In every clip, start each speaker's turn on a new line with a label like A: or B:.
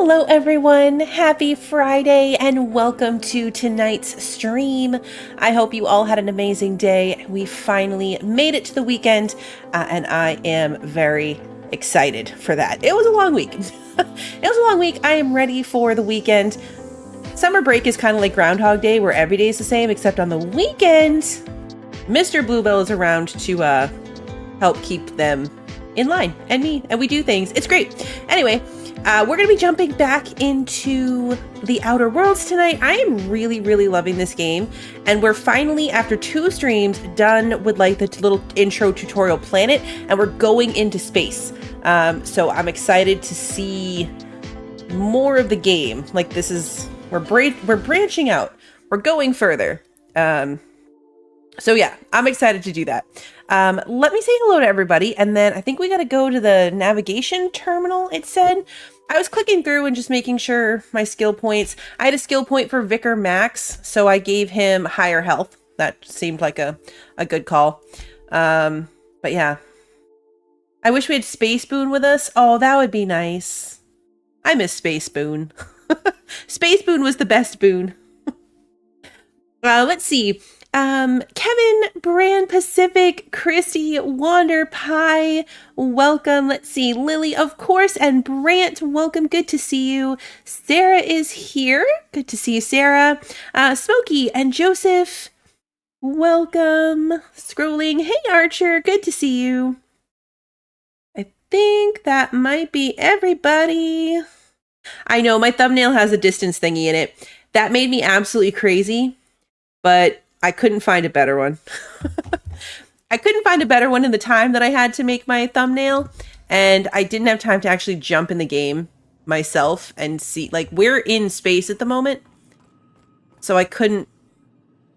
A: Hello everyone, happy Friday and welcome to tonight's stream. I hope you all had an amazing day. We finally made it to the weekend and I am very excited for that. It was a long week. It was a long week. I am ready for the weekend. Summer break is kind of like Groundhog Day where every day is the same except on the weekend, Mr. Bluebell is around to help keep them in line and me, and we do things. It's great. Anyway, we're going to be jumping back into the Outer Worlds tonight. I am really loving this game, and we're finally, after 2 streams, done with like the little intro tutorial planet, and we're going into space. So I'm excited to see more of the game. Like this is, we're branching out. We're going further. So yeah, I'm excited to do that. Let me say hello to everybody, and then I think we got to go to the navigation terminal, it said. I was clicking through and just making sure my skill points. I had a skill point for Vicar Max, so I gave him higher health. That seemed like a good call. But yeah. I wish we had Space Boon with us. Oh, that would be nice. I miss Space Boon. Space Boon was the best boon. Let's see. Kevin, Brand Pacific, Christy, Wander Pie, welcome. Let's see, Lily, of course, and Brant, welcome. Good to see you. Sarah is here. Good to see you, Sarah. Smokey and Joseph, welcome. Scrolling. Hey, Archer, good to see you. I think that might be everybody. I know my thumbnail has a distance thingy in it. That made me absolutely crazy, but I couldn't find a better one. I couldn't find a better one in the time that I had to make my thumbnail, and I didn't have time to actually jump in the game myself and see, like, we're in space at the moment, so I couldn't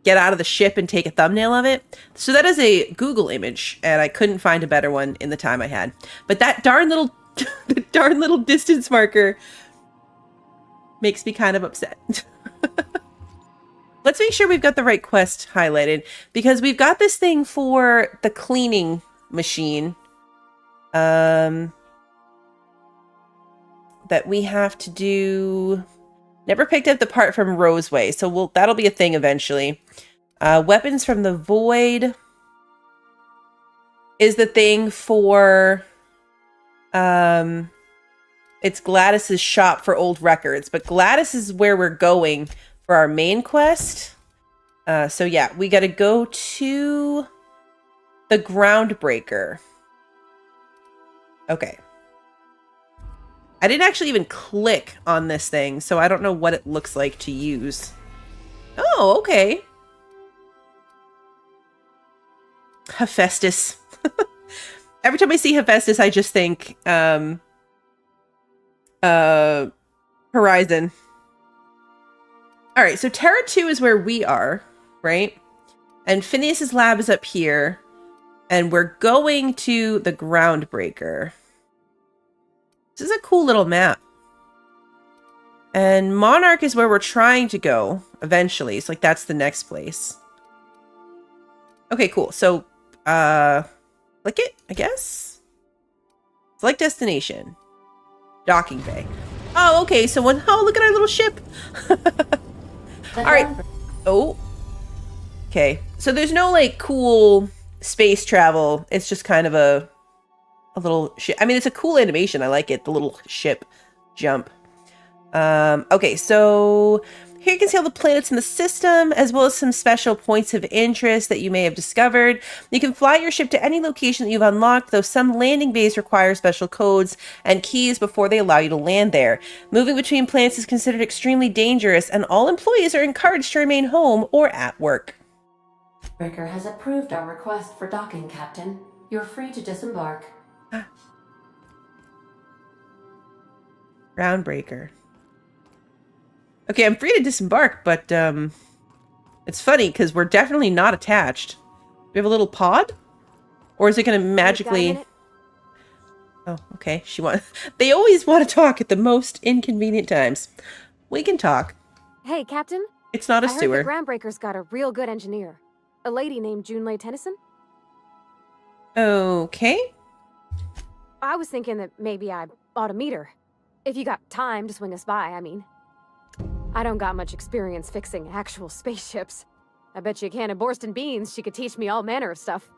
A: get out of the ship and take a thumbnail of it. So that is a Google image, and I couldn't find a better one in the time I had. But that darn little, the darn little distance marker makes me kind of upset. Let's make sure we've got the right quest highlighted, because we've got this thing for the cleaning machine that we have to do. Never picked up the part from Roseway, so that'll be a thing eventually. Weapons from the Void is the thing for it's Gladys's shop for old records, but Gladys is where we're going for our main quest. So yeah, we got to go to the Groundbreaker. Okay. I didn't actually even click on this thing, so I don't know what it looks like to use. Oh, okay. Hephaestus. Every time I see Hephaestus, I just think Horizon. All right, so Terra 2 is where we are, right? And Phineas's lab is up here, and we're going to the Groundbreaker. This is a cool little map. And Monarch is where we're trying to go eventually. It's like that's the next place. Okay, cool. So, click it, I guess. Select destination. Docking bay. Oh, okay. So oh, look at our little ship. All right. Oh. Okay. So there's no like cool space travel. It's just kind of a little ship. I mean, it's a cool animation. I like it. The little ship jump. Okay. So here you can see all the planets in the system, as well as some special points of interest that you may have discovered. You can fly your ship to any location that you've unlocked, though some landing bays require special codes and keys before they allow you to land there. Moving between planets is considered extremely dangerous, and all employees are encouraged to remain home or at work.
B: Breaker has approved our request for docking, Captain. You're free to disembark.
A: Groundbreaker. Okay, I'm free to disembark, but it's funny because we're definitely not attached. We have a little pod? Or is it going to magically... Oh, okay. They always want to talk at the most inconvenient times. We can talk.
C: Hey, Captain.
A: It's not a
C: I heard
A: sewer.
C: the Groundbreaker's got a real good engineer. A lady named Junlei Tennyson.
A: Okay.
C: I was thinking that maybe I ought to meet her. If you got time to swing us by, I mean. I don't got much experience fixing actual spaceships. I bet you a can of Borston beans she could teach me all manner of stuff.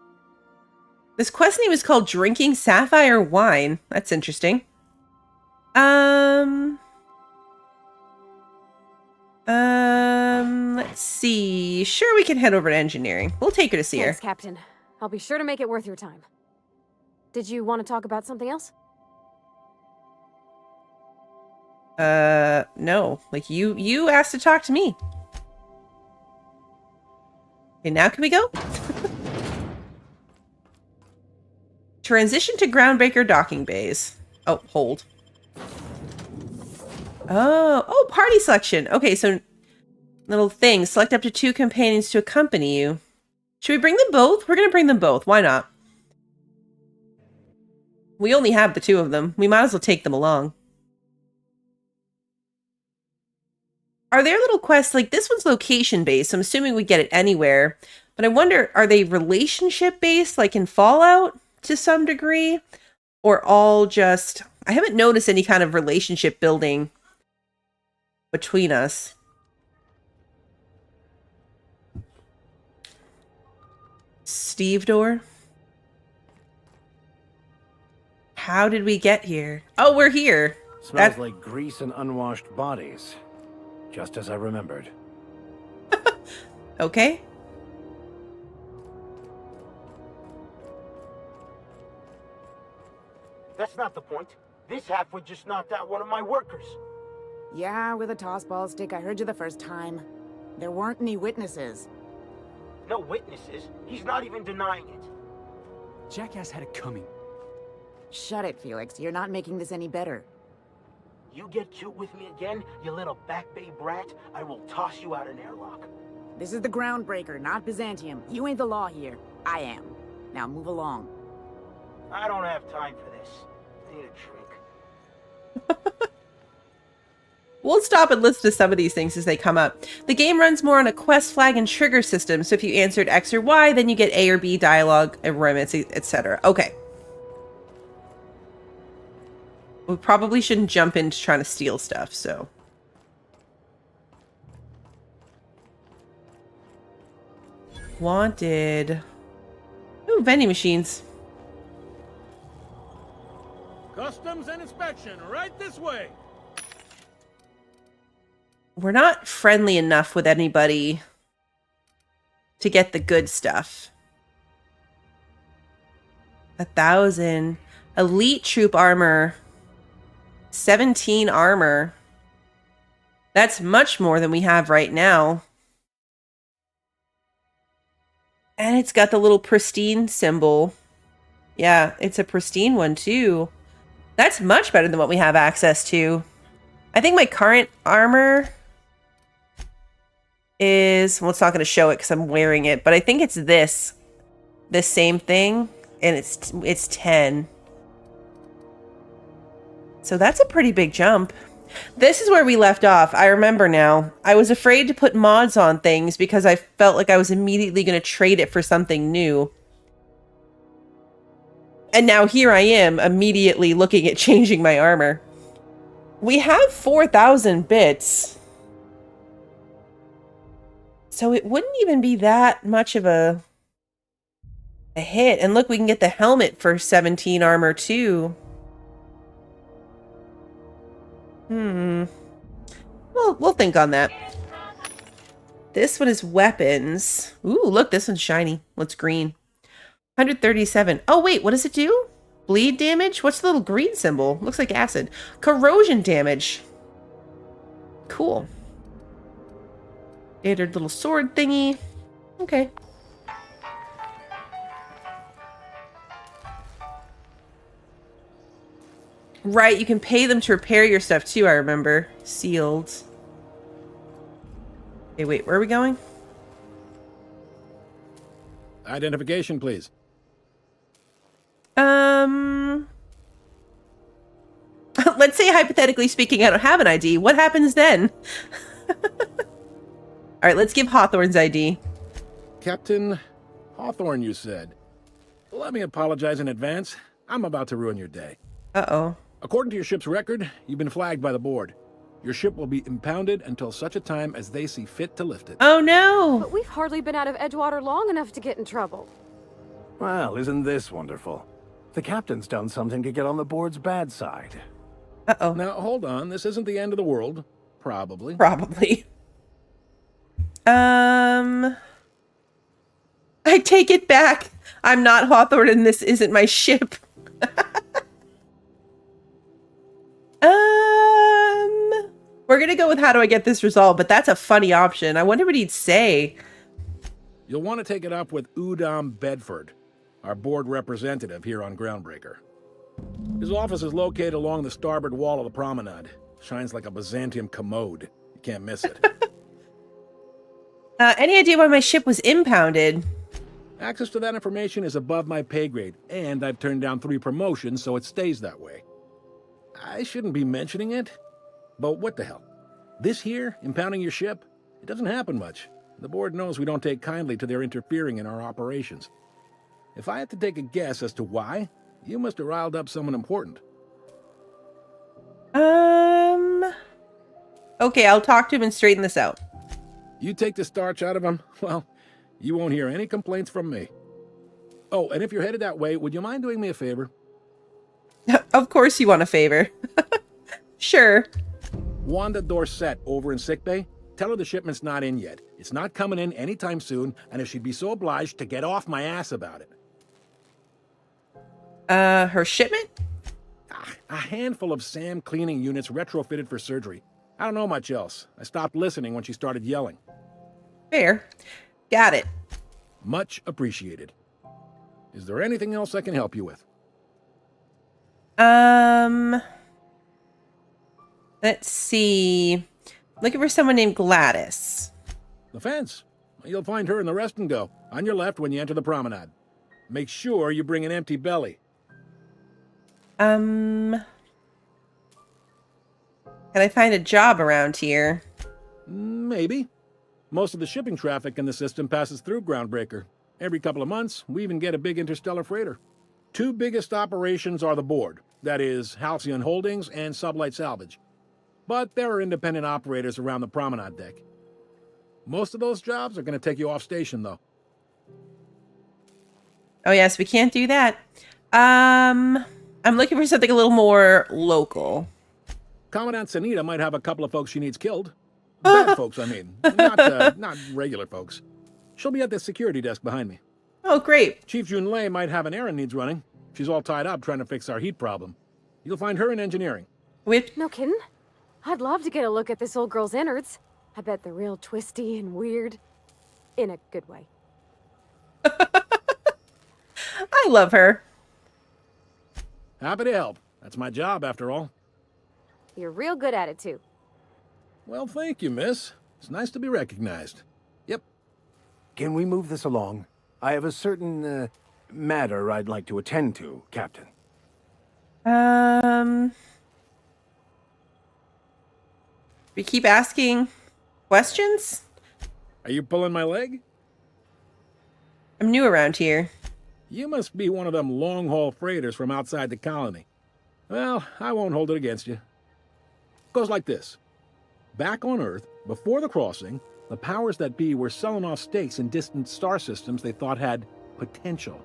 A: This quest name is called Drinking Sapphire Wine. That's interesting. Let's see. Sure, we can head over to engineering. We'll take her to see
C: Thanks,
A: her.
C: Captain. I'll be sure to make it worth your time. Did you want to talk about something else?
A: No. Like, you asked to talk to me. Okay, now can we go? Transition to Groundbreaker docking bays. Oh, hold. Oh, party selection. Okay, so little thing. Select up to 2 companions to accompany you. Should we bring them both? We're gonna bring them both. Why not? We only have the 2 of them. We might as well take them along. Are there little quests, like this one's location based, so I'm assuming we get it anywhere. But I wonder, are they relationship based, like in Fallout to some degree? Or all just, I haven't noticed any kind of relationship building between us. Steve door? How did we get here? Oh, we're here.
D: Smells like grease and unwashed bodies. Just as I remembered.
A: Okay.
E: That's not the point. This halfwit just knocked out one of my workers.
F: Yeah, with a tossball stick, I heard you the first time. There weren't any witnesses.
E: No witnesses. He's not even denying it.
G: Jackass had it coming.
F: Shut it, Felix. You're not making this any better.
E: You get cute with me again, you little Back Bay brat, I will toss you out an airlock.
F: This is the Groundbreaker, not Byzantium. You ain't the law here. I am. Now move along.
E: I don't have time for this. I need a drink.
A: We'll stop and listen to some of these things as they come up. The game runs more on a quest flag and trigger system, so if you answered X or Y, then you get A or B dialogue, environments, etc. Okay. We probably shouldn't jump into trying to steal stuff, so. Wanted. Ooh, vending machines.
H: Customs and inspection, right this way.
A: We're not friendly enough with anybody to get the good stuff. 1,000. Elite troop armor. 17 armor. That's much more than we have right now. And it's got the little pristine symbol. Yeah, it's a pristine one too. That's much better than what we have access to. I think my current armor is, well, it's not going to show it because I'm wearing it, but I think it's this same thing, and it's 10. So that's a pretty big jump. This is where we left off. I remember now. I was afraid to put mods on things because I felt like I was immediately going to trade it for something new. And now here I am immediately looking at changing my armor. We have 4,000 bits. So it wouldn't even be that much of a hit. And look, we can get the helmet for 17 armor too. Well, we'll think on that. This one is weapons. Ooh, look, this one's shiny. What's green? 137. Oh, wait, what does it do? Bleed damage? What's the little green symbol? Looks like acid. Corrosion damage. Cool. Standard little sword thingy. Okay. Right, you can pay them to repair your stuff too, I remember. Sealed. Okay, wait, where are we going?
H: Identification, please.
A: Let's say hypothetically speaking, I don't have an ID. What happens then? All right, let's give Hawthorne's ID.
H: Captain Hawthorne, you said. Let me apologize in advance. I'm about to ruin your day.
A: Uh-oh.
I: According to your ship's record, you've been flagged by the board. Your ship will be impounded until such a time as they see fit to lift it.
A: Oh no!
C: But we've hardly been out of Edgewater long enough to get in trouble.
D: Well, isn't this wonderful? The captain's done something to get on the board's bad side.
A: Uh-oh.
I: Now, hold on. This isn't the end of the world. Probably.
A: Probably. I take it back. I'm not Hawthorne and this isn't my ship. We're gonna go with how do I get this resolved, but that's a funny option. I wonder what he'd say.
I: You'll want to take it up with Udom Bedford, our board representative here on Groundbreaker. His office is located along the starboard wall of the promenade. Shines like a Byzantium commode. You can't miss it.
A: Any idea why my ship was impounded?
I: Access to that information is above my pay grade, and I've turned down 3 promotions, so it stays that way. I shouldn't be mentioning it, but what the hell? This here, impounding your ship, it doesn't happen much. The board knows we don't take kindly to their interfering in our operations. If I had to take a guess as to why, you must have riled up someone important.
A: Okay, I'll talk to him and straighten this out.
I: You take the starch out of him, well, you won't hear any complaints from me. Oh, and if you're headed that way, would you mind doing me a favor?
A: Of course you want a favor. Sure.
I: Wanda Dorset over in sickbay, tell her the shipment's not in yet. It's not coming in anytime soon, and if she'd be so obliged to get off my ass about it.
A: Her shipment?
I: A handful of SAM cleaning units retrofitted for surgery. I don't know much else. I stopped listening when she started yelling.
A: Fair. Got it.
I: Much appreciated. Is there anything else I can help you with?
A: Let's see. Looking for someone named Gladys.
I: The fence. You'll find her in the rest and go, on your left when you enter the promenade. Make sure you bring an empty belly.
A: Can I find a job around here?
I: Maybe. Most of the shipping traffic in the system passes through Groundbreaker. Every couple of months, we even get a big interstellar freighter. 2 biggest operations are the board. That is, Halcyon Holdings and Sublight Salvage. But there are independent operators around the promenade deck. Most of those jobs are going to take you off station, though.
A: Oh, yes, we can't do that. I'm looking for something a little more local.
I: Commandant Sanita might have a couple of folks she needs killed. Bad folks, I mean. Not regular folks. She'll be at the security desk behind me.
A: Oh, great.
I: Chief Jun Lei might have an errand needs running. She's all tied up trying to fix our heat problem. You'll find her in engineering.
C: No kidding? I'd love to get a look at this old girl's innards. I bet they're real twisty and weird. In a good way.
A: I love her.
I: Happy to help. That's my job, after all.
C: You're real good at it, too.
I: Well, thank you, miss. It's nice to be recognized. Yep.
D: Can we move this along? I have a certain, matter I'd like to attend to, Captain.
A: We keep asking questions?
I: Are you pulling my leg?
A: I'm new around here.
I: You must be one of them long-haul freighters from outside the colony. Well, I won't hold it against you. Goes like this. Back on Earth, before the crossing, the powers that be were selling off stakes in distant star systems they thought had potential.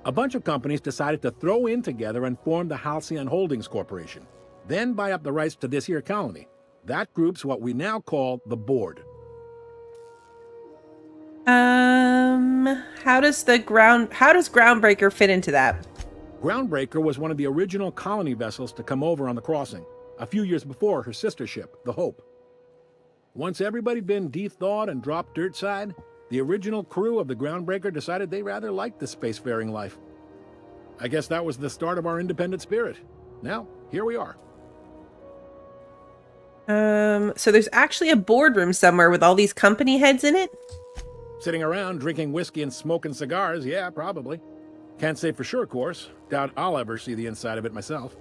I: A bunch of companies decided to throw in together and form the Halcyon Holdings Corporation, then buy up the rights to this here colony. That group's what we now call the Board.
A: How does Groundbreaker fit into that?
I: Groundbreaker was one of the original colony vessels to come over on the crossing, a few years before her sister ship, the Hope. Once everybody'd been de-thawed and dropped dirt side, the original crew of the Groundbreaker decided they rather liked the spacefaring life. I guess that was the start of our independent spirit. Now, here we are.
A: So there's actually a boardroom somewhere with all these company heads in it?
I: Sitting around drinking whiskey and smoking cigars, yeah, probably. Can't say for sure, of course. Doubt I'll ever see the inside of it myself.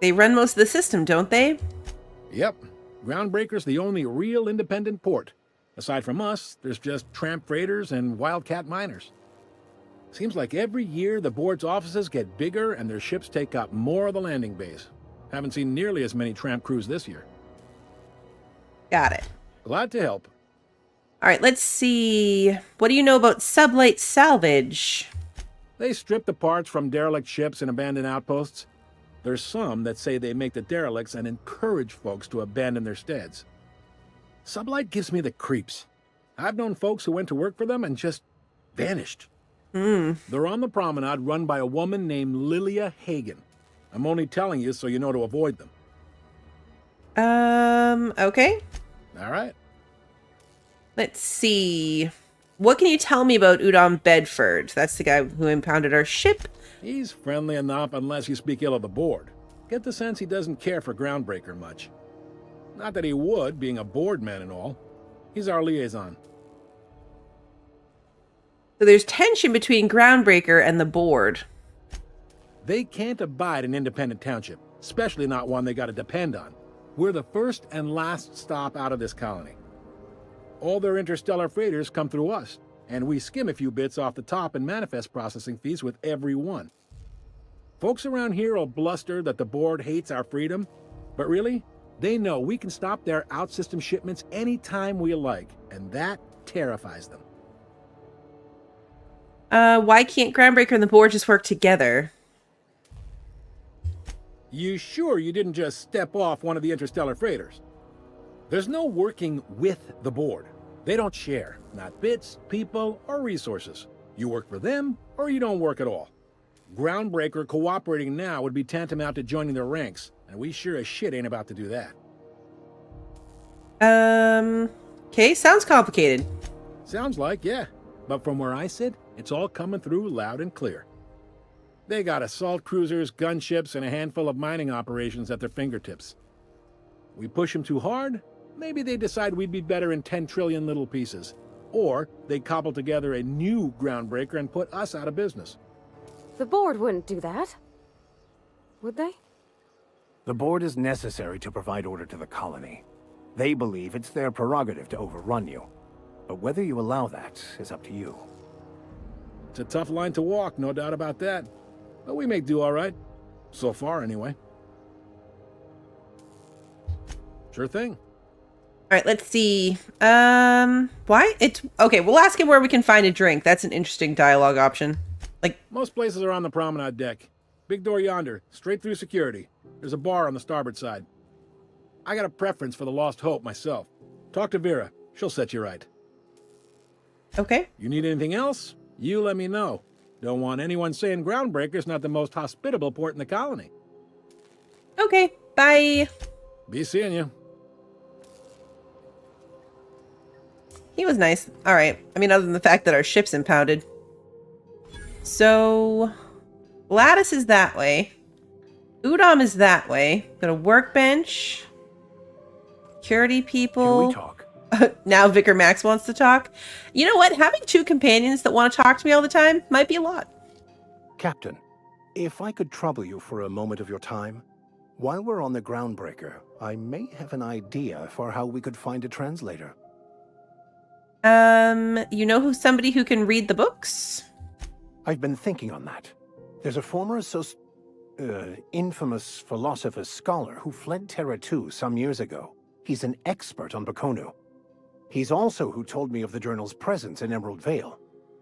A: They run most of the system, don't they?
I: Yep. Groundbreaker's the only real independent port. Aside from us, there's just tramp freighters and wildcat miners. Seems like every year the board's offices get bigger and their ships take up more of the landing base. Haven't seen nearly as many tramp crews this year.
A: Got it.
I: Glad to help.
A: All right, let's see. What do you know about sublight salvage?
I: They strip the parts from derelict ships and abandoned outposts. There's some that say they make the derelicts and encourage folks to abandon their steads. Sublight gives me the creeps. I've known folks who went to work for them and just vanished. They're on the promenade run by a woman named Lilia Hagen. I'm only telling you so you know to avoid them.
A: Okay.
I: All right.
A: Let's see. What can you tell me about Udom Bedford? That's the guy who impounded our ship.
I: He's friendly enough unless you speak ill of the board. Get the sense he doesn't care for Groundbreaker much. Not that he would, being a board man and all. He's our liaison.
A: So there's tension between Groundbreaker and the board.
I: They can't abide an independent township, especially not one they gotta depend on. We're the first and last stop out of this colony. All their interstellar freighters come through us, and we skim a few bits off the top in manifest processing fees with every one. Folks around here will bluster that the board hates our freedom, but really, they know we can stop their out-system shipments anytime we like, and that terrifies them.
A: Why can't Groundbreaker and the board just work together?
I: You sure you didn't just step off one of the interstellar freighters? There's no working with the board. They don't share, not bits, people, or resources. You work for them, or you don't work at all. Groundbreaker cooperating now would be tantamount to joining their ranks, and we sure as shit ain't about to do that.
A: Okay, sounds complicated.
I: Sounds like, yeah. But from where I sit, it's all coming through loud and clear. They got assault cruisers, gunships, and a handful of mining operations at their fingertips. We push them too hard, maybe they decide we'd be better in 10 trillion little pieces. Or they cobble together a new Groundbreaker and put us out of business.
C: The board wouldn't do that. Would they?
D: The board is necessary to provide order to the colony. They believe it's their prerogative to overrun you. But whether you allow that is up to you.
I: It's a tough line to walk, no doubt about that. But we make do all right. So far, anyway. Sure thing.
A: All right, let's see. Why? Okay, we'll ask him where we can find a drink. That's an interesting dialogue option. Like,
I: most places are on the promenade deck. Big door yonder, straight through security. There's a bar on the starboard side. I got a preference for the Lost Hope myself. Talk to Vera. She'll set you right.
A: okay.
I: You need anything else? You let me know. Don't want anyone saying Groundbreaker's not the most hospitable port in the colony.
A: Okay, bye.
I: Be seeing you.
A: He was nice. All right. I mean, other than the fact that our ship's impounded. So, Lattice is that way. Udom is that way. Got a workbench. Security people.
D: Can we talk?
A: Now Vicar Max wants to talk. You know what? Having two companions that want to talk to me all the time might be a lot.
D: Captain, if I could trouble you for a moment of your time, while we're on the Groundbreaker, I may have an idea for how we could find a translator.
A: You know somebody who can read the books?
D: I've been thinking on that. There's a former infamous philosopher scholar who fled Terra 2 some years ago. He's an expert on Bakonu. He's also who told me of the journal's presence in Emerald Vale.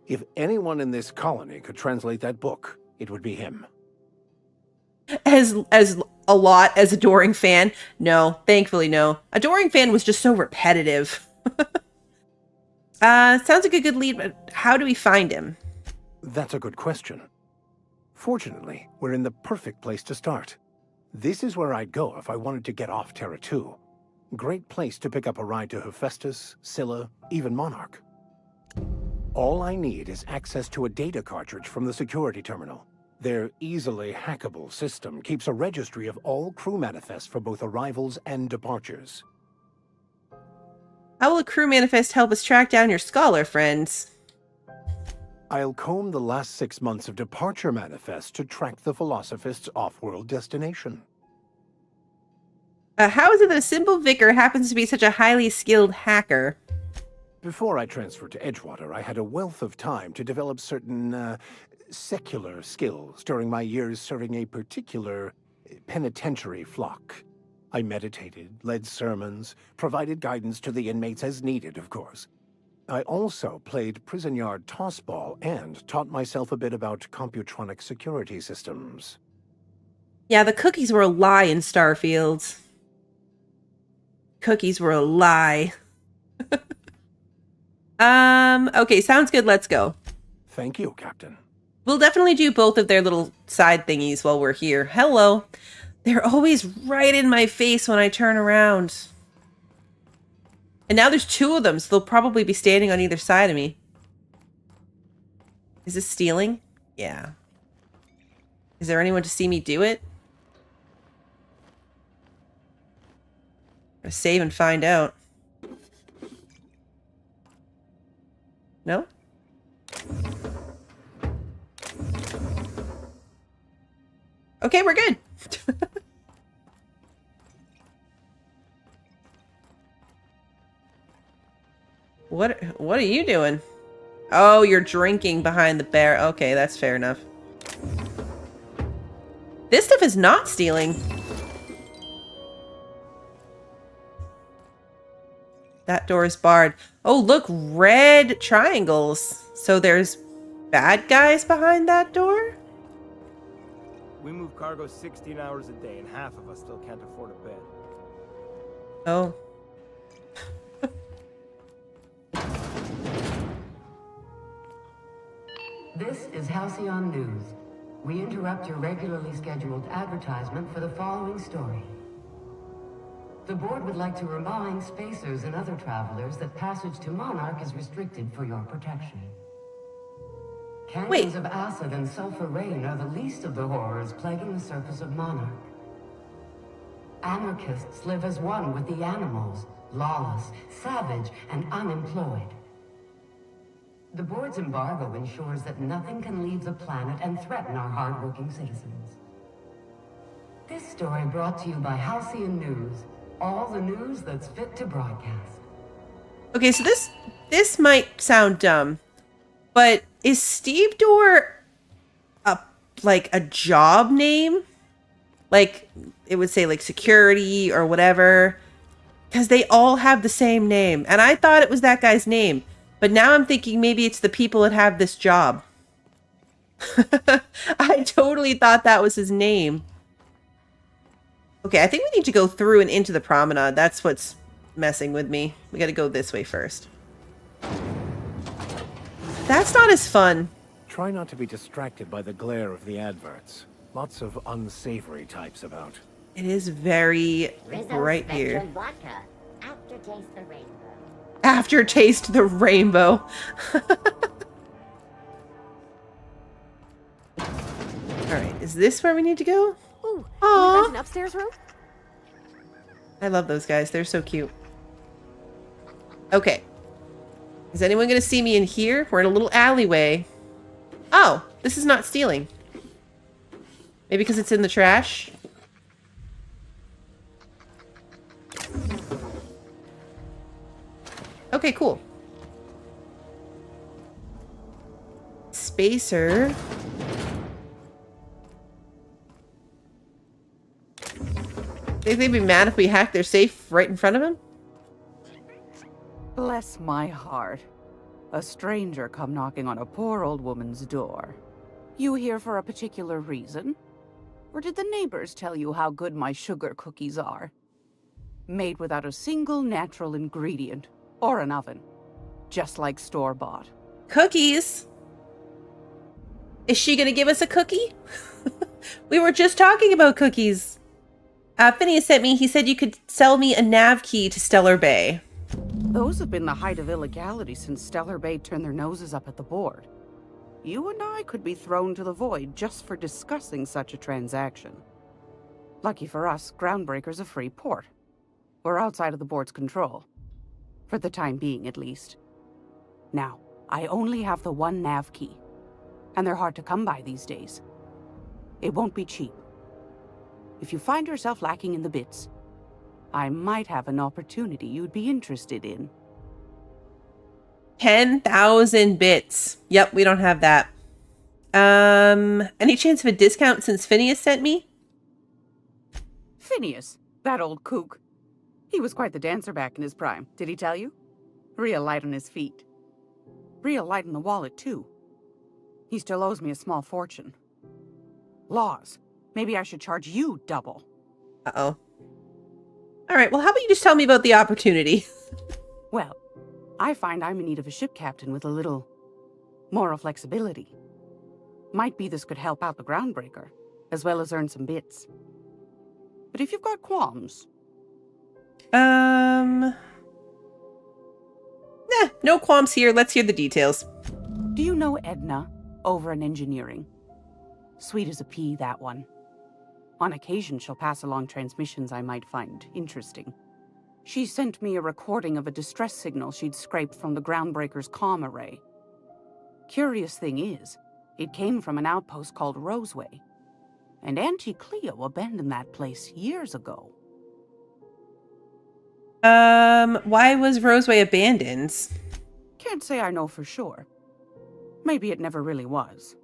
D: If anyone in this colony could translate that book, it would be him.
A: As a lot as Adoring Fan? No, thankfully no. Adoring Fan was just so repetitive. Sounds like a good lead, but how do we find him?
D: That's a good question. Fortunately, we're in the perfect place to start. This is where I'd go if I wanted to get off Terra 2. Great place to pick up a ride to Hephaestus, Scylla, even Monarch. All I need is access to a data cartridge from the security terminal. Their easily hackable system keeps a registry of all crew manifests for both arrivals and departures.
A: How will a crew manifest help us track down your scholar friends?
D: I'll comb the last 6 months of departure manifests to track the Philosophist's off-world destination.
A: How is it that a simple vicar happens to be such a highly skilled hacker?
D: Before I transferred to Edgewater, I had a wealth of time to develop certain, secular skills during my years serving a particular penitentiary flock. I meditated, led sermons, provided guidance to the inmates as needed, of course. I also played prison yard tossball and taught myself a bit about computronic security systems.
A: Yeah, the cookies were a lie in Starfield. Cookies were a lie. Okay, sounds good. Let's go.
D: Thank you, Captain.
A: We'll definitely do both of their little side thingies while we're here. Hello. They're always right in my face when I turn around. And now there's two of them, so they'll probably be standing on either side of me. Is this stealing? Yeah. Is there anyone to see me do it? I'll save and find out. No? Okay, we're good. What are you doing? Oh, you're drinking behind the bear. Okay, that's fair enough. This stuff is not stealing. That door is barred. Oh, look, red triangles. So there's bad guys behind that door?
J: We move cargo 16 hours a day, and half of us still can't afford a bed.
A: Oh.
B: This is Halcyon News. We interrupt your regularly scheduled advertisement for the following story. The board would like to remind spacers and other travelers that passage to Monarch is restricted for your protection. Canyons of acid and sulfur rain are the least of the horrors plaguing the surface of Monarch. Anarchists live as one with the animals, lawless, savage, and unemployed. The board's embargo ensures that nothing can leave the planet and threaten our hardworking citizens. This story brought to you by Halcyon News. All the news that's fit to broadcast.
A: Okay, so this might sound dumb, but is Steve Door like a job name? Like it would say like security or whatever, because they all have the same name, and I thought it was that guy's name. But now I'm thinking maybe it's the people that have this job. I totally thought that was his name. Okay, I think we need to go through and into the promenade. That's what's messing with me. We got to go this way first. That's not as fun.
D: Try not to be distracted by the glare of the adverts. Lots of unsavory types about.
A: It is very bright here.
K: Vodka. Aftertaste the rainbow.
A: Aftertaste the rainbow. Alright, is this where we need to go?
C: Ooh,
A: Aww.
C: there's an upstairs room?
A: I love those guys. They're so cute. Okay. Is anyone going to see me in here? We're in a little alleyway. Oh, this is not stealing. Maybe because it's in the trash? Okay, cool. Spacer. Think they'd be mad if we hacked their safe right in front of them?
L: Bless my heart. A stranger come knocking on a poor old woman's door. You here for a particular reason? Or did the neighbors tell you how good my sugar cookies are? Made without a single natural ingredient. Or an oven. Just like store-bought.
A: Cookies? Is she gonna give us a cookie? We were just talking about cookies. Phineas sent me, he said you could sell me a nav key to Stellar Bay.
L: Those have been the height of illegality since Stellar Bay turned their noses up at the board. You and I could be thrown to the void just for discussing such a transaction. Lucky for us, Groundbreaker's a free port. We're outside of the board's control. For the time being, at least. Now, I only have the one nav key. And they're hard to come by these days. It won't be cheap. If you find yourself lacking in the bits, I might have an opportunity you'd be interested in.
A: 10,000 bits. Yep, we don't have that. Any chance of a discount since Phineas sent me?
L: Phineas, that old kook. He was quite the dancer back in his prime, did he tell you? Real light on his feet. Real light in the wallet, too. He still owes me a small fortune. Laws. Maybe I should charge you double.
A: Uh-oh. All right, well, how about you just tell me about the opportunity?
L: Well, I find I'm in need of a ship captain with a little moral flexibility. Might be this could help out the Groundbreaker, as well as earn some bits. But if you've got qualms...
A: No qualms here. Let's hear the details.
L: Do you know Edna, over in engineering? Sweet as a pea, that one. On occasion, she'll pass along transmissions I might find interesting. She sent me a recording of a distress signal she'd scraped from the Groundbreaker's comm array. Curious thing is, it came from an outpost called Roseway. And Auntie Cleo abandoned that place years ago.
A: Why was Roseway abandoned?
L: Can't say I know for sure. Maybe it never really was.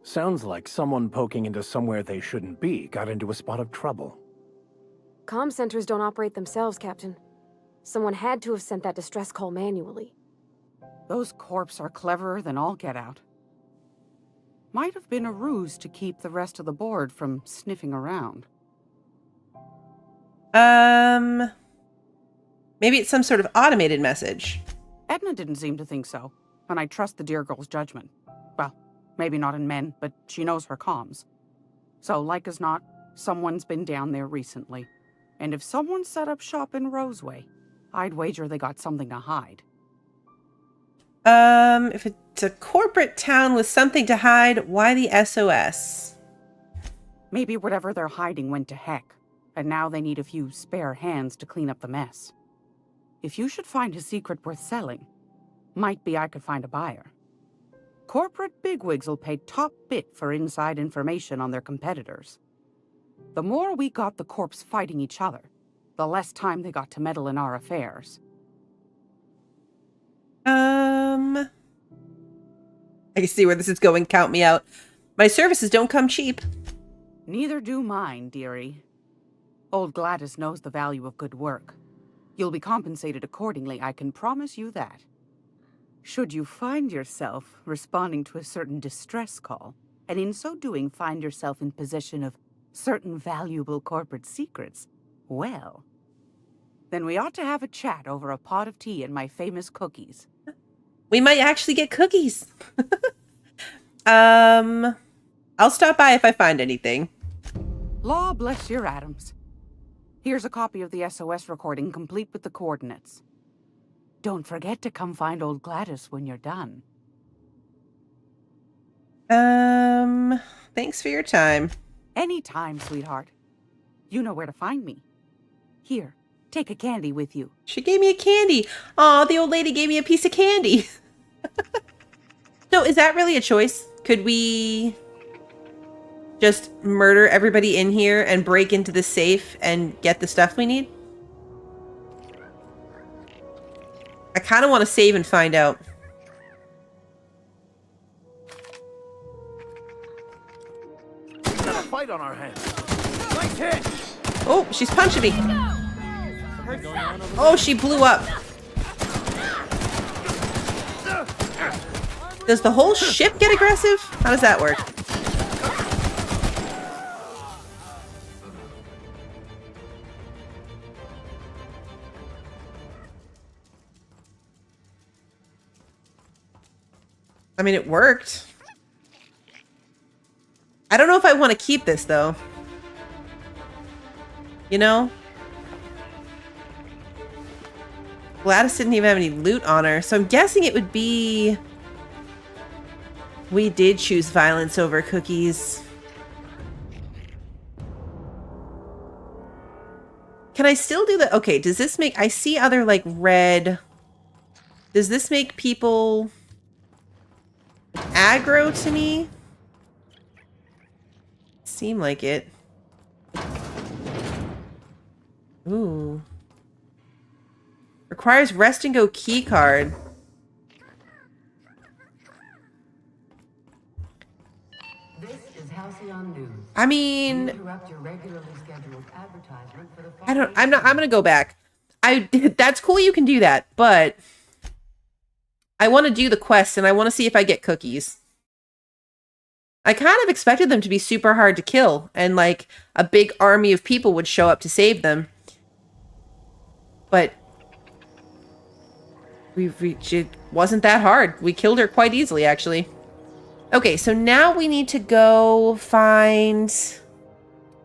D: Sounds like someone poking into somewhere they shouldn't be got into a spot of trouble.
C: Comm centers don't operate themselves, Captain. Someone had to have sent that distress call manually.
L: Those corps are cleverer than all get out. Might have been a ruse to keep the rest of the board from sniffing around.
A: Maybe it's some sort of automated message.
L: Edna didn't seem to think so, and I trust the dear girl's judgment. Well, maybe not in men, but she knows her comms. So, like as not, someone's been down there recently. And if someone set up shop in Roseway, I'd wager they got something to hide.
A: If it's a corporate town with something to hide, why the SOS?
L: Maybe whatever they're hiding went to heck, and now they need a few spare hands to clean up the mess. If you should find a secret worth selling, might be I could find a buyer. Corporate bigwigs will pay top bit for inside information on their competitors. The more we got the corps fighting each other, the less time they got to meddle in our affairs.
A: I can see where this is going. Count me out. My services don't come cheap.
L: Neither do mine, dearie. Old Gladys knows the value of good work. You'll be compensated accordingly, I can promise you that. Should you find yourself responding to a certain distress call, and in so doing find yourself in possession of certain valuable corporate secrets, well, then we ought to have a chat over a pot of tea and my famous cookies.
A: We might actually get cookies. I'll stop by if I find anything.
L: Law bless your atoms. Here's a copy of the SOS recording, complete with the coordinates. Don't forget to come find old Gladys when you're done.
A: Thanks for your time.
L: Anytime, sweetheart. You know where to find me. Here, take a candy with you.
A: She gave me a candy. Aw, the old lady gave me a piece of candy. So, is that really a choice? Could we just murder everybody in here and break into the safe and get the stuff we need? I kind of want to save and find out.
J: Got a fight on our hands. Nice hit.
A: Oh, she's punching me. Oh, she blew up. Does the whole ship get aggressive? How does that work? I mean, it worked. I don't know if I want to keep this, though. You know? Gladys didn't even have any loot on her, so I'm guessing it would be... We did choose violence over cookies. Can I still do that? Okay, does this make... I see other, like, red... Does this make people... aggro to me? Seem like it. Ooh. Requires rest and go key card.
B: Background news.
A: I mean,
B: Interrupt your regularly scheduled advertisement for the
A: I'm gonna go back. That's cool, you can do that, but I want to do the quest and I want to see if I get cookies. I kind of expected them to be super hard to kill and like a big army of people would show up to save them. But it wasn't that hard. We killed her quite easily, actually. Okay, so now we need to go find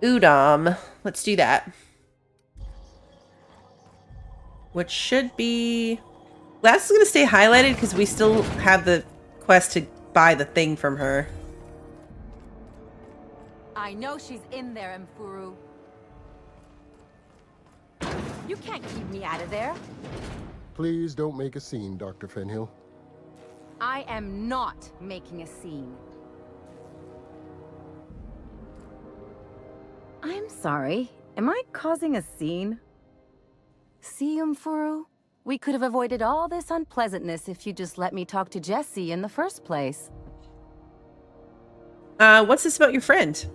A: Udom. Let's do that. Which should be... Glass is going to stay highlighted because we still have the quest to buy the thing from her.
C: I know she's in there, Mfuru. You can't keep me out of there.
M: Please don't make a scene, Dr. Fenhill.
C: I am not making a scene. I'm sorry. Am I causing a scene? See, Mfuru? We could have avoided all this unpleasantness if you just let me talk to Jessie in the first place.
A: What's this about your friend?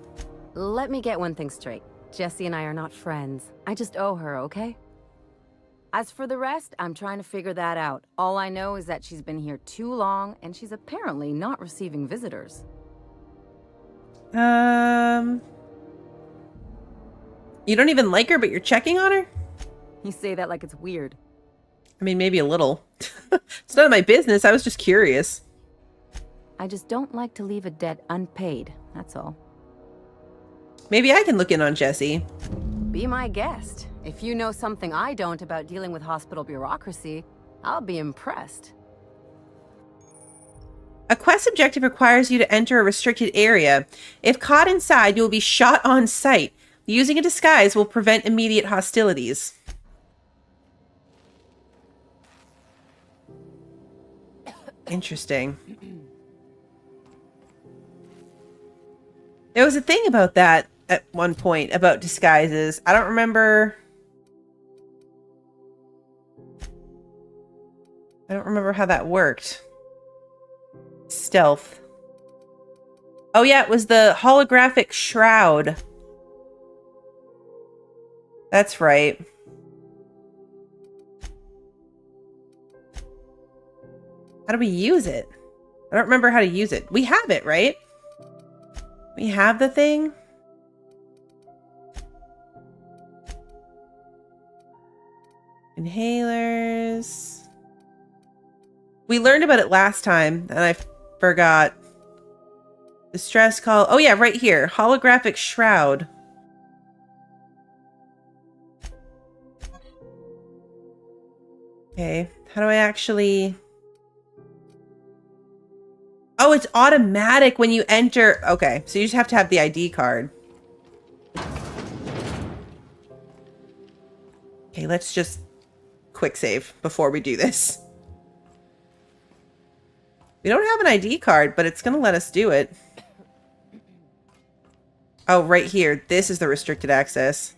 C: Let me get one thing straight. Jessie and I are not friends. I just owe her, okay? As for the rest, I'm trying to figure that out. All I know is that she's been here too long, and she's apparently not receiving visitors.
A: You don't even like her, but you're checking on her?
C: You say that like it's weird.
A: I mean, maybe a little. It's none of my business. I was just curious.
C: I just don't like to leave a debt unpaid, that's all.
A: Maybe I can look in on Jessie.
C: Be my guest. If you know something I don't about dealing with hospital bureaucracy, I'll be impressed.
A: A quest objective requires you to enter a restricted area. If caught inside, you will be shot on sight. Using a disguise will prevent immediate hostilities. Interesting. There was a thing about that at one point, about disguises. I don't remember... how that worked. Stealth. Oh yeah, it was the holographic shroud. That's right. How do we use it? I don't remember how to use it. We have it, right? We have the thing? Inhalers. We learned about it last time, and I forgot. Distress call. Oh yeah, right here. Holographic shroud. Okay, how do I actually... Oh, it's automatic when you enter... Okay, so you just have to have the ID card. Okay, let's just quick save before we do this. We don't have an ID card, but it's going to let us do it. Oh, right here. This is the restricted access.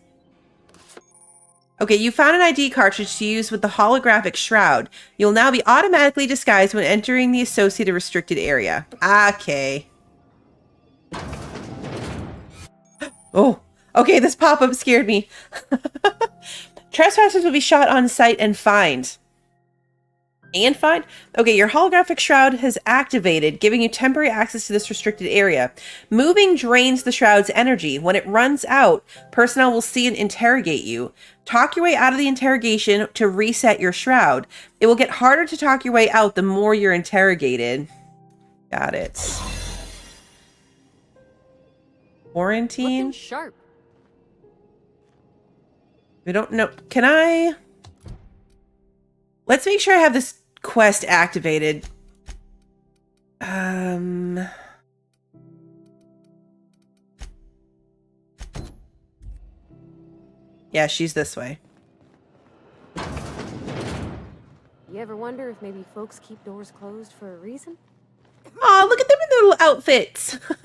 A: Okay, you found an ID cartridge to use with the holographic shroud. You'll now be automatically disguised when entering the associated restricted area. Okay. Oh, okay, this pop-up scared me. Trespassers will be shot on sight and fined. And fined? Okay, your holographic shroud has activated, giving you temporary access to this restricted area. Moving drains the shroud's energy. When it runs out, personnel will see and interrogate you. Talk your way out of the interrogation to reset your shroud. It will get harder to talk your way out the more you're interrogated. Got it. Quarantine?
C: Looking sharp.
A: We don't know. Can I... Let's make sure I have this quest activated. Yeah, she's this way.
C: You ever wonder if maybe folks keep doors closed for a reason?
A: Aw, look at them in their little outfits.
N: For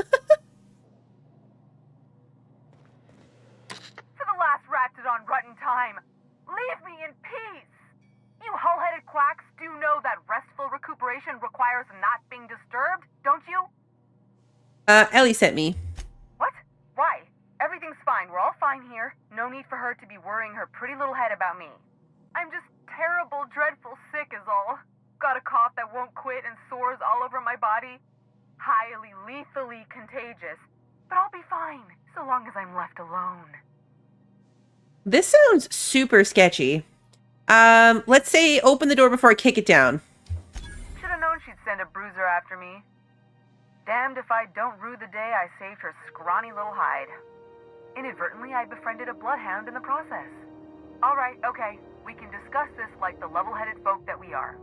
N: the last Ratdodon Rutten time, leave me in peace! You hull-headed quacks do know that restful recuperation requires not being disturbed, don't you?
A: Ellie sent me.
N: What? fine here. No need for her to be worrying her pretty little head about me. I'm just terrible, dreadful sick is all. Got a cough that won't quit and sores all over my body. Highly, lethally contagious. But I'll be fine, so long as I'm left alone.
A: This sounds super sketchy. Let's say open the door before I kick it down.
N: Should have known she'd send a bruiser after me. Damned if I don't rue the day I saved her scrawny little hide. Inadvertently, I befriended a bloodhound in the process. Alright, okay, we can discuss this like the level-headed folk that we are.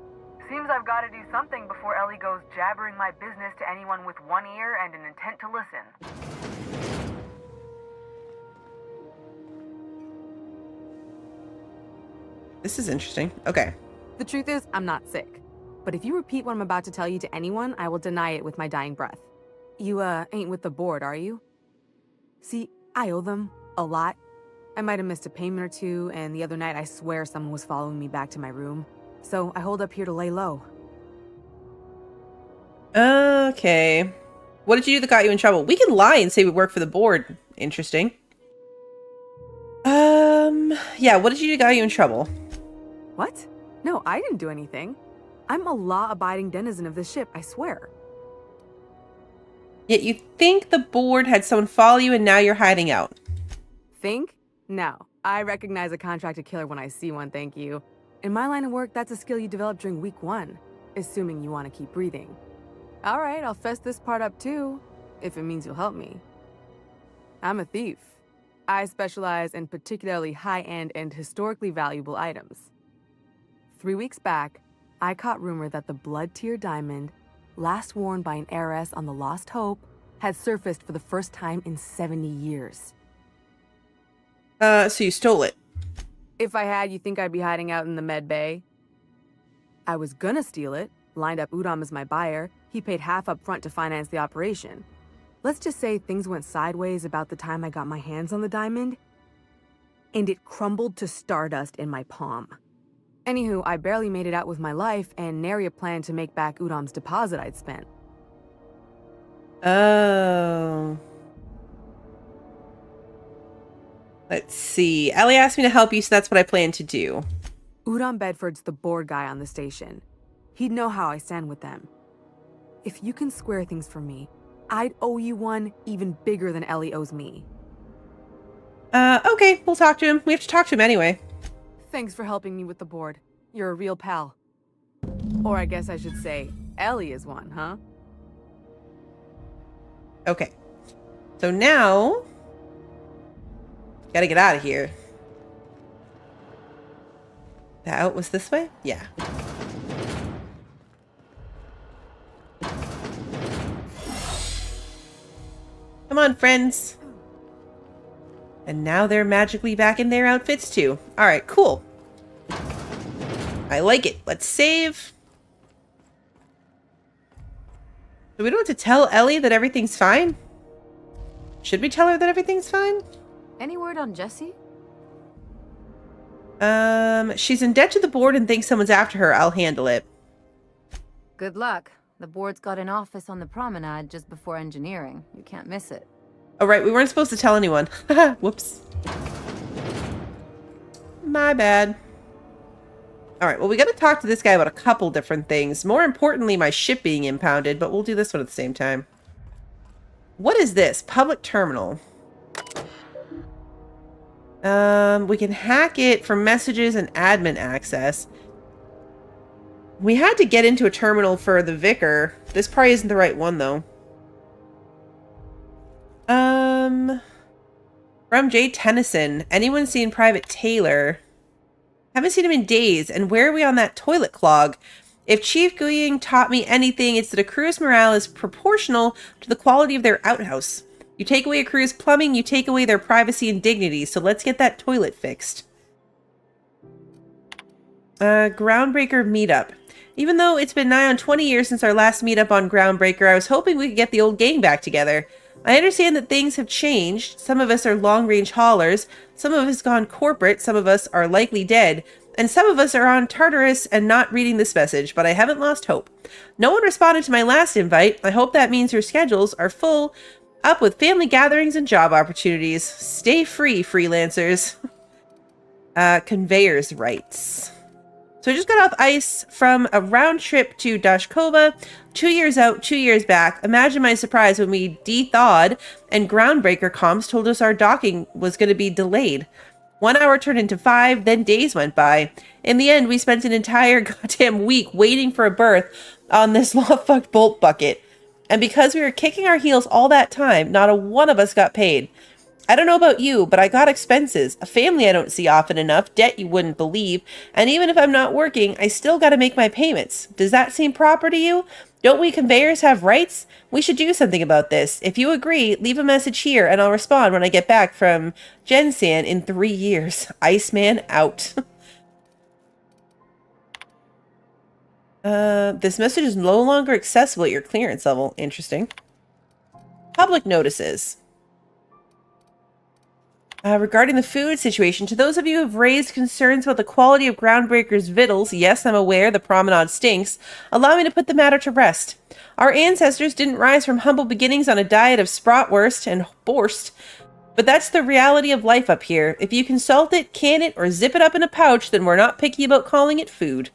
N: Seems I've got to do something before Ellie goes jabbering my business to anyone with one ear and an intent to listen.
A: This is interesting. Okay.
C: The truth is, I'm not sick. But if you repeat what I'm about to tell you to anyone, I will deny it with my dying breath. You, ain't with the board, are you? See, I owe them a lot. I might have missed a payment or two, and the other night I swear someone was following me back to my room. So I hold up here to lay low.
A: Okay. What did you do that got you in trouble? We can lie and say we work for the board. Interesting. Yeah, what did you do that got you in trouble?
C: What? No, I didn't do anything. I'm a law-abiding denizen of this ship, I swear.
A: Yet you think the board had someone follow you and now you're hiding out.
C: Think? No. I recognize a contracted killer when I see one, thank you. In my line of work, that's a skill you develop during week 1, assuming you want to keep breathing. All right, I'll fess this part up too, if it means you'll help me. I'm a thief. I specialize in particularly high-end and historically valuable items. 3 weeks back, I caught rumor that the blood-tier diamond, last worn by an heiress on the Lost Hope, had surfaced for the first time in 70 years.
A: So you stole it?
C: If I had, you think I'd be hiding out in the med bay? I was gonna steal it, lined up Udom as my buyer. He paid half up front to finance the operation. Let's just say things went sideways about the time I got my hands on the diamond, and it crumbled to stardust in my palm. Anywho, I barely made it out with my life, and nary a plan to make back Udom's deposit I'd spent.
A: Oh. Let's see. Ellie asked me to help you, so that's what I plan to do.
C: Udom Bedford's the board guy on the station. He'd know how I stand with them. If you can square things for me, I'd owe you one even bigger than Ellie owes me.
A: Okay, we'll talk to him. We have to talk to him anyway.
C: Thanks for helping me with the board. You're a real pal. Or I guess I should say, Ellie is one, huh?
A: Okay. So now... gotta get out of here. The out was this way? Yeah. Come on, friends. And now they're magically back in their outfits too. Alright, cool. I like it. Let's save. So we don't have to tell Ellie that everything's fine? Should we tell her that everything's fine?
C: Any word on Jessie?
A: She's in debt to the board and thinks someone's after her. I'll handle it.
C: Good luck. The board's got an office on the promenade just before engineering. You can't miss it.
A: Oh, right. We weren't supposed to tell anyone. Whoops. My bad. Alright, well, we gotta talk to this guy about a couple different things. More importantly, my ship being impounded, but we'll do this one at the same time. What is this? Public terminal. We can hack it for messages and admin access. We had to get into a terminal for the Vicar. This probably isn't the right one, though. From J. Tennyson. Anyone seen Private Taylor? Haven't seen him in days. And where are we on that toilet clog? If Chief Guying taught me anything, it's that a crew's morale is proportional to the quality of their outhouse. You take away a crew's plumbing, you take away their privacy and dignity. So let's get that toilet fixed. Groundbreaker meetup. Even though it's been nigh on 20 years since our last meetup on Groundbreaker, I was hoping we could get the old gang back together. I understand that things have changed. Some of us are long-range haulers, some of us gone corporate, some of us are likely dead, and some of us are on Tartarus and not reading this message, but I haven't lost hope. No one responded to my last invite. I hope that means your schedules are full, Up with family gatherings and job opportunities. Stay free, freelancers. Conveyor's rights. So I just got off ice from a round trip to Dashkova, 2 years out, 2 years back. Imagine my surprise when we de-thawed and Groundbreaker comms told us our docking was going to be delayed. 1 hour turned into 5, then days went by. In the end, we spent an entire goddamn week waiting for a berth on this law-fucked bolt bucket. And because we were kicking our heels all that time, not a one of us got paid. I don't know about you, but I got expenses, a family I don't see often enough, debt you wouldn't believe, and even if I'm not working, I still gotta make my payments. Does that seem proper to you? Don't we conveyors have rights? We should do something about this. If you agree, leave a message here and I'll respond when I get back from Gensan in 3 years. Iceman out. This message is no longer accessible at your clearance level. Interesting. Public notices. Regarding the food situation, to those of you who have raised concerns about the quality of Groundbreaker's victuals, yes, I'm aware the promenade stinks, allow me to put the matter to rest. Our ancestors didn't rise from humble beginnings on a diet of spratwurst and borst, but that's the reality of life up here. If you can salt it, can it, or zip it up in a pouch, then we're not picky about calling it food.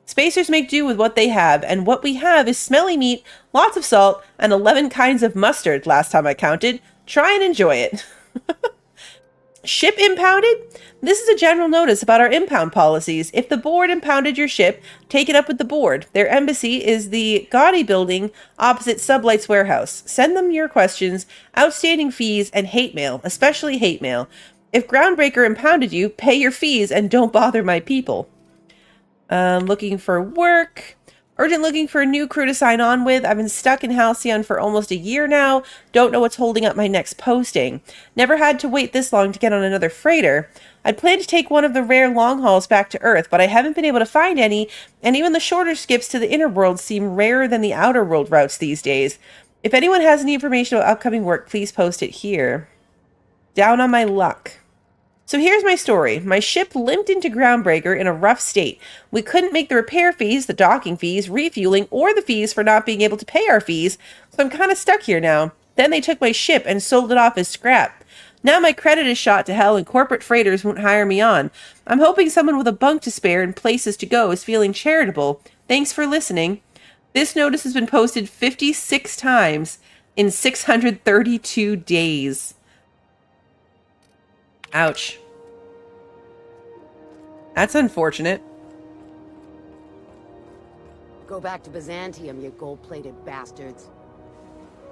A: Spacers make do with what they have, and what we have is smelly meat, lots of salt, and 11 kinds of mustard, last time I counted. Try and enjoy it. Ship impounded? This is a general notice about our impound policies. If the board impounded your ship, take it up with the board. Their embassy is the gaudy building opposite Sublight's warehouse. Send them your questions, outstanding fees, and hate mail, especially hate mail. If Groundbreaker impounded you, pay your fees and don't bother my people. Looking for work. Urgent looking for a new crew to sign on with. I've been stuck in Halcyon for almost a year now. Don't know what's holding up my next posting. Never had to wait this long to get on another freighter. I'd planned to take one of the rare long hauls back to Earth, but I haven't been able to find any, and even the shorter skips to the inner world seem rarer than the outer world routes these days. If anyone has any information about upcoming work, please post it here. Down on my luck. So here's my story. My ship limped into Groundbreaker in a rough state. We couldn't make the repair fees, the docking fees, refueling, or the fees for not being able to pay our fees, so I'm kind of stuck here now. Then they took my ship and sold it off as scrap. Now my credit is shot to hell and corporate freighters won't hire me on. I'm hoping someone with a bunk to spare and places to go is feeling charitable. Thanks for listening. This notice has been posted 56 times in 632 days. Ouch. That's unfortunate.
K: Go back to Byzantium, you gold-plated bastards.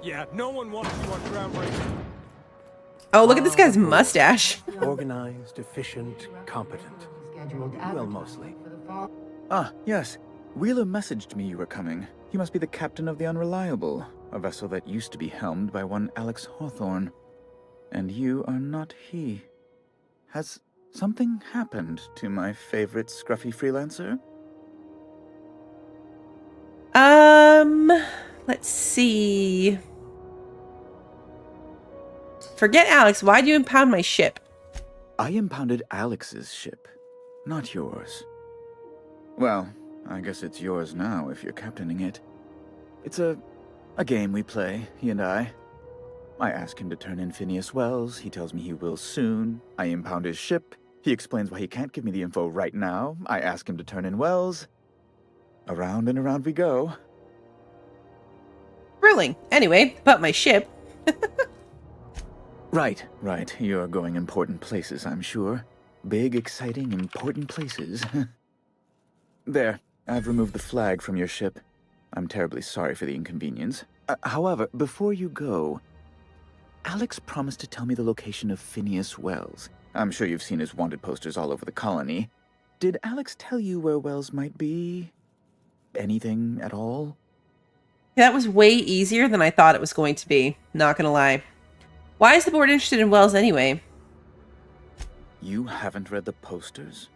J: Yeah, no one wants you on Groundbreaker.
A: Oh, look at this guy's mustache.
D: Organized, efficient, competent. Well, mostly.
O: Ah, yes. Wheeler messaged me you were coming. He must be the captain of the Unreliable, a vessel that used to be helmed by one Alex Hawthorne. And you are not he. Has something happened to my favorite scruffy freelancer?
A: Let's see. Forget Alex, why'd you impound my ship?
O: I impounded Alex's ship, not yours. Well, I guess it's yours now if you're captaining it. It's a game we play, he and I. I ask him to turn in Phineas Wells, he tells me he will soon. I impound his ship, he explains why he can't give me the info right now. I ask him to turn in Wells. Around and around we go.
A: Thrilling. Anyway, about my ship.
O: Right. You're going important places, I'm sure. Big, exciting, important places. There, I've removed the flag from your ship. I'm terribly sorry for the inconvenience. However, before you go, Alex promised to tell me the location of Phineas Wells. I'm sure you've seen his wanted posters all over the colony. Did Alex tell you where Wells might be? Anything at all?
A: That was way easier than I thought it was going to be, not gonna lie. Why is the board interested in Wells anyway?
O: You haven't read the posters?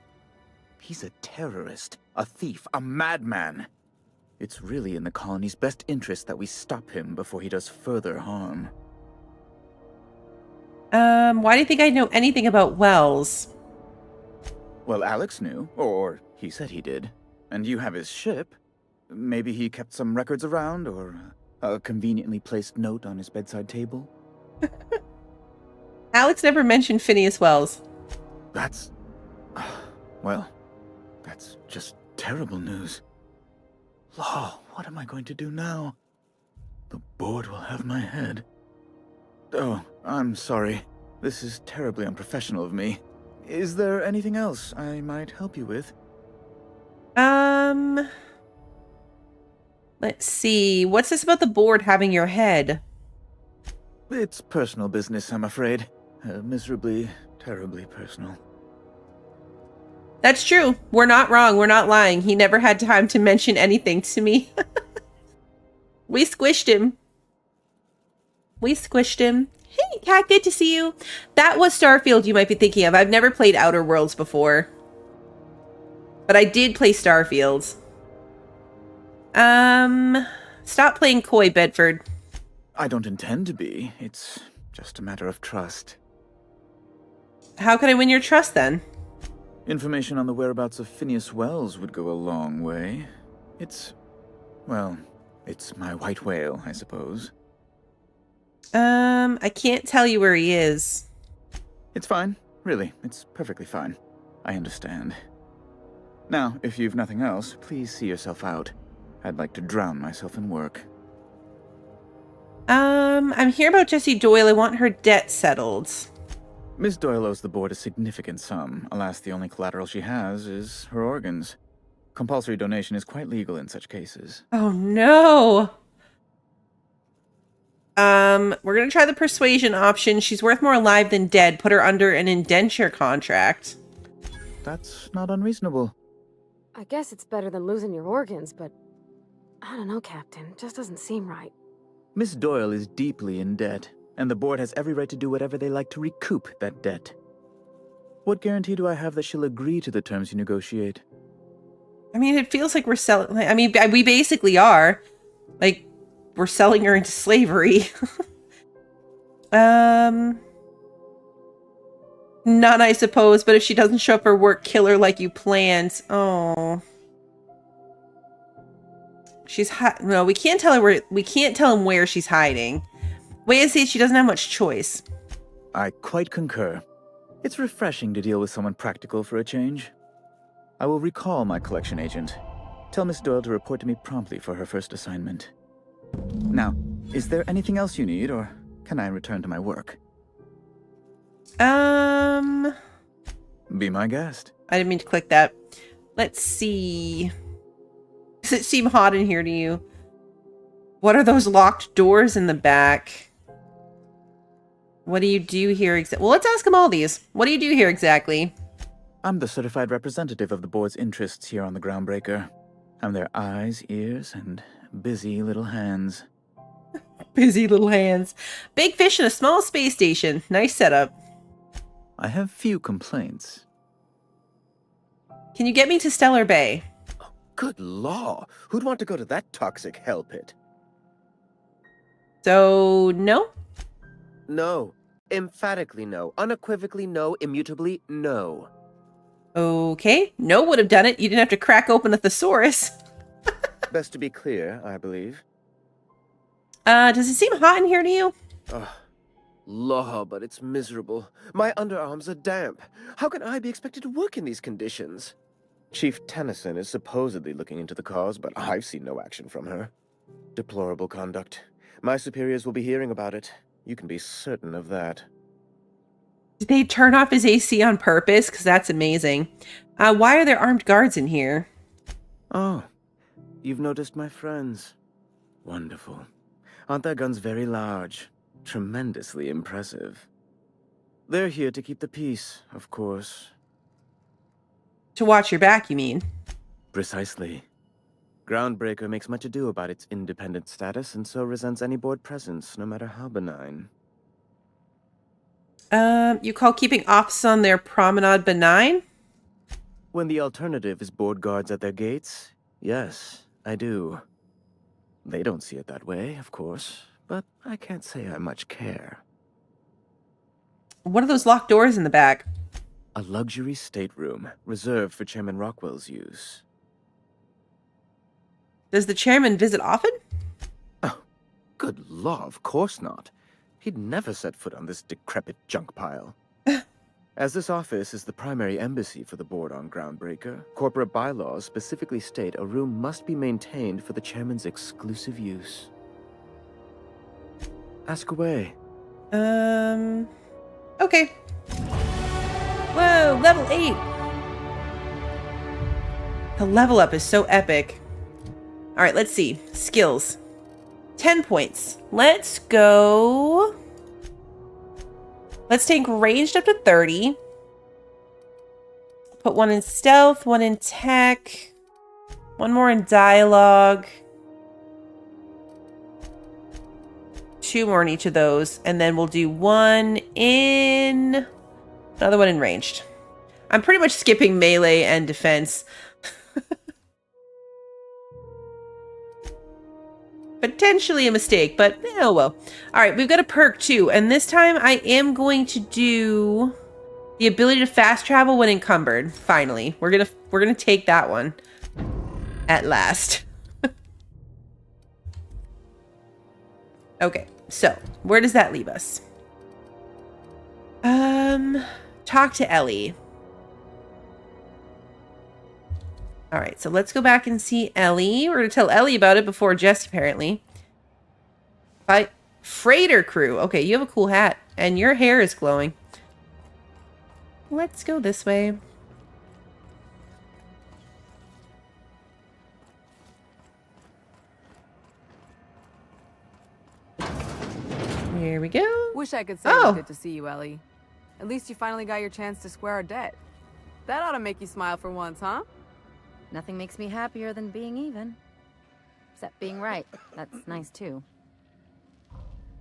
O: He's a terrorist, a thief, a madman. It's really in the colony's best interest that we stop him before he does further harm.
A: Why do you think I know anything about Wells?
O: Well, Alex knew, or he said he did. And you have his ship. Maybe he kept some records around, or A conveniently placed note on his bedside table?
A: Alex never mentioned Phineas Wells.
O: That's... well, that's just terrible news. Law, what am I going to do now? The board will have my head. Oh, I'm sorry. This is terribly unprofessional of me. Is there anything else I might help you with?
A: Let's see. What's this about the board having your head?
O: It's personal business, I'm afraid. Miserably, terribly personal.
A: That's true. We're not wrong. We're not lying. He never had time to mention anything to me. We squished him. We squished him. Hey, Cat, good to see you. That was Starfield you might be thinking of. I've never played Outer Worlds before. But I did play Starfield. Stop playing coy, Bedford.
O: I don't intend to be. It's just a matter of trust.
A: How can I win your trust, then?
O: Information on the whereabouts of Phineas Wells would go a long way. Well, it's my white whale, I suppose.
A: I can't tell you where he is.
O: It's fine. Really, it's perfectly fine. I understand. Now, if you've nothing else, please see yourself out. I'd like to drown myself in work.
A: I'm here about Jessie Doyle. I want her debt settled.
O: Miss Doyle owes the board a significant sum. Alas, the only collateral she has is her organs. Compulsory donation is quite legal in such cases.
A: Oh, no. We're gonna try the persuasion option. She's worth more alive than dead. Put her under an indenture contract.
O: That's not unreasonable.
C: I guess it's better than losing your organs, but I don't know, Captain. It just doesn't seem right.
O: Miss Doyle is deeply in debt, and the board has every right to do whatever they like to recoup that debt. What guarantee do I have that she'll agree to the terms you negotiate?
A: I mean, it feels like we're selling... I mean, we basically are. Like, we're selling her into slavery. None, I suppose, but if she doesn't show up for work, kill her like you planned. Oh. She's no, we can't tell her where... We can't tell him where she's hiding. Way to see she doesn't have much choice.
O: I quite concur. It's refreshing to deal with someone practical for a change. I will recall my collection agent. Tell Miss Doyle to report to me promptly for her first assignment. Now, is there anything else you need, or can I return to my work? Be my guest.
A: I didn't mean to click that. Let's see. Does it seem hot in here to you? What are those locked doors in the back? What do you do here exactly? Well, let's ask them all these. What do you do here exactly?
O: I'm the certified representative of the board's interests here on the Groundbreaker. I'm their eyes, ears, and busy little hands.
A: Busy little hands. Big fish in a small space station. Nice setup.
O: I have few complaints.
A: Can you get me to Stellar Bay?
P: Good law. Who'd want to go to that toxic hell pit?
A: So, no?
P: No. Emphatically no. Unequivocally no. Immutably no.
A: Okay. No would have done it. You didn't have to crack open a thesaurus.
P: Best to be clear, I believe.
A: Does it seem hot in here to you?
P: Law, but it's miserable. My underarms are damp. How can I be expected to work in these conditions? Chief Tennyson is supposedly looking into the cause, but I've seen no action from her. Deplorable conduct. My superiors will be hearing about it. You can be certain of that.
A: Did they turn off his AC on purpose? Because that's amazing. Why are there armed guards in here?
P: Oh, you've noticed my friends. Wonderful. Aren't their guns very large? Tremendously impressive. They're here to keep the peace, of course.
A: To watch your back, you mean?
P: Precisely. Groundbreaker makes much ado about its independent status, and so resents any board presence, no matter how benign.
A: You call keeping ops on their promenade benign?
P: When the alternative is board guards at their gates, yes, I do. They don't see it that way, of course, but I can't say I much care.
A: What are those locked doors in the back?
P: A luxury stateroom, reserved for Chairman Rockwell's use.
A: Does the chairman visit often?
P: Oh, Good law, of course not. He'd never set foot on this decrepit junk pile. As this office is the primary embassy for the board on Groundbreaker, corporate bylaws specifically state a room must be maintained for the chairman's exclusive use. Ask away.
A: Okay. Whoa, level 8. The level up is so epic. All right, let's see. Skills. 10 points. Let's go. Let's take ranged up to 30. Put one in stealth, one in tech, one more in dialogue. 2 more in each of those. And then we'll do one in... another one in ranged. I'm pretty much skipping melee and defense. Potentially a mistake, but oh well. All right, we've got a perk too, and this time I am going to do the ability to fast travel when encumbered. Finally, we're gonna take that one at last. Okay, so where does that leave us? Talk to Ellie. All right, so let's go back and see Ellie. We're going to tell Ellie about it before Jess, apparently. Freighter crew. Okay, you have a cool hat, and your hair is glowing. Let's go this way. Here we go.
Q: Wish I could say it was good to see you, Ellie. At least you finally got your chance to square our debt. That ought to make you smile for once, huh?
C: Nothing makes me happier than being even. Except being right. That's nice, too.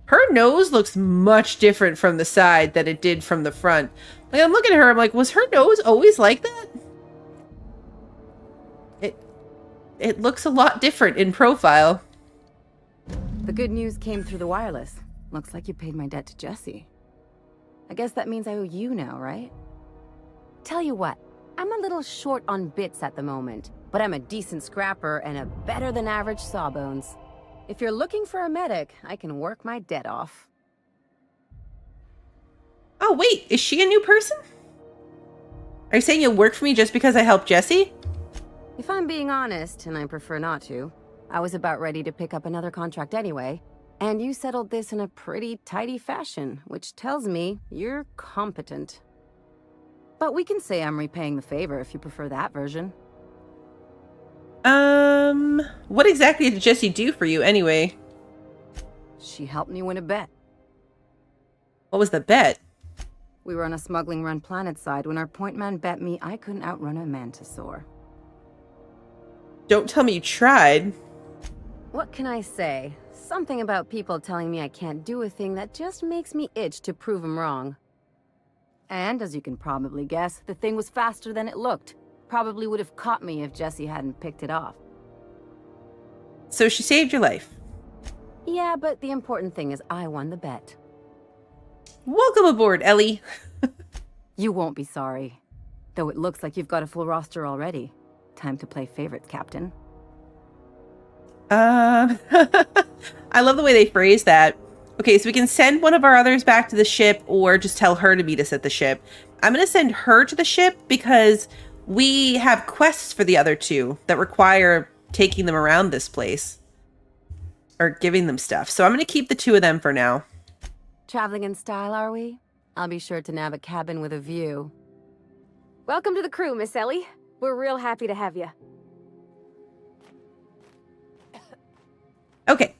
A: Her nose looks much different from the side than it did from the front. Like, I'm looking at her, I'm like, was her nose always like that? It looks a lot different in profile.
C: The good news came through the wireless. Looks like you paid my debt to Jesse. I guess that means I owe you now, right? Tell you what, I'm a little short on bits at the moment, but I'm a decent scrapper and a better-than-average sawbones. If you're looking for a medic, I can work my debt off.
A: Oh, wait, is she a new person? Are you saying you'll work for me just because I helped Jesse?
C: If I'm being honest, and I prefer not to, I was about ready to pick up another contract anyway, and you settled this in a pretty tidy fashion, which tells me you're competent. But we can say I'm repaying the favor if you prefer that version.
A: What exactly did Jesse do for you anyway?
C: She helped me win a bet.
A: What was the bet?
C: We were on a smuggling run planetside when our point man bet me I couldn't outrun a mantisaur.
A: Don't tell me you tried.
C: What can I say? Something about people telling me I can't do a thing that just makes me itch to prove them wrong. And, as you can probably guess, the thing was faster than it looked. Probably would have caught me if Jesse hadn't picked it off.
A: So she saved your life.
C: Yeah, but the important thing is I won the bet.
A: Welcome aboard, Ellie.
C: You won't be sorry. Though it looks like you've got a full roster already. Time to play favorites, Captain.
A: I love the way they phrase that. Okay, so we can send one of our others back to the ship or just tell her to meet us at the ship. I'm going to send her to the ship because we have quests for the other two that require taking them around this place. Or giving them stuff. So I'm going to keep the 2 of them for now.
C: Traveling in style, are we? I'll be sure to nab a cabin with a view. Welcome to the crew, Miss Ellie. We're real happy to have you.
A: Okay.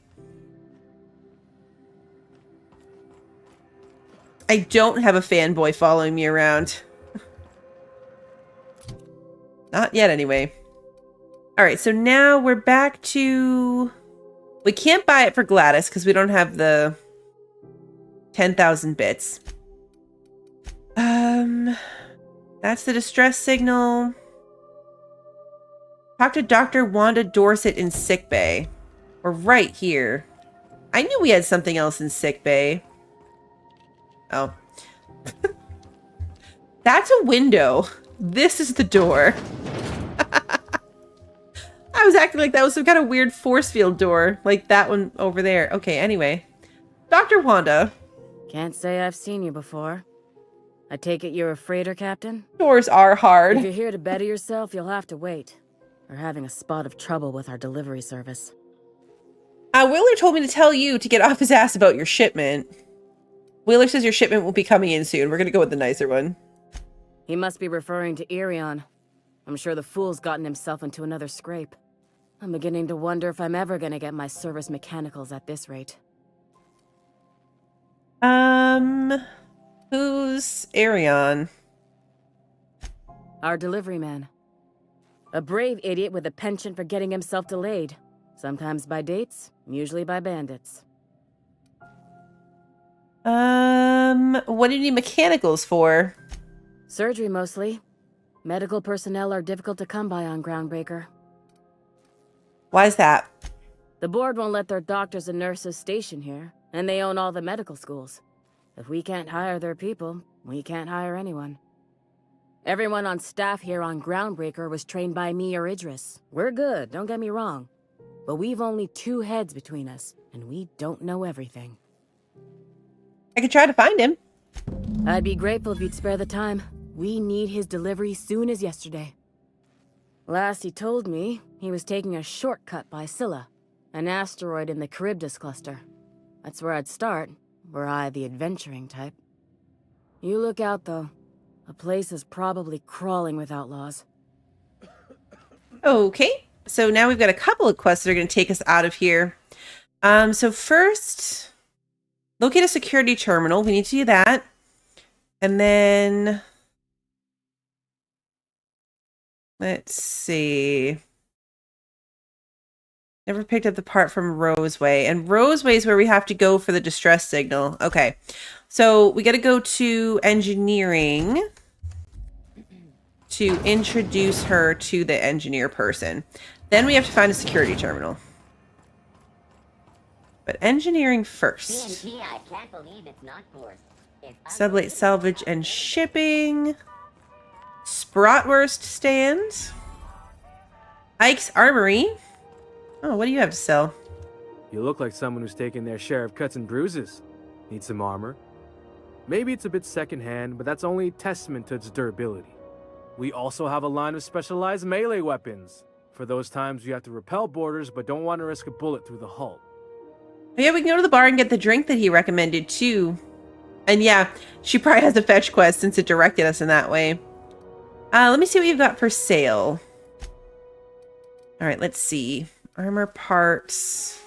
A: I don't have a fanboy following me around. Not yet, anyway. Alright, so now we're back to... We can't buy it for Gladys because we don't have the 10,000 bits. That's the distress signal. Talk to Dr. Wanda Dorset in sickbay. We're right here. I knew we had something else in sickbay. Oh. That's a window. This is the door. I was acting like that was some kind of weird force field door, like that one over there. Okay, anyway. Dr. Wanda.
C: Can't say I've seen you before. I take it you're a freighter captain?
A: Doors are hard.
C: If you're here to better yourself, you'll have to wait. We're having a spot of trouble with our delivery service.
A: Wheeler told me to tell you to get off his ass about your shipment. Wheeler says your shipment will be coming in soon. We're gonna go with the nicer one.
C: He must be referring to Irion. I'm sure the fool's gotten himself into another scrape. I'm beginning to wonder if I'm ever gonna get my service mechanicals at this rate.
A: Who's Arion?
C: Our delivery man. A brave idiot with a penchant for getting himself delayed. Sometimes by dates, usually by bandits.
A: What do you need mechanicals for?
C: Surgery, mostly. Medical personnel are difficult to come by on Groundbreaker.
A: Why is that?
C: The board won't let their doctors and nurses station here, and they own all the medical schools. If we can't hire their people, we can't hire anyone. Everyone on staff here on Groundbreaker was trained by me or Idris. We're good, don't get me wrong. But we've only 2 heads between us, and we don't know everything.
A: I could try to find him.
C: I'd be grateful if you'd spare the time. We need his delivery soon as yesterday. Last he told me, he was taking a shortcut by Scylla, an asteroid in the Charybdis cluster. That's where I'd start, were I the adventuring type. You look out, though. The place is probably crawling with outlaws.
A: Okay, so now we've got a couple of quests that are going to take us out of here. So first, locate a security terminal. We need to do that. And then, let's see. Never picked up the part from Roseway. And Roseway is where we have to go for the distress signal. Okay, so we got to go to engineering to introduce her to the engineer person. Then we have to find a security terminal. But engineering first.
R: I can't believe it's not forced.
A: Sublate salvage and shipping. Spratwurst stand. Ike's Armory. Oh, what do you have to sell?
J: You look like someone who's taken their share of cuts and bruises. Need some armor? Maybe it's a bit secondhand, but that's only testament to its durability. We also have a line of specialized melee weapons. For those times you have to repel boarders but don't want to risk a bullet through the hull.
A: Yeah, we can go to the bar and get the drink that he recommended too. And yeah, she probably has a fetch quest since it directed us in that way. Let me see what you've got for sale. All right, let's see. Armor parts.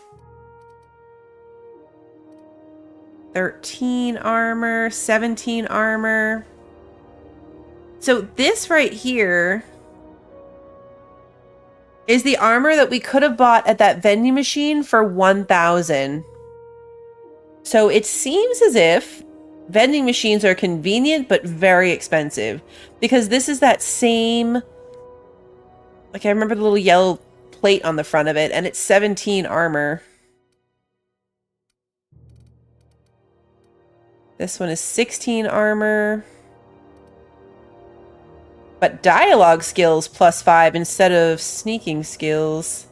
A: 13 armor, 17 armor. So this right here is the armor that we could have bought at that vending machine for 1,000. So it seems as if vending machines are convenient but very expensive, because this is that same, like, I remember the little yellow plate on the front of it, and it's 17 armor. This one is 16 armor. But dialogue skills +5 instead of sneaking skills.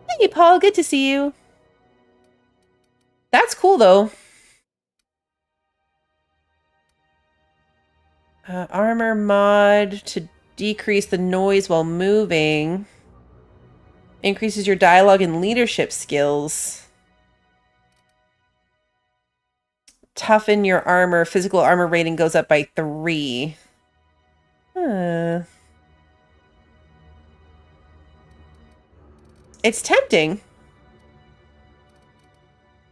A: Hey, Paul, good to see you. That's cool, though. Armor mod to decrease the noise while moving. Increases your dialogue and leadership skills. Toughen your armor. Physical armor rating goes up by 3. It's tempting.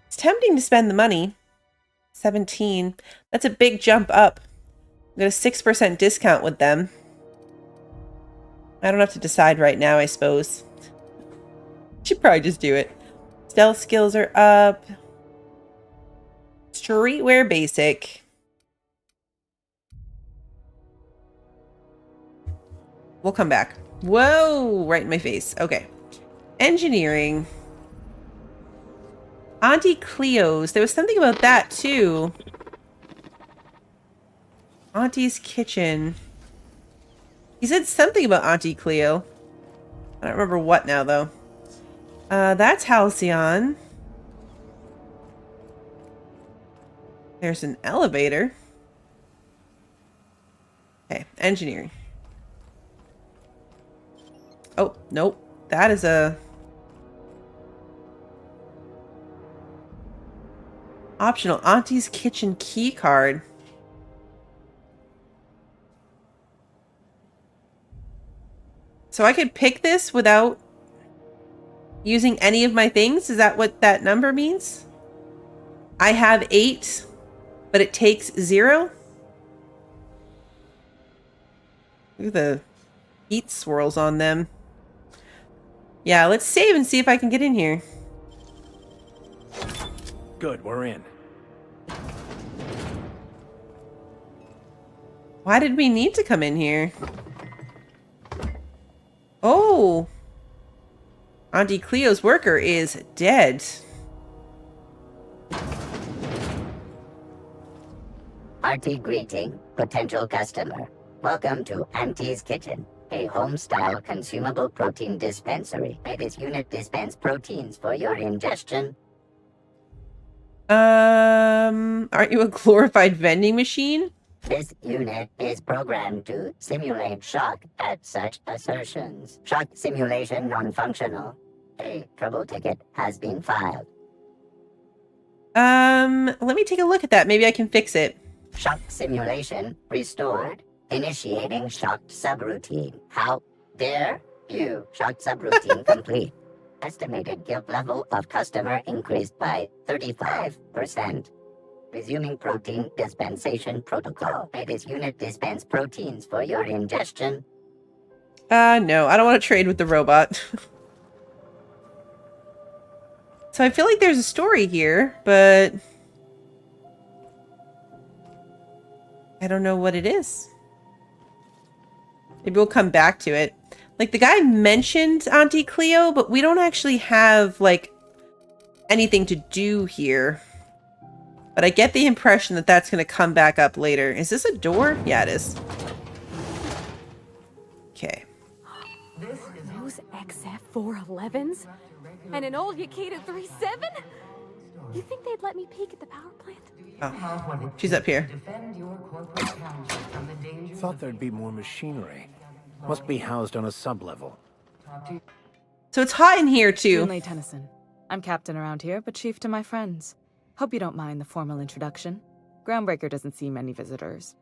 A: It's tempting to spend the money. 17. That's a big jump up. I got a 6% discount with them. I don't have to decide right now, I suppose. Should probably just do it. Stealth skills are up. Streetwear basic. We'll come back. Whoa! Right in my face. Okay. Engineering. Auntie Cleo's. There was something about that, too. Auntie's kitchen. He said something about Auntie Cleo. I don't remember what now, though. That's Halcyon. There's an elevator. Okay, engineering. Oh, nope. That is a... optional. Auntie's kitchen key card. So I could pick this without using any of my things? Is that what that number means? I have 8, but it takes 0? Look at the heat swirls on them. Yeah, let's save and see if I can get in here.
D: Good, we're in.
A: Why did we need to come in here? Oh! Auntie Cleo's worker is dead.
R: Hearty greeting, potential customer. Welcome to Auntie's Kitchen, a home-style consumable protein dispensary. May this unit dispense proteins for your ingestion.
A: Aren't you a glorified vending machine?
R: This unit is programmed to simulate shock at such assertions. Shock simulation non-functional. A trouble ticket has been filed.
A: Let me take a look at that. Maybe I can fix it.
R: Shock simulation restored. Initiating shocked subroutine. How dare you? Shocked subroutine complete. Estimated guilt level of customer increased by 35%. Resuming protein dispensation protocol. May this unit dispense proteins for your ingestion.
A: No, I don't want to trade with the robot. So I feel like there's a story here, but I don't know what it is. Maybe we'll come back to it. Like, the guy mentioned Auntie Cleo, but we don't actually have, like, anything to do here. But I get the impression that that's going to come back up later. Is this a door? Yeah, it is. Okay.
S: Those XF411s? And an old Yakita 37? You think they'd let me peek at the power plant?
A: Oh, she's up here.
D: Thought there'd be more machinery. Must be housed on a sub-level.
A: So it's hot in here, too.
Q: Junlei Tennyson. I'm captain around here, but chief to my friends. Hope you don't mind the formal introduction. Groundbreaker doesn't see many visitors.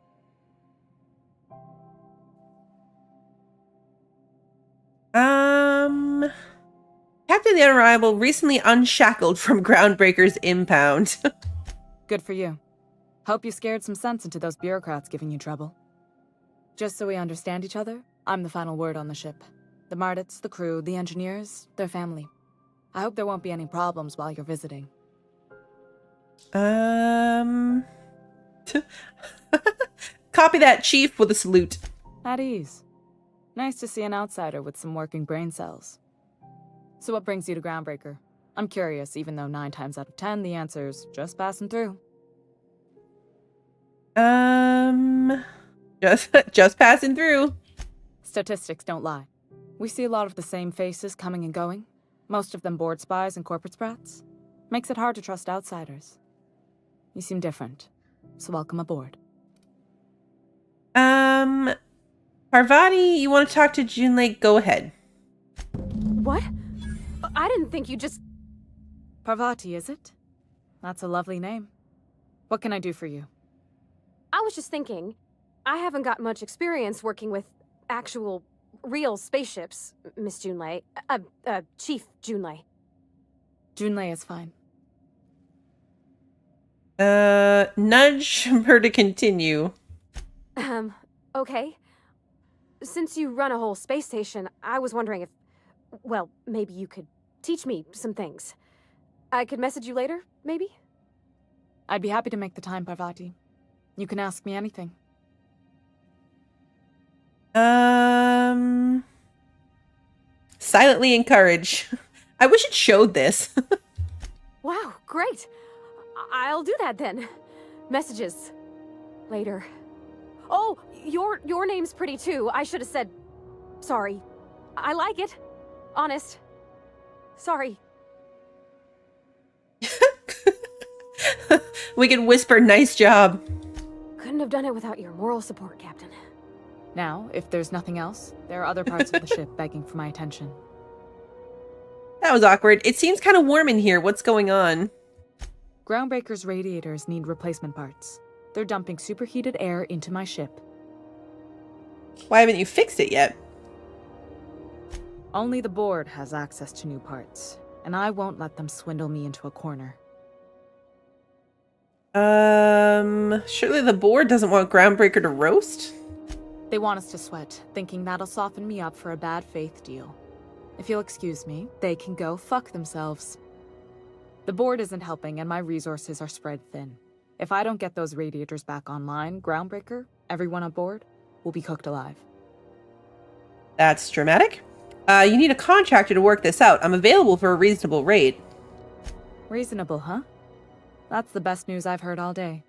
A: Captain the Unreliable recently unshackled from Groundbreaker's impound.
Q: Good for you. Hope you scared some sense into those bureaucrats giving you trouble. Just so we understand each other, I'm the final word on the ship. The Mardits, the crew, the engineers, their family. I hope there won't be any problems while you're visiting.
A: Copy that, Chief, with a salute.
Q: At ease. Nice to see an outsider with some working brain cells. So what brings you to Groundbreaker? I'm curious, even though 9 times out of 10, the answer's just passing through.
A: Just passing through.
Q: Statistics don't lie. We see a lot of the same faces coming and going. Most of them board spies and corporate sprats. Makes it hard to trust outsiders. You seem different, so welcome aboard.
A: Parvati, you want to talk to Junlei? Go ahead.
S: What? I didn't think you just...
Q: Parvati, is it? That's a lovely name. What can I do for you?
S: I was just thinking, I haven't got much experience working with actual, real spaceships, Miss Junlei. Chief Junlei.
Q: Junlei is fine.
A: Nudge her to continue.
S: Okay. Since you run a whole space station, I was wondering if, well, maybe you could teach me some things. I could message you later, maybe?
Q: I'd be happy to make the time, Parvati. You can ask me anything.
A: Silently encourage. I wish it showed this.
S: Wow, great. I'll do that then. Messages. Later. Oh, your name's pretty too. I should have said... Sorry. I like it. Honest. Sorry.
A: We can whisper, nice job.
S: Couldn't have done it without your moral support, Captain.
Q: Now, if there's nothing else, there are other parts of the ship begging for my attention.
A: That was awkward. It seems kind of warm in here. What's going on?
Q: Groundbreaker's radiators need replacement parts. They're dumping superheated air into my ship.
A: Why haven't you fixed it yet?
Q: Only the board has access to new parts, and I won't let them swindle me into a corner.
A: Surely the board doesn't want Groundbreaker to roast?
Q: They want us to sweat, thinking that'll soften me up for a bad faith deal. If you'll excuse me, they can go fuck themselves. The board isn't helping and my resources are spread thin. If I don't get those radiators back online, Groundbreaker, everyone on board, will be cooked alive.
A: That's dramatic. You need a contractor to work this out. I'm available for a reasonable rate.
Q: Reasonable, huh? That's the best news I've heard all day.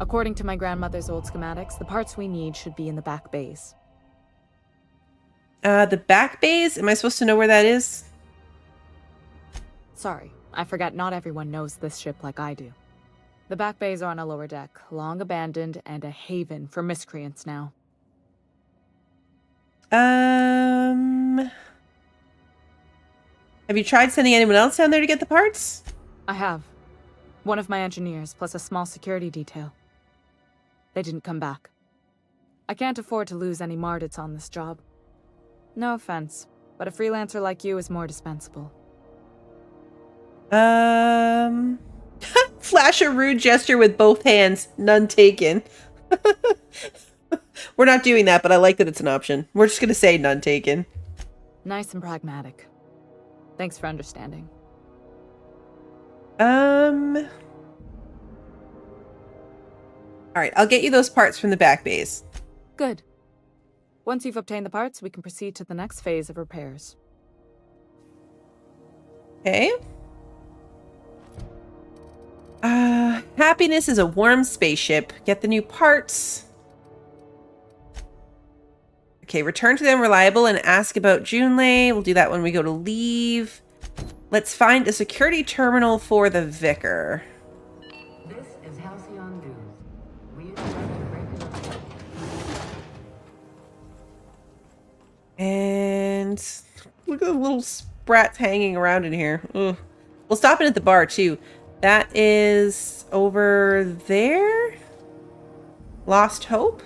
Q: According to my grandmother's old schematics, the parts we need should be in the back bays.
A: The back bays? Am I supposed to know where that is?
Q: Sorry, I forgot not everyone knows this ship like I do. The back bays are on a lower deck, long abandoned and a haven for miscreants now.
A: Have you tried sending anyone else down there to get the parts?
Q: I have. One of my engineers, plus a small security detail. They didn't come back. I can't afford to lose any Mardits on this job. No offense, but a freelancer like you is more dispensable.
A: Flash a rude gesture with both hands. None taken. We're not doing that, but I like that it's an option. We're just gonna say none taken.
Q: Nice and pragmatic. Thanks for understanding.
A: Alright, I'll get you those parts from the back bays.
Q: Good. Once you've obtained the parts, we can proceed to the next phase of repairs.
A: Okay. Happiness is a warm spaceship. Get the new parts. Okay, return to the Unreliable and ask about Junlei. We'll do that when we go to leave. Let's find a security terminal for the Vicar.
B: This is Halcyon News. We expect a regular...
A: And look at the little sprats hanging around in here. Ugh. We'll stop in at the bar too. That is over there? Lost Hope?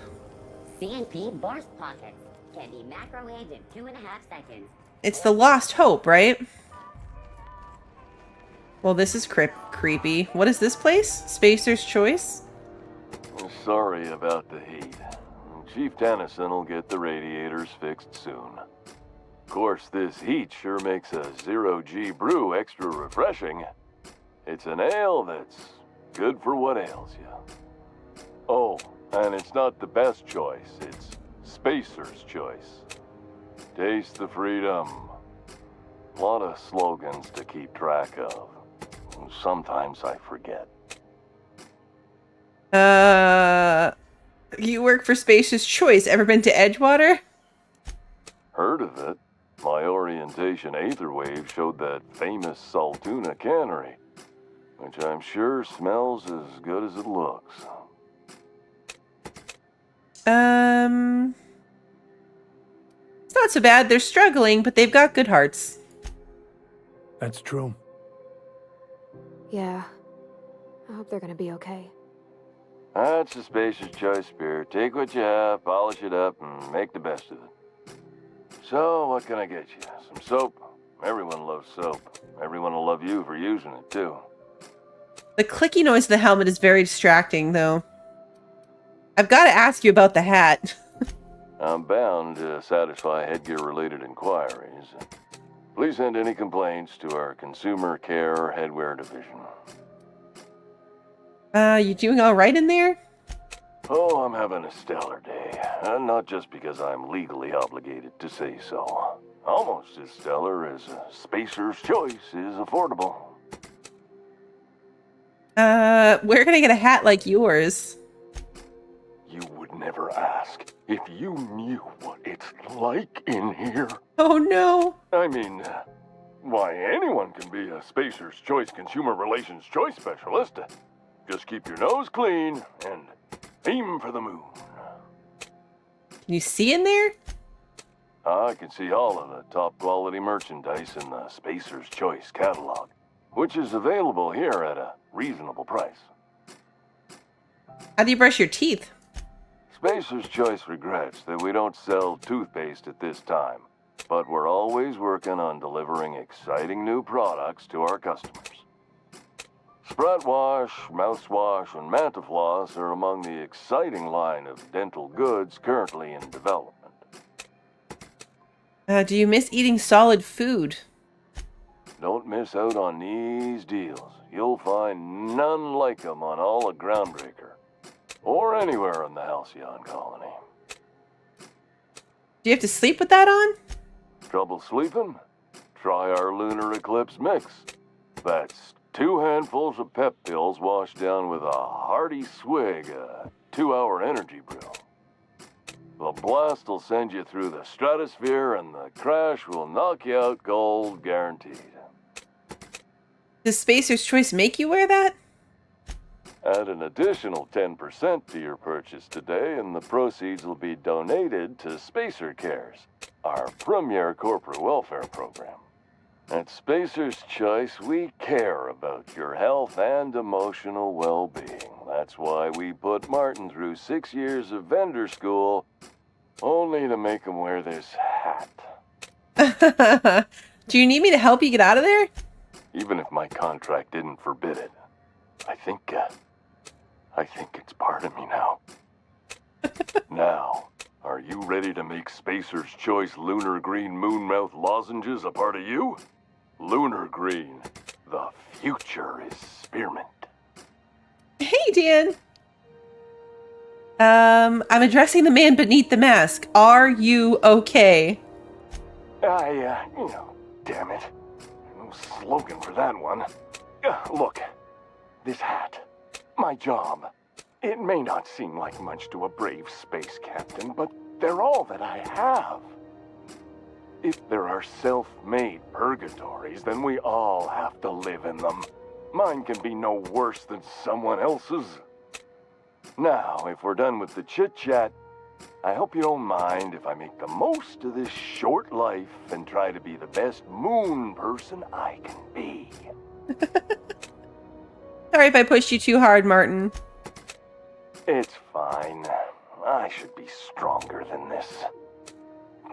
R: CNP burst pockets can be macrowaved in 2.5 seconds.
A: It's the Lost Hope, right? Well, this is creepy. What is this place? Spacer's Choice?
T: Sorry about the heat. Chief Tennyson will get the radiators fixed soon. Of course, this heat sure makes a 0G brew extra refreshing. It's an ale that's good for what ails you. Oh, and it's not the best choice. It's Spacer's Choice. Taste the freedom. A lot of slogans to keep track of. Sometimes I forget.
A: You work for Spacer's Choice. Ever been to Edgewater?
T: Heard of it. My orientation aetherwave showed that famous Saltuna cannery, which I'm sure smells as good as it looks.
A: It's not so bad. They're struggling, but they've got good hearts.
D: That's true.
S: Yeah. I hope they're gonna be okay.
T: That's the Spacer's Choice beer. Take what you have, polish it up, and make the best of it. So, what can I get you? Some soap? Everyone loves soap. Everyone will love you for using it, too.
A: The clicky noise of the helmet is very distracting, though. I've got to ask you about the hat.
T: I'm bound to satisfy headgear-related inquiries. Please send any complaints to our Consumer Care Headwear Division.
A: You doing all right in there?
T: Oh, I'm having a stellar day. Not just because I'm legally obligated to say so. Almost as stellar as a Spacer's Choice is affordable.
A: Where can I get a hat like yours?
T: You would never ask if you knew what it's like in here.
A: Oh, no.
T: I mean, Why, anyone can be a Spacer's Choice Consumer Relations Choice Specialist. Just keep your nose clean and aim for the moon.
A: Can you see in there?
T: I can see all of the top quality merchandise in the Spacer's Choice catalog, which is available here at a reasonable price.
A: How do you brush your teeth?
T: Spacer's Choice regrets that we don't sell toothpaste at this time, but we're always working on delivering exciting new products to our customers. Sprout Wash, Mouthwash, and Mantafloss are among the exciting line of dental goods currently in development.
A: Do you miss eating solid food?
T: Don't miss out on these deals. You'll find none like them on all of Groundbreaker, or anywhere in the Halcyon colony.
A: Do you have to sleep with that on?
T: Trouble sleeping? Try our Lunar Eclipse mix. That's 2 handfuls of pep pills washed down with a hearty swig of 2-hour energy brew. The blast will send you through the stratosphere and the crash will knock you out cold, guaranteed.
A: Does Spacer's Choice make you wear that?
T: Add an additional 10% to your purchase today and the proceeds will be donated to Spacer Cares, our premier corporate welfare program. At Spacer's Choice, we care about your health and emotional well-being. That's why we put Martin through 6 years of vendor school, only to make him wear this hat.
A: Do you need me to help you get out of there?
T: Even if my contract didn't forbid it, I think it's part of me now. Now, are you ready to make Spacer's Choice Lunar Green Moonmouth lozenges a part of you? Lunar Green, the future is spearmint.
A: Hey, Dan. I'm addressing the man beneath the mask. Are you okay?
T: Damn it. No slogan for that one. Look, this hat, my job, it may not seem like much to a brave space captain, but they're all that I have. If there are self-made purgatories, then we all have to live in them. Mine can be no worse than someone else's. Now, if we're done with the chit-chat, I hope you don't mind if I make the most of this short life and try to be the best moon person I can be.
A: Sorry if I pushed you too hard, Martin.
T: It's fine. I should be stronger than this.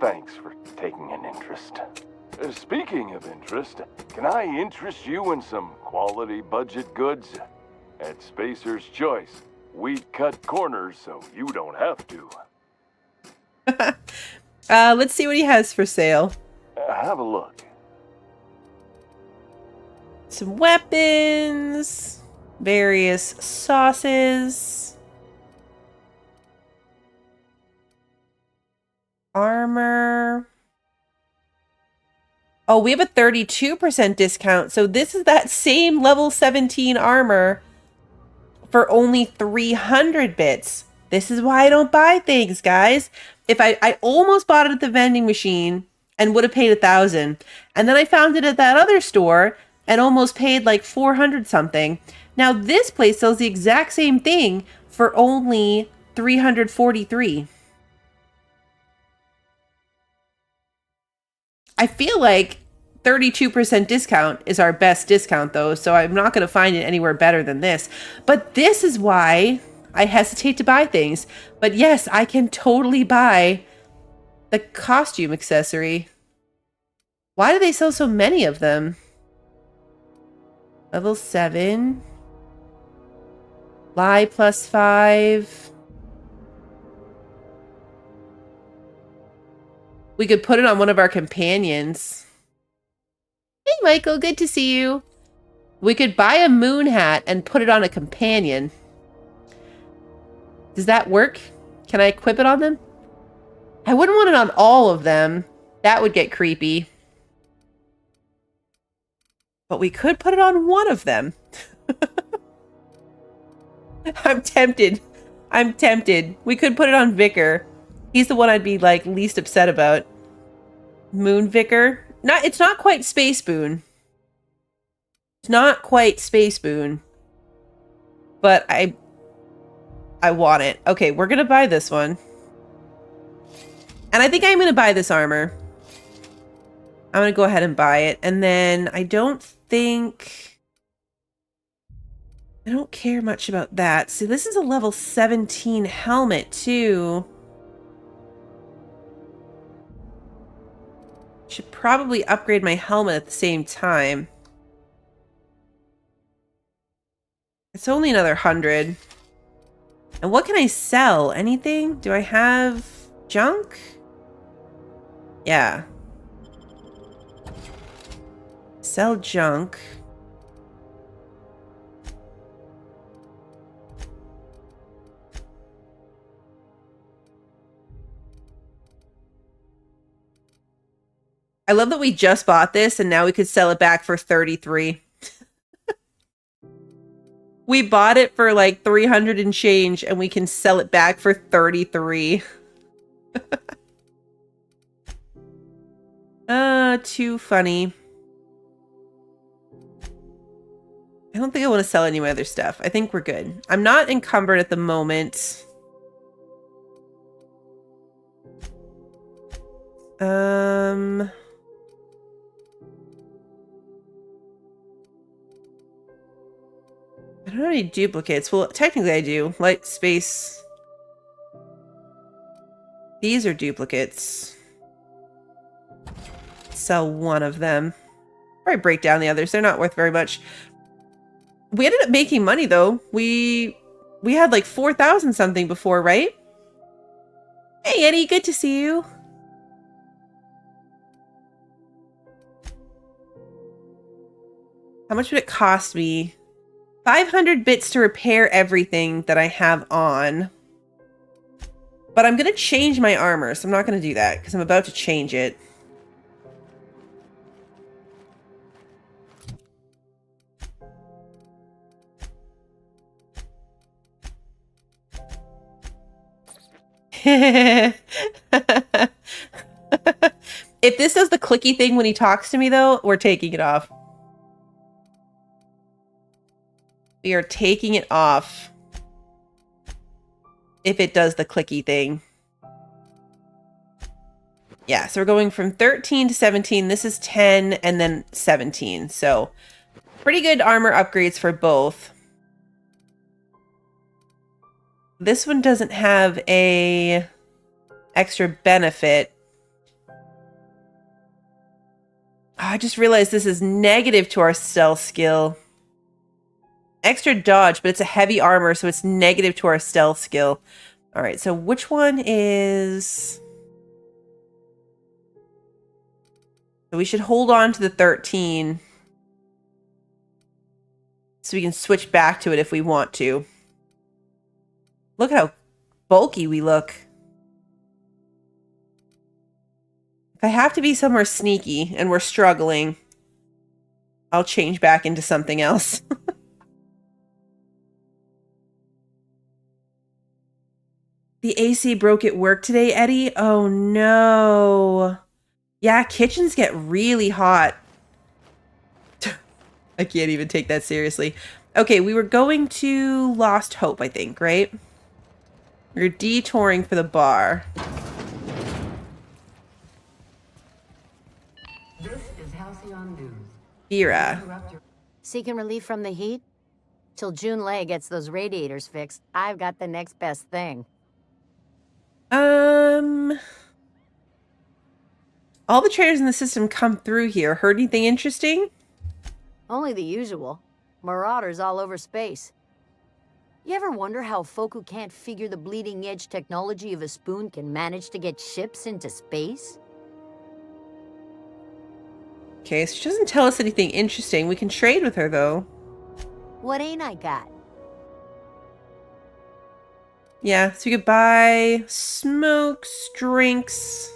T: Thanks for taking an interest. Speaking of interest, can I interest you in some quality budget goods? At Spacer's Choice, we cut corners so you don't have to.
A: Let's see what he has for sale.
T: Have a look.
A: Some weapons, various sauces, armor. Oh, we have a 32% discount. So this is that same level 17 armor for only 300 bits. This is why I don't buy things, guys. If I almost bought it at the vending machine and would have paid 1,000. And then I found it at that other store and almost paid like 400 something. Now this place sells the exact same thing for only 343. I feel like 32% discount is our best discount though, so I'm not going to find it anywhere better than this. But this is why I hesitate to buy things. But yes, I can totally buy the costume accessory. Why do they sell so many of them? Level 7. Lie +5. We could put it on one of our companions. Hey, Michael, good to see you. We could buy a moon hat and put it on a companion. Does that work? Can I equip it on them? I wouldn't want it on all of them. That would get creepy. But we could put it on one of them. I'm tempted. I'm tempted. We could put it on Vicar. He's the one I'd be like least upset about. Moon Vicar. it's not quite Space Boon. It's not quite Space Boon. But I want it. Okay, we're gonna buy this one. And I think I'm gonna buy this armor. I'm gonna go ahead and buy it. And then I don't care much about that. See, this is a level 17 helmet too. Should probably upgrade my helmet at the same time. It's only another 100. And what can I sell? Anything? Do I have junk? Yeah. Sell junk. I love that we just bought this and now we could sell it back for 33. We bought it for like 300 and change and we can sell it back for 33. Too funny. I don't think I want to sell any of my other stuff. I think we're good. I'm not encumbered at the moment. I don't have any duplicates. Well, technically I do. Light space. These are duplicates. Sell one of them. Probably break down the others. They're not worth very much. We ended up making money though. We had like 4,000 something before, right? Hey Eddie, good to see you. How much would it cost me? 500 bits to repair everything that I have on. But I'm going to change my armor, so I'm not going to do that because I'm about to change it. If this does the clicky thing when he talks to me, though, we're taking it off. We are taking it off if it does the clicky thing. Yeah, so we're going from 13 to 17. This is 10 and then 17. So pretty good armor upgrades for both. This one doesn't have a extra benefit. I just realized this is negative to our stealth skill. Extra dodge, but it's a heavy armor, so it's negative to our stealth skill. All right, so which one is... So we should hold on to the 13. So we can switch back to it if we want to. Look how bulky we look. If I have to be somewhere sneaky and we're struggling, I'll change back into something else. The AC broke at work today, Eddie? Oh no. Yeah, kitchens get really hot. I can't even take that seriously. Okay, we were going to Lost Hope, I think, right? We were detouring for the bar.
B: This is Halcyon News.
A: Vera.
K: Seeking relief from the heat? Till June Lay gets those radiators fixed, I've got the next best thing.
A: All the traders in the system come through here. Heard anything interesting?
K: Only the usual. Marauders all over space. You ever wonder how folk who can't figure the bleeding edge technology of a spoon can manage to get ships into space?
A: Okay, so she doesn't tell us anything interesting. We can trade with her, though.
K: What ain't I got?
A: Yeah, so we could buy smokes, drinks,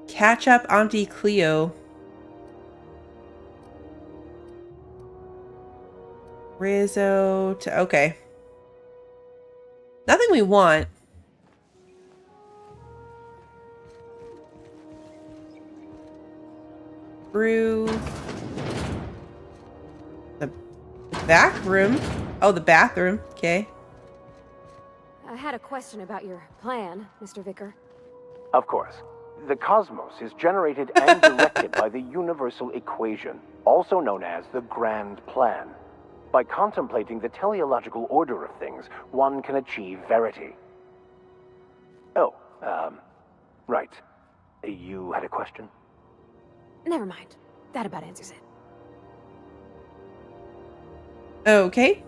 A: catch up Auntie Cleo. Risotto. Okay. Nothing we want. Brew. The back room. Oh, the bathroom. Okay.
S: I had a question about your plan, Mr. Vicker.
U: Of course. The cosmos is generated and directed by the universal equation, also known as the Grand Plan. By contemplating the teleological order of things, one can achieve verity. Oh, right. You had a question?
S: Never mind. That about answers it.
A: Okay.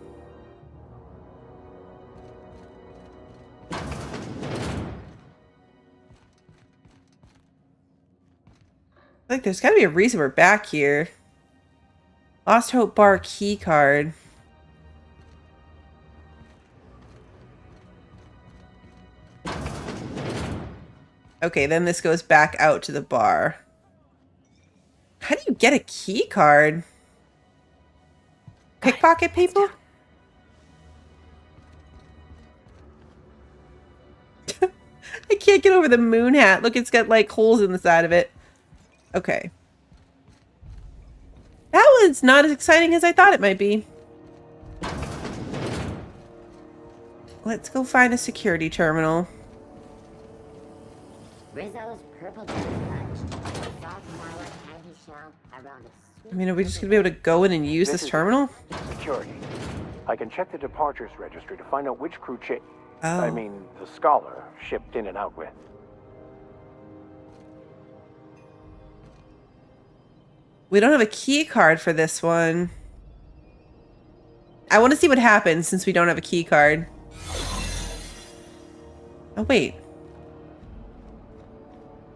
A: Like, there's gotta be a reason we're back here. Lost Hope Bar key card. Okay, then this goes back out to the bar. How do you get a key card? Pickpocket people? I can't get over the moon hat. Look, it's got like holes in the side of it. Okay. That was not as exciting as I thought it might be. Let's go find a security terminal.
R: Rizzo's purple soft flower candy shell around
A: I mean, are we just gonna be able to go in and use this terminal?
U: Security. I can check the departures registry to find out which crew
A: Oh.
U: I mean, the Scholar shipped in and out with.
A: We don't have a key card for this one. I want to see what happens since we don't have a key card. Oh, wait.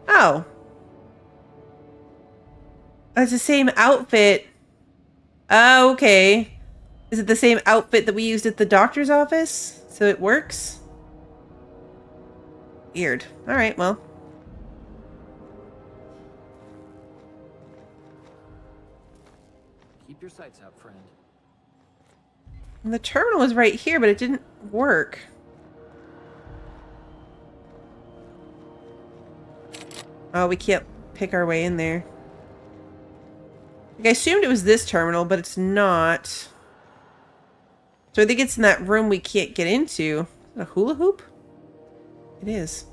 A: Oh. It's the same outfit. Oh, okay. Is it the same outfit that we used at the doctor's office? So it works? Weird. Alright, well.
G: Keep your sights out, friend.
A: The terminal was right here, but it didn't work. Oh, we can't pick our way in there. Like, I assumed it was this terminal, but it's not. So I think it's in that room we can't get into. A hula hoop? It is.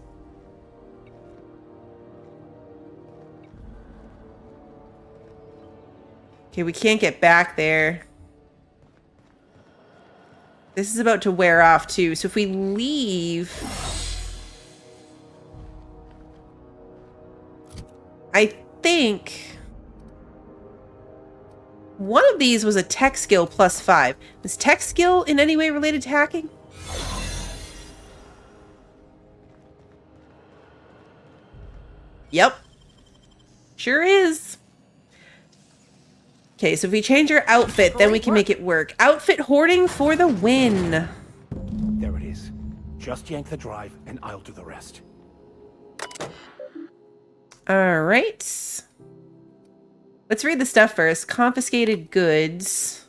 A: Okay, we can't get back there. This is about to wear off too. So if we leave... I think... one of these was a tech skill +5. Is tech skill in any way related to hacking? Yep. Sure is. Okay, so if we change our outfit, then we can make it work. Outfit hoarding for the win.
D: There it is. Just yank the drive and I'll do the rest.
A: All right. Let's read the stuff first. Confiscated goods.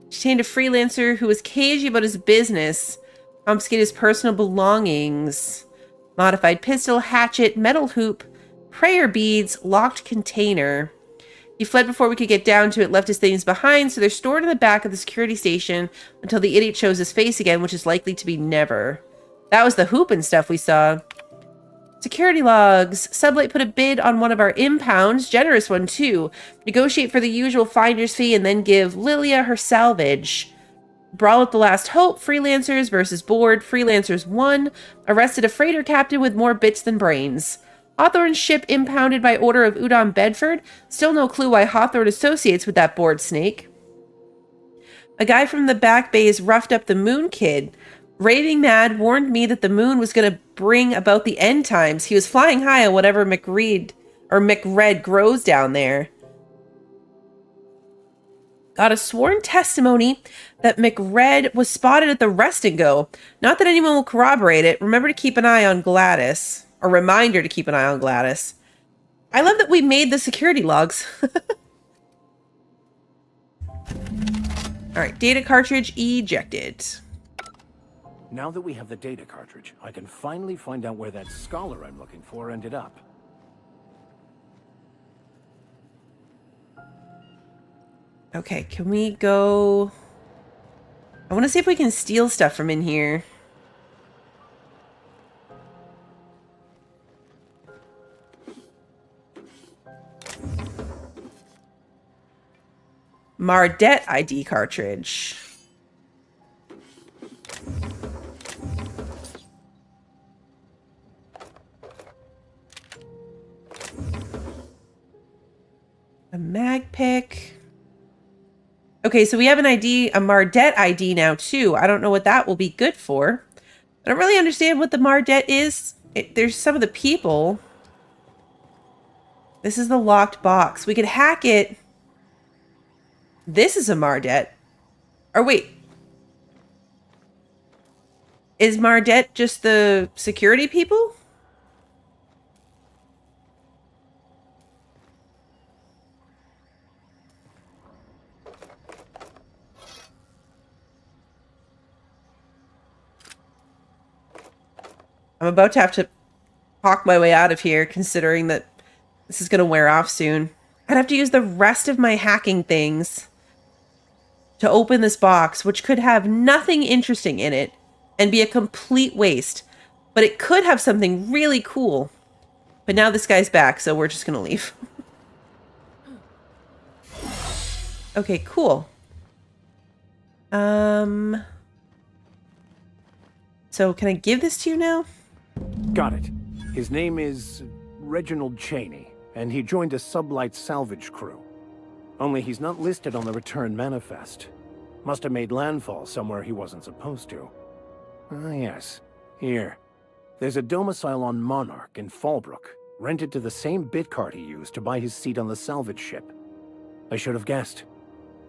A: Detained a freelancer who was cagey about his business. Confiscated his personal belongings. Modified pistol, hatchet, metal hoop, prayer beads, locked container. He fled before we could get down to it, left his things behind, so they're stored in the back of the security station until the idiot shows his face again, which is likely to be never. That was the hoop and stuff we saw. Security logs. Sublight put a bid on one of our impounds. Generous one, too. Negotiate for the usual finder's fee and then give Lilia her salvage. Brawl at the Last Hope. Freelancers versus board. Freelancers won. Arrested a freighter captain with more bits than brains. Hawthorne's ship impounded by order of Udon Bedford. Still no clue why Hawthorne associates with that board snake. A guy from the back bays roughed up the Moon Kid. Raving Mad warned me that the moon was going to bring about the end times. He was flying high on whatever McRed grows down there. Got a sworn testimony that McRed was spotted at the Rest and Go. Not that anyone will corroborate it. Remember to keep an eye on Gladys. A reminder to keep an eye on Gladys. I love that we made the security logs. Alright, data cartridge ejected.
D: Now that we have the data cartridge, I can finally find out where that scholar I'm looking for ended up.
A: Okay, can we go... I want to see if we can steal stuff from in here. Mardet ID cartridge. A mag pick. Okay, so we have an ID, a Mardet ID now too. I don't know what that will be good for. I don't really understand what the Mardet is. There's some of the people. This is the locked box. We could hack it. This is a Mardet. Or wait. Is Mardet just the security people? I'm about to have to talk my way out of here, considering that this is going to wear off soon. I'd have to use the rest of my hacking things to open this box, which could have nothing interesting in it and be a complete waste. But it could have something really cool. But now this guy's back, so we're just going to leave. Okay, cool. So can I give this to you now?
D: Got it. His name is Reginald Cheney, and he joined a sublight salvage crew. Only he's not listed on the return manifest. Must have made landfall somewhere he wasn't supposed to. Ah, yes. Here. There's a domicile on Monarch in Fallbrook, rented to the same bit card he used to buy his seat on the salvage ship. I should have guessed.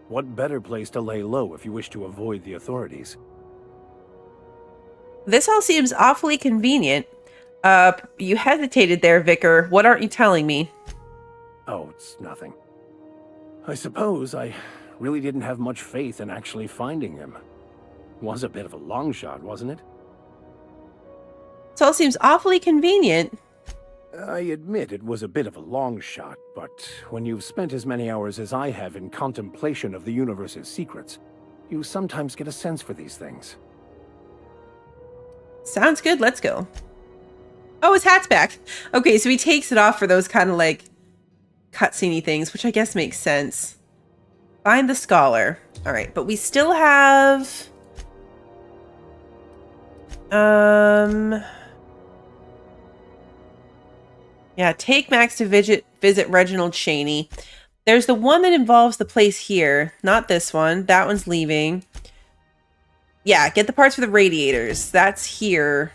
D: What better place to lay low if you wish to avoid the authorities?
A: This all seems awfully convenient. You hesitated there, Vicar. What aren't you telling me?
D: Oh, it's nothing. I suppose I really didn't have much faith in actually finding him. Was a bit of a long shot, wasn't it?
A: This all seems awfully convenient.
D: I admit it was a bit of a long shot, but when you've spent as many hours as I have in contemplation of the universe's secrets, you sometimes get a sense for these things.
A: Sounds good, let's go. Oh, his hat's back. Okay, so he takes it off for those kind of like cutscene-y things, which I guess makes sense. Find the scholar. All right, but we still have... Yeah, take Max to visit Reginald Cheney. There's the one that involves the place here. Not this one. That one's leaving. Yeah, get the parts for the radiators. That's here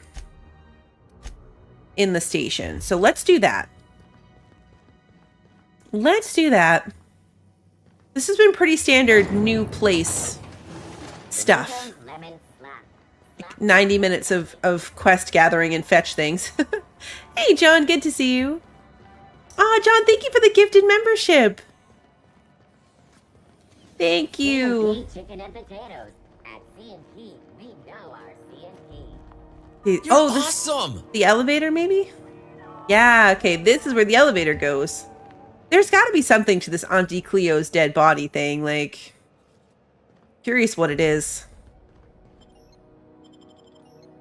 A: in the station. So let's do that. Let's do that. This has been pretty standard new place stuff. 90 minutes of quest gathering and fetch things. Hey, John, good to see you. Oh, John, thank you for the gifted membership. Thank you.
R: Chicken and potatoes. At C&P, we know our C&P.
A: Oh, this awesome. The elevator, maybe? Yeah, okay, this is where the elevator goes. There's got to be something to this Auntie Cleo's dead body thing, like... Curious what it is.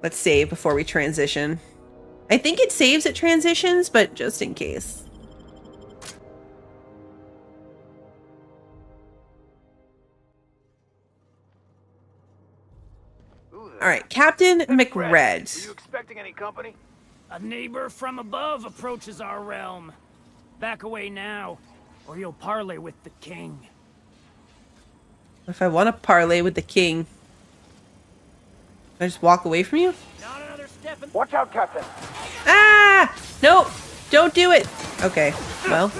A: Let's save before we transition. I think it saves at transitions, but just in case. All right, Captain McRed.
H: Are you expecting any company? A neighbor from above approaches our realm. Back away now, or you'll parley with the king.
A: If I want to parley with the king, can I just walk away from you?
H: Not another step in...
U: Watch out, Captain.
A: Ah! Nope! Don't do it! Okay, well.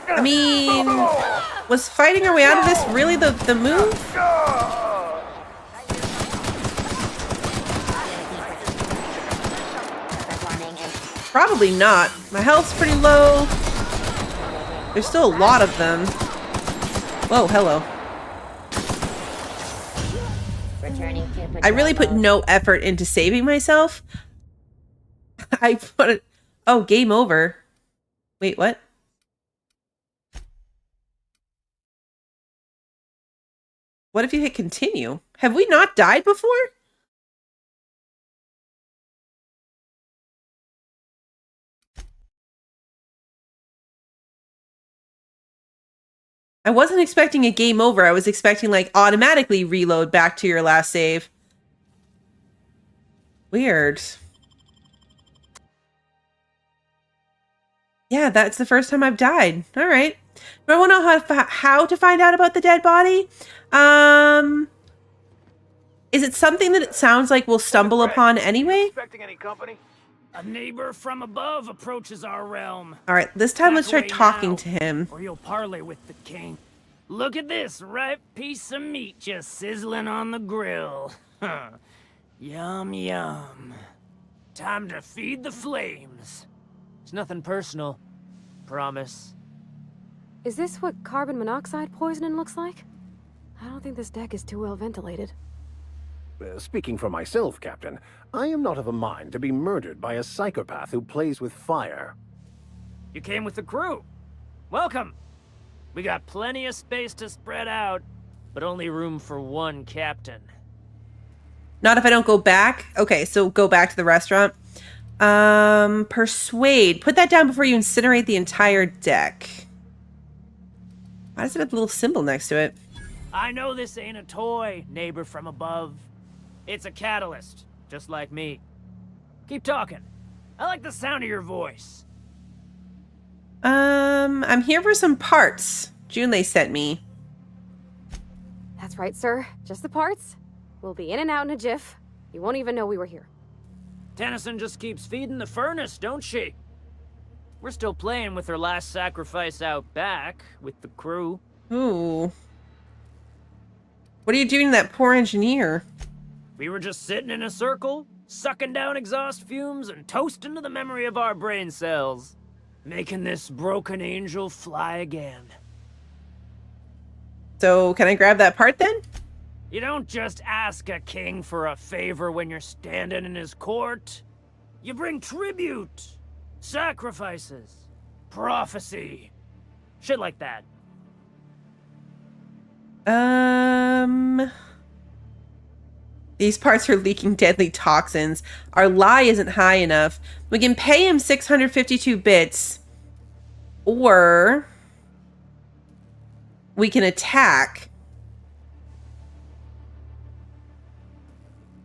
A: I mean, was fighting our way out of this really the move? Probably not. My health's pretty low. There's still a lot of them. Whoa, hello. I really put no effort into saving myself. I put it. Oh, game over. Wait, what? What if you hit continue? Have we not died before? I wasn't expecting a game over. I was expecting like automatically reload back to your last save. Weird. Yeah, that's the first time I've died. All right. Do I want to know how to find out about the dead body? Is it something that it sounds like we'll stumble upon anyway?
E: Expecting any company?
H: A neighbor from above approaches our realm.
A: All right, this time let's try
H: Back away
A: talking
H: now,
A: to him.
H: or you'll parley with the king. Look at this ripe piece of meat just sizzling on the grill. Yum, yum. Time to feed the flames. It's nothing personal. Promise.
S: Is this what carbon monoxide poisoning looks like? I don't think this deck is too well ventilated.
D: Speaking for myself, Captain, I am not of a mind to be murdered by a psychopath who plays with fire.
H: You came with the crew. Welcome. We got plenty of space to spread out, but only room for one captain.
A: Not if I don't go back? Okay, so go back to the restaurant. Persuade. Put that down before you incinerate the entire deck. Why does it have a little symbol next to it?
H: I know this ain't a toy, neighbor from above. It's a catalyst, just like me. Keep talking. I like the sound of your voice.
A: I'm here for some parts. Junlei sent me.
S: That's right, sir. Just the parts. We'll be in and out in a jiff. You won't even know we were here.
H: Tennyson just keeps feeding the furnace, don't she? We're still playing with her last sacrifice out back, with the crew.
A: Ooh. What are you doing to that poor engineer?
H: We were just sitting in a circle, sucking down exhaust fumes and toasting to the memory of our brain cells. Making this broken angel fly again.
A: So, can I grab that part then?
H: You don't just ask a king for a favor when you're standing in his court. You bring tribute, sacrifices, prophecy, shit like that.
A: These parts are leaking deadly toxins. Our lie isn't high enough. We can pay him 652 bits. Or we can attack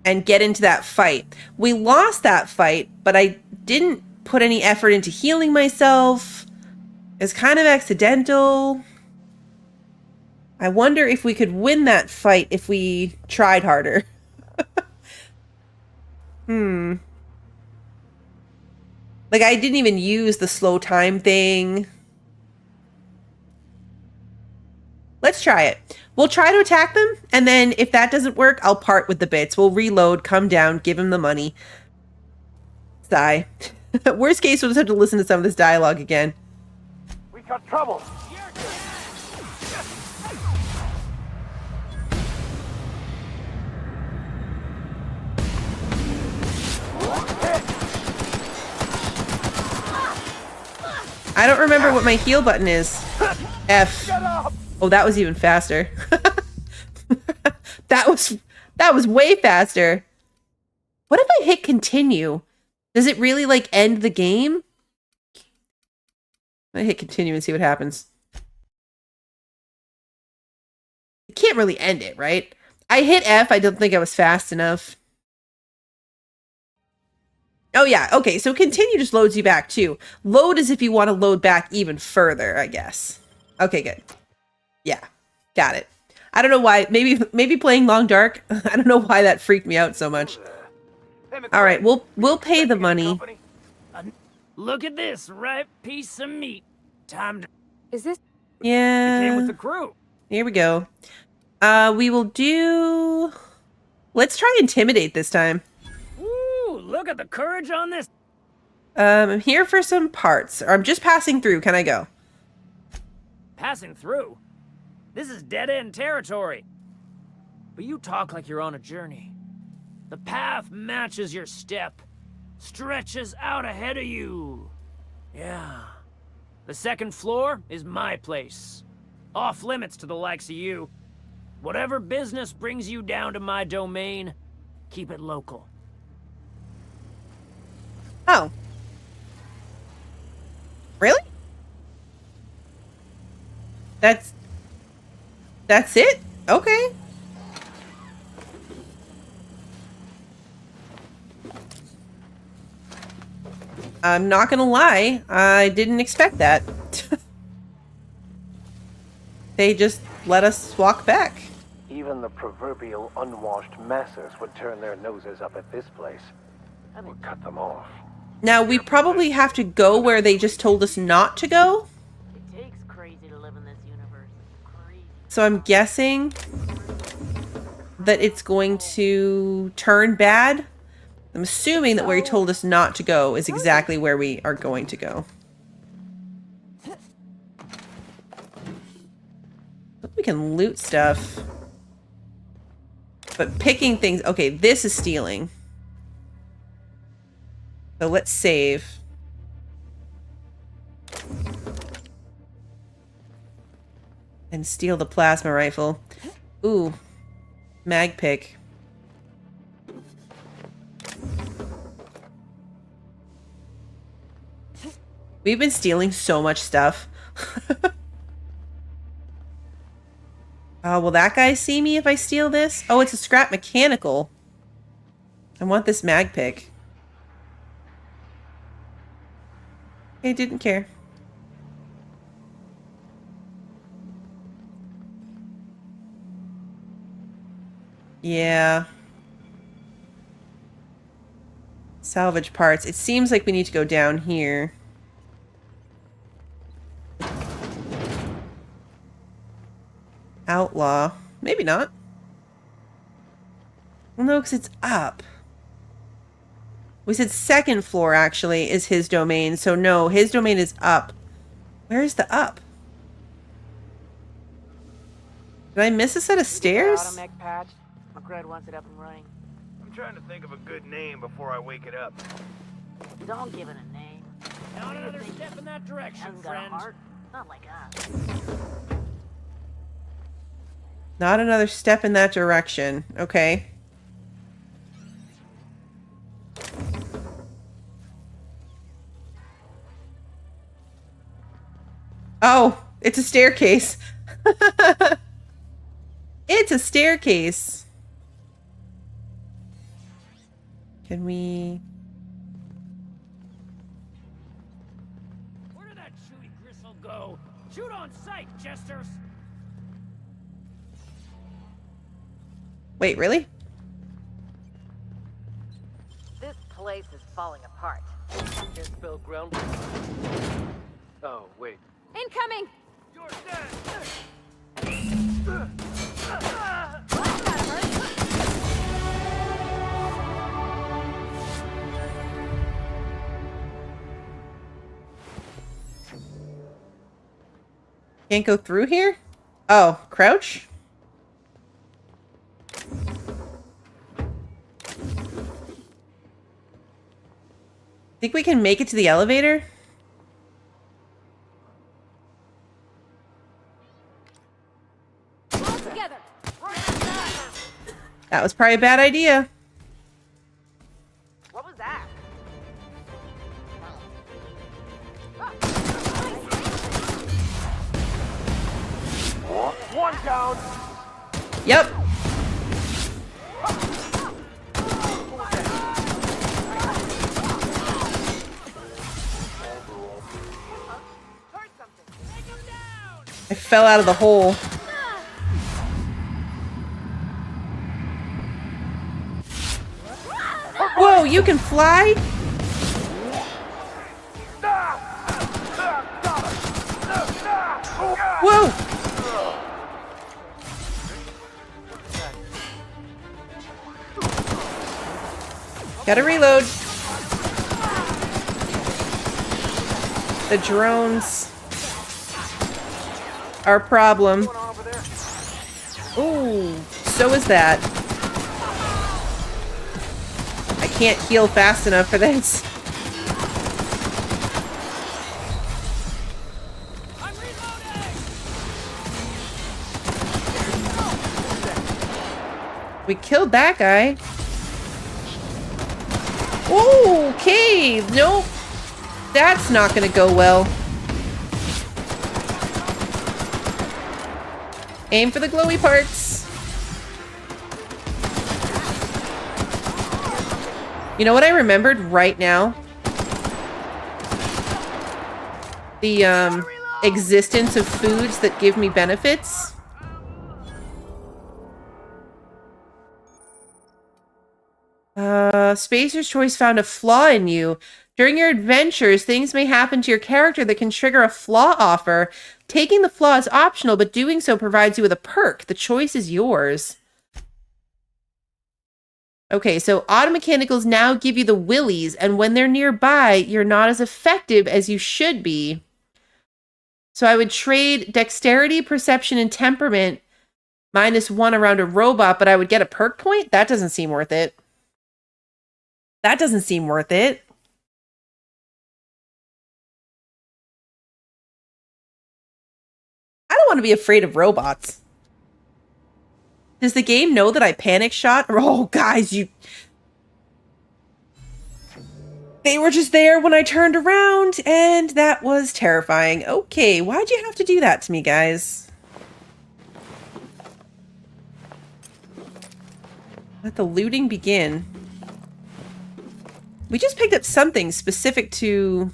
A: and get into that fight. We lost that fight, but I didn't put any effort into healing myself. It's kind of accidental. I wonder if we could win that fight if we tried harder. Like, I didn't even use the slow time thing. Let's try it. We'll try to attack them, and then if that doesn't work, I'll part with the bits. We'll reload, come down, give him the money. Sigh. Worst case, we'll just have to listen to some of this dialogue again.
U: We got trouble.
A: I don't remember what my heal button is. F. Oh, that was even faster. That was way faster. What if I hit continue? Does it really like end the game? I hit continue and see what happens. It can't really end it, right? I hit F. I don't think I was fast enough. Oh yeah, okay, so continue just loads you back too. Load is if you want to load back even further, I guess. Okay, good. Yeah, got it. I don't know why, maybe playing Long Dark, I don't know why that freaked me out so much. All right, we'll pay the money.
H: Look at this ripe piece of meat. Time to...
S: Is this...
A: Yeah.
H: You came with the crew.
A: Here we go. We will do... Let's try Intimidate this time.
H: Ooh, look at the courage on this.
A: I'm here for some parts. Or I'm just passing through. Can I go?
H: Passing through? This is dead-end territory. But you talk like you're on a journey. The path matches your step. stretches out ahead of you. Yeah. The second floor is my place. Off limits to the likes of you. Whatever business brings you down to my domain, keep it local.
A: Oh. Really? That's it? Okay. I'm not gonna lie, I didn't expect that. They just let us walk back.
U: Even the proverbial unwashed masses would turn their noses up at this place. And would cut them off.
A: Now, we probably have to go where they just told us not to go.
F: It takes crazy to live in this universe. Crazy.
A: So I'm guessing that it's going to turn bad. I'm assuming that where he told us not to go is exactly where we are going to go. We can loot stuff. But picking things... Okay, this is stealing. So let's save. And steal the plasma rifle. Ooh. Mag pick. We've been stealing so much stuff. Oh, will that guy see me if I steal this? Oh, it's a scrap mechanical. I want this mag pick. Okay, didn't care. Yeah. Salvage parts. It seems like we need to go down here. Outlaw. Maybe not. Well, no, because it's up. We said second floor, actually, is his domain. So, no, his domain is up. Where's the up? Did I miss a set of stairs?
F: Automech patch. McGred wants it up and running.
U: I'm trying to think of a good name before I wake it up.
F: Don't give it a name.
H: Not another step in that direction,
F: Hasn't got a
H: friend.
F: heart. Not like us.
A: Not another step in that direction. Okay. Oh, it's a staircase. It's a staircase. Can we...
H: Where did that chewy gristle go? Shoot on sight, jesters!
A: Wait, really?
F: This place is falling apart.
P: Can't spell Groundbreaker. Oh, wait.
S: Incoming!
H: You're dead!
A: Can't go through here? Oh, crouch? Think we can make it to the elevator?
S: Together.
A: That was probably a bad idea.
F: What was that?
U: One down.
A: Yep. I fell out of the hole. Whoa, you can fly? Whoa! Gotta reload. The drones are a problem. Ooh, so is that. I can't heal fast enough for this. We killed that guy. Okay, nope. That's not gonna go well. Aim for the glowy parts. You know what I remembered right now? The existence of foods that give me benefits. Spacer's Choice found a flaw in you. During your adventures, things may happen to your character that can trigger a flaw offer. Taking the flaw is optional, but doing so provides you with a perk. The choice is yours. Okay, so auto mechanicals now give you the willies, and when they're nearby, you're not as effective as you should be. So I would trade dexterity, perception, and temperament -1 around a robot, but I would get a perk point? That doesn't seem worth it. That doesn't seem worth it. I don't want to be afraid of robots. Does the game know that I panic shot? Oh, guys, you... They were just there when I turned around, and that was terrifying. Okay, why'd you have to do that to me, guys? Let the looting begin. We just picked up something specific to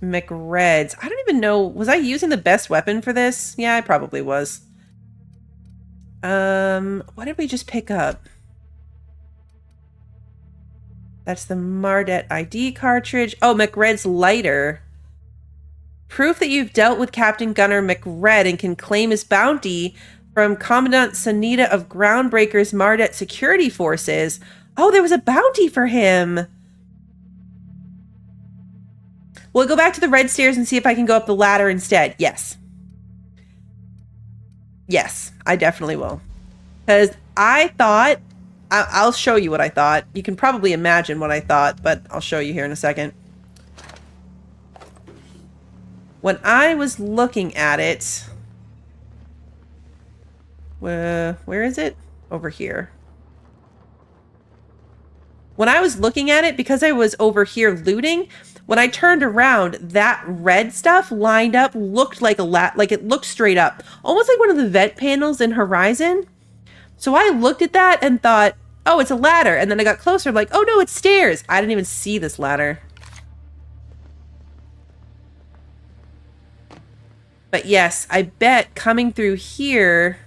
A: McRed's. I don't even know. Was I using the best weapon for this? Yeah, I probably was. What did we just pick up? That's the Mardet ID cartridge. Oh, McRed's lighter. Proof that you've dealt with Captain Gunner McRed and can claim his bounty from Commandant Sanita of Groundbreaker's Mardet security forces. Oh, there was a bounty for him. We'll go back to the red stairs and see if I can go up the ladder instead. Yes. Yes, I definitely will. Because I thought... I'll show you what I thought. You can probably imagine what I thought, but I'll show you here in a second. When I was looking at it... where is it? Over here. When I was looking at it, because I was over here looting, when I turned around, that red stuff lined up, looked like like it looked straight up. Almost like one of the vent panels in Horizon. So I looked at that and thought, oh, it's a ladder. And then I got closer, like, oh no, it's stairs. I didn't even see this ladder. But yes, I bet coming through here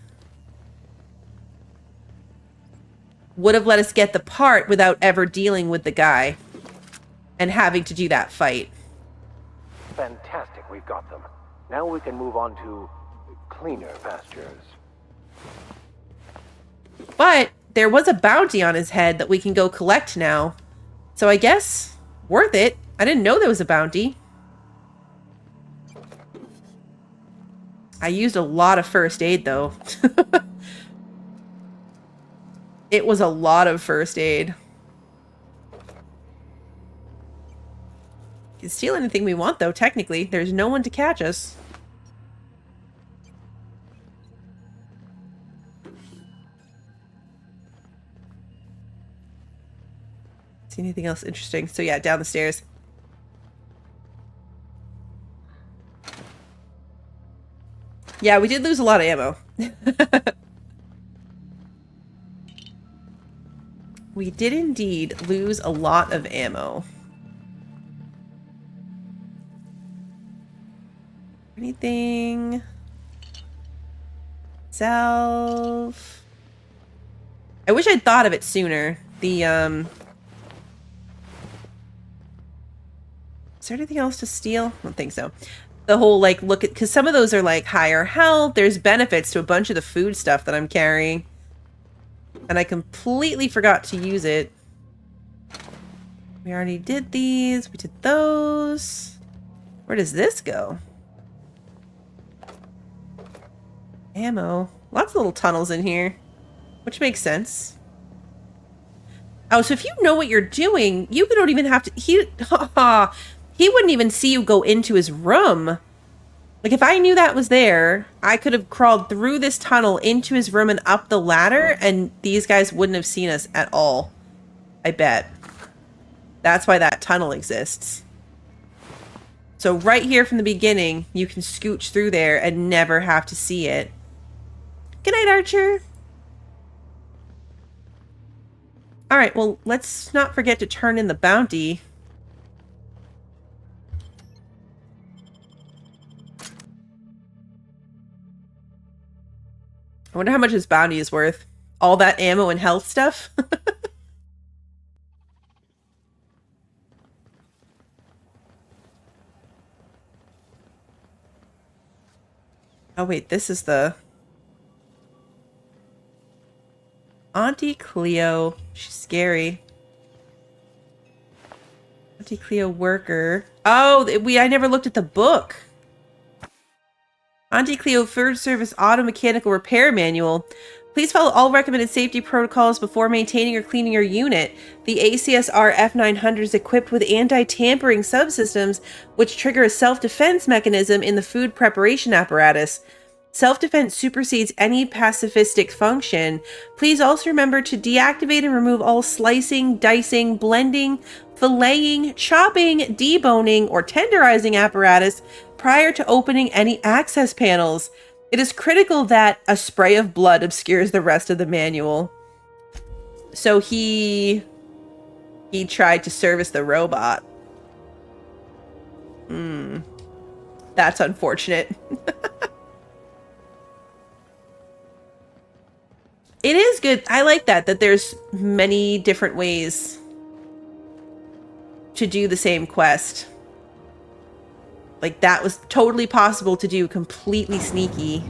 A: would have let us get the part without ever dealing with the guy and having to do that fight.
U: Fantastic, we've got them. Now we can move on to cleaner pastures.
A: But there was a bounty on his head that we can go collect now. So I guess worth it. I didn't know there was a bounty. I used a lot of first aid though. It was a lot of first aid. We can steal anything we want though, technically. There's no one to catch us. See anything else interesting? So yeah, down the stairs. Yeah, we did lose a lot of ammo. We did indeed lose a lot of ammo. Anything? Self. I wish I'd thought of it sooner. The, is there anything else to steal? I don't think so. The whole, like, look at... Because some of those are, like, higher health. There's benefits to a bunch of the food stuff that I'm carrying. And I completely forgot to use it. We already did these. We did those. Where does this go? Ammo. Lots of little tunnels in here. Which makes sense. Oh, so if you know what you're doing, you don't even have to... He wouldn't even see you go into his room. Like, if I knew that was there, I could have crawled through this tunnel into his room and up the ladder, and these guys wouldn't have seen us at all. I bet. That's why that tunnel exists. So right here from the beginning, you can scooch through there and never have to see it. Good night, Archer. All right, well, let's not forget to turn in the bounty. I wonder how much his bounty is worth. All that ammo and health stuff? Oh, wait, this is the... Auntie Cleo. She's scary. Auntie Cleo worker. Oh, I never looked at the book. Auntie Cleo Third Service Auto Mechanical Repair Manual. Please follow all recommended safety protocols before maintaining or cleaning your unit. The ACSR F900 is equipped with anti-tampering subsystems which trigger a self-defense mechanism in the food preparation apparatus. Self-defense supersedes any pacifistic function. Please also remember to deactivate and remove all slicing, dicing, blending, filleting, chopping, deboning, or tenderizing apparatus prior to opening any access panels. It is critical that a spray of blood obscures the rest of the manual. So he tried to service the robot. That's unfortunate. It is good. I like that there's many different ways to do the same quest. Like, that was totally possible to do completely sneaky.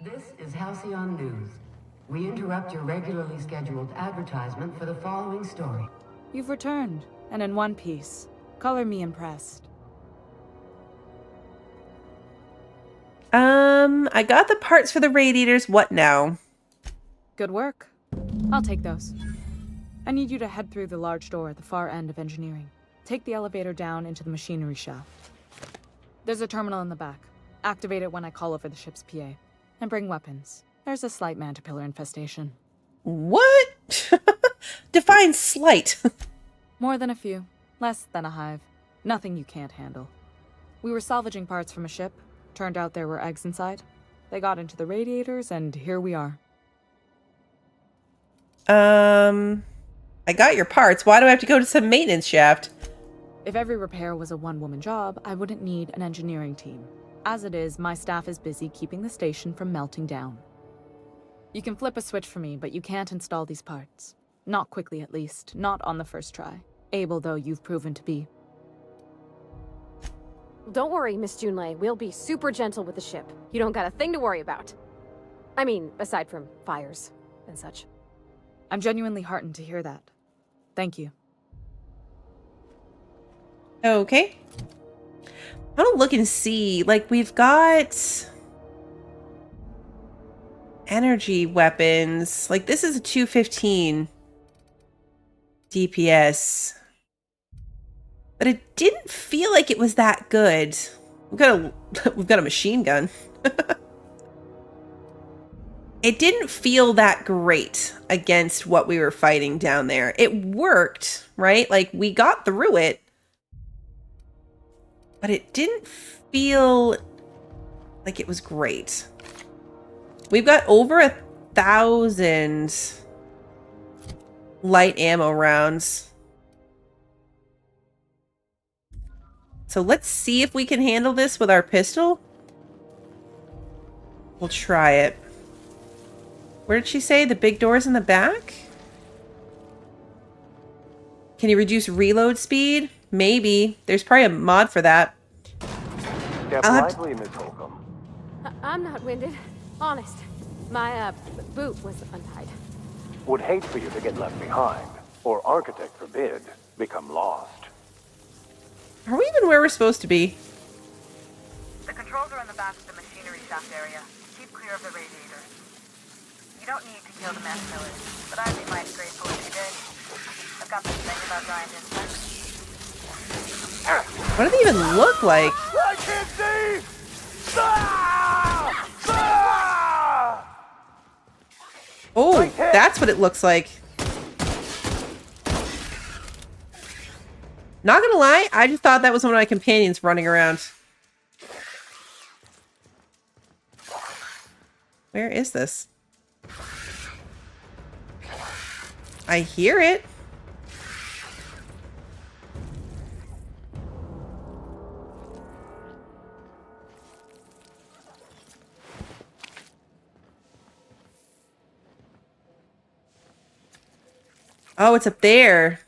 B: This is Halcyon News. We interrupt your regularly scheduled advertisement for the following story.
Q: You've returned, and in one piece. Color me impressed.
A: I got the parts for the radiators. What now?
Q: Good work. I'll take those. I need you to head through the large door at the far end of engineering. Take the elevator down into the machinery shaft. There's a terminal in the back. Activate it when I call over the ship's PA. And bring weapons. There's a slight mantipillar infestation.
A: What? Define slight.
Q: More than a few. Less than a hive. Nothing you can't handle. We were salvaging parts from a ship. Turned out there were eggs inside. They got into the radiators, and here we are.
A: I got your parts. Why do I have to go to some maintenance shaft?
Q: If every repair was a one-woman job, I wouldn't need an engineering team. As it is, my staff is busy keeping the station from melting down. You can flip a switch for me, but you can't install these parts. Not quickly, at least. Not on the first try. Able though you've proven to be.
S: Don't worry, Miss Junlei. We'll be super gentle with the ship. You don't got a thing to worry about. I mean, aside from fires and such.
Q: I'm genuinely heartened to hear that. Thank you.
A: Okay. I want to look and see. Like, we've got energy weapons. Like, this is a 215 DPS. But it didn't feel like it was that good. We've got a machine gun. It didn't feel that great against what we were fighting down there. It worked, right? Like, we got through it. But it didn't feel like it was great. We've got over 1,000 light ammo rounds. So let's see if we can handle this with our pistol. We'll try it. Where did she say? The big door's in the back? Can you reduce reload speed? Maybe. There's probably a mod for that.
U: Step lively, Miss Holcomb.
S: I'm not winded. Honest. My, boot was untied.
U: Would hate for you to get left behind, or architect forbid, become lost.
A: Are we even where we're supposed to be?
N: The controls are in the back of the machinery shaft area. Keep clear of the radiator. You don't need to kill the mess killers, but I'd be mighty grateful if you did. I've got this thing about giant insects.
A: What do they even look like?
E: I can't see! Ah! Ah!
A: Oh, that's what it looks like. Not gonna lie, I just thought that was one of my companions running around. Where is this? I hear it. Oh, it's up there.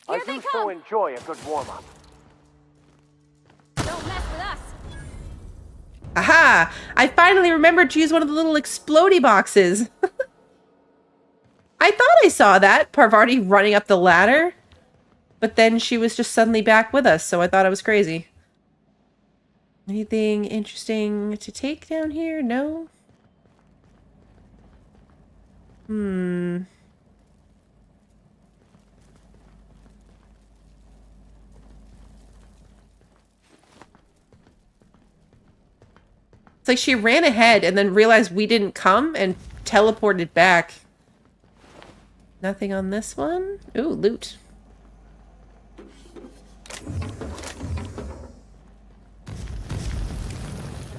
U: I do so enjoy a good warm-up.
S: Don't mess with us.
A: Aha! I finally remembered to use one of the little explodey boxes. I thought I saw that, Parvati running up the ladder. But then she was just suddenly back with us, so I thought I was crazy. Anything interesting to take down here? No? Hmm. It's like she ran ahead and then realized we didn't come and teleported back. Nothing on this one? Ooh, loot.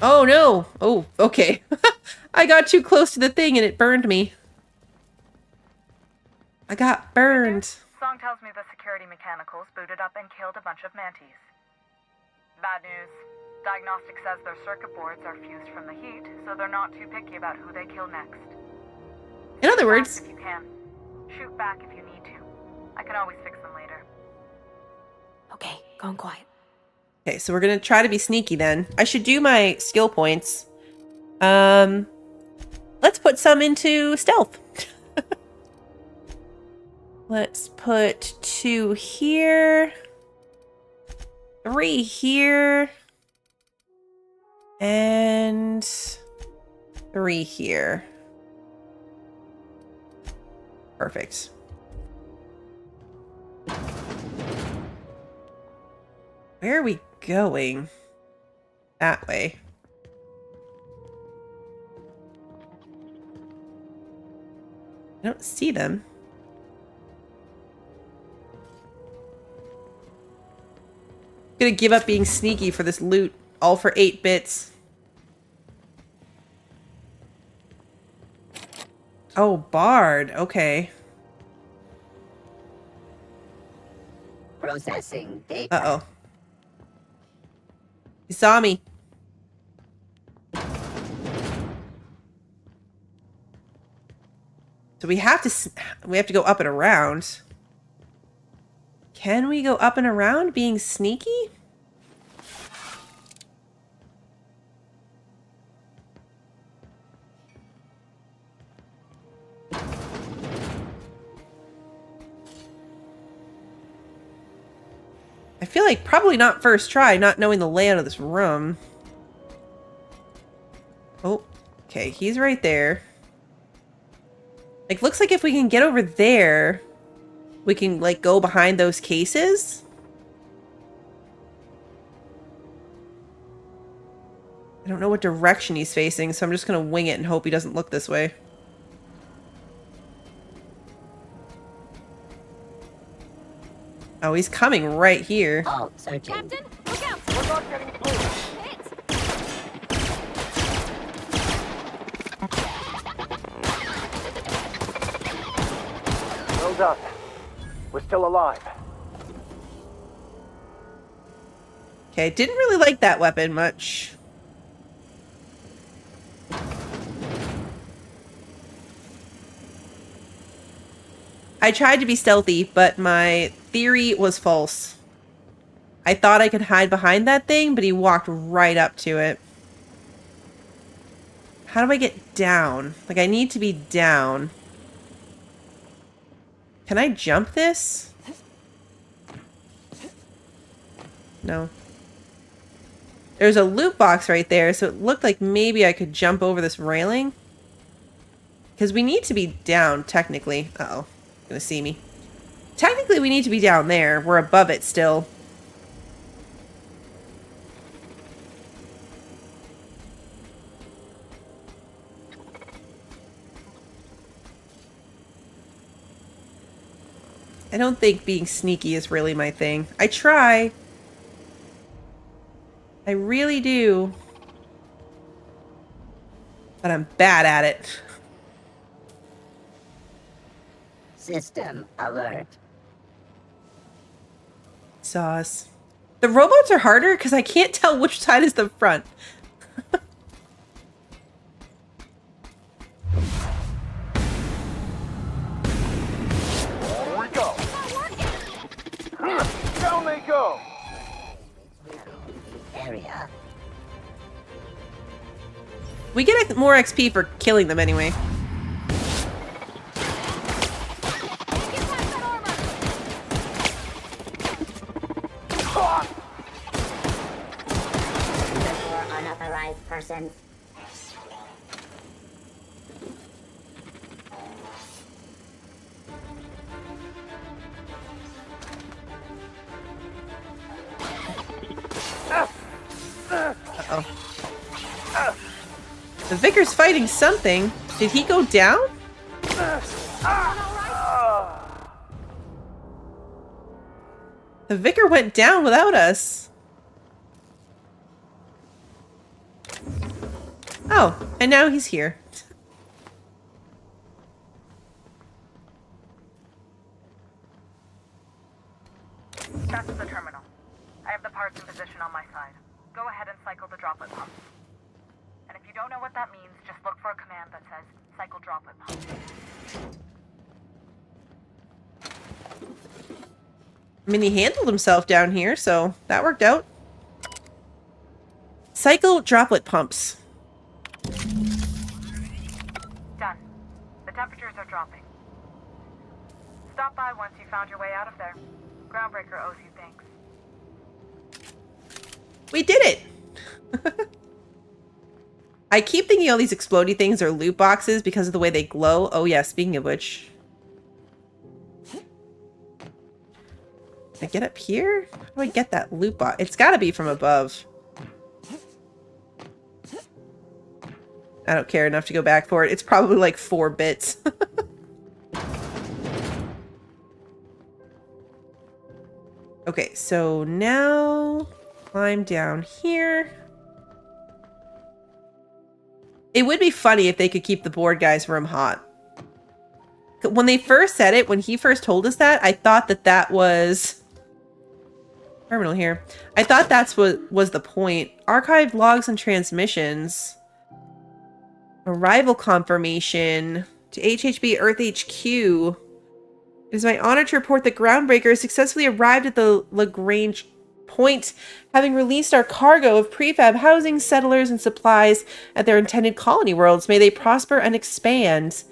A: Oh no! Oh, okay. I got too close to the thing and it burned me. I got burned.
N: Song tells me the security mechanicals booted up and killed a bunch of mantis. Bad news. Diagnostic says their circuit boards are fused from the heat, so they're not too picky about who they kill next.
A: In other words...
N: If you can. Shoot back if you need to. I can always fix them later.
S: Okay, going quiet.
A: Okay, so we're gonna try to be sneaky then. I should do my skill points. Let's put some into stealth. Let's put 2 here. 3 here. And 3 here. Perfect. Where are we going? That way. I don't see them. I'm gonna give up being sneaky for this loot, all for 8 bits. Oh, Bard. Okay.
R: Processing data.
A: Uh-oh. He saw me. So we have to go up and around. Can we go up and around being sneaky? I feel like probably not first try, not knowing the layout of this room. Oh, okay, he's right there. Like, looks like if we can get over there, we can, like, go behind those cases. I don't know what direction he's facing, so I'm just gonna wing it and hope he doesn't look this way. Oh, he's coming right here.
R: Oh, searching.
S: Captain, look out!
U: We're not getting through. Well done. We're still alive.
A: Okay, didn't really like that weapon much. I tried to be stealthy, but my theory was false. I thought I could hide behind that thing, but he walked right up to it. How do I get down? Like, I need to be down. Can I jump this? No. There's a loot box right there, so it looked like maybe I could jump over this railing. Because we need to be down, technically. Uh-oh. Gonna see me. Technically, we need to be down there. We're above it still. I don't think being sneaky is really my thing. I try. I really do. But I'm bad at it.
R: System alert.
A: Sauce. The robots are harder because I can't tell which side is the front.
U: Here we go. Down they go.
R: Area.
A: We get more XP for killing them anyway.
R: Unauthorized person.
A: Uh-oh. The Vicar's fighting something. Did he go down? The Vicar went down without us. Oh, and now he's here.
N: That's the terminal. I have the parts in position on my side. Go ahead and cycle the droplet pump. And if you don't know what that means, just look for a command that says, cycle droplet pump.
A: I mean, he handled himself down here, so that worked out. Cycle droplet pumps.
N: Done. The temperatures are dropping. Stop by once you found your way out of there. Groundbreaker owes you thanks.
A: We did it! I keep thinking all these explodey things are loot boxes because of the way they glow. Oh yeah, speaking of which. Can I get up here? How do I get that loot box? It's gotta be from above. I don't care enough to go back for it. It's probably like 4 bits. Okay, so now climb down here. It would be funny if they could keep the board guy's room hot. When they first said it, when he first told us that, I thought that that was... Terminal here. I thought that's what was the point. Archived logs and transmissions. Arrival confirmation to HHB Earth HQ. It is my honor to report that Groundbreaker has successfully arrived at the Lagrange point, having released our cargo of prefab housing, settlers, and supplies at their intended colony worlds. May they prosper and expand.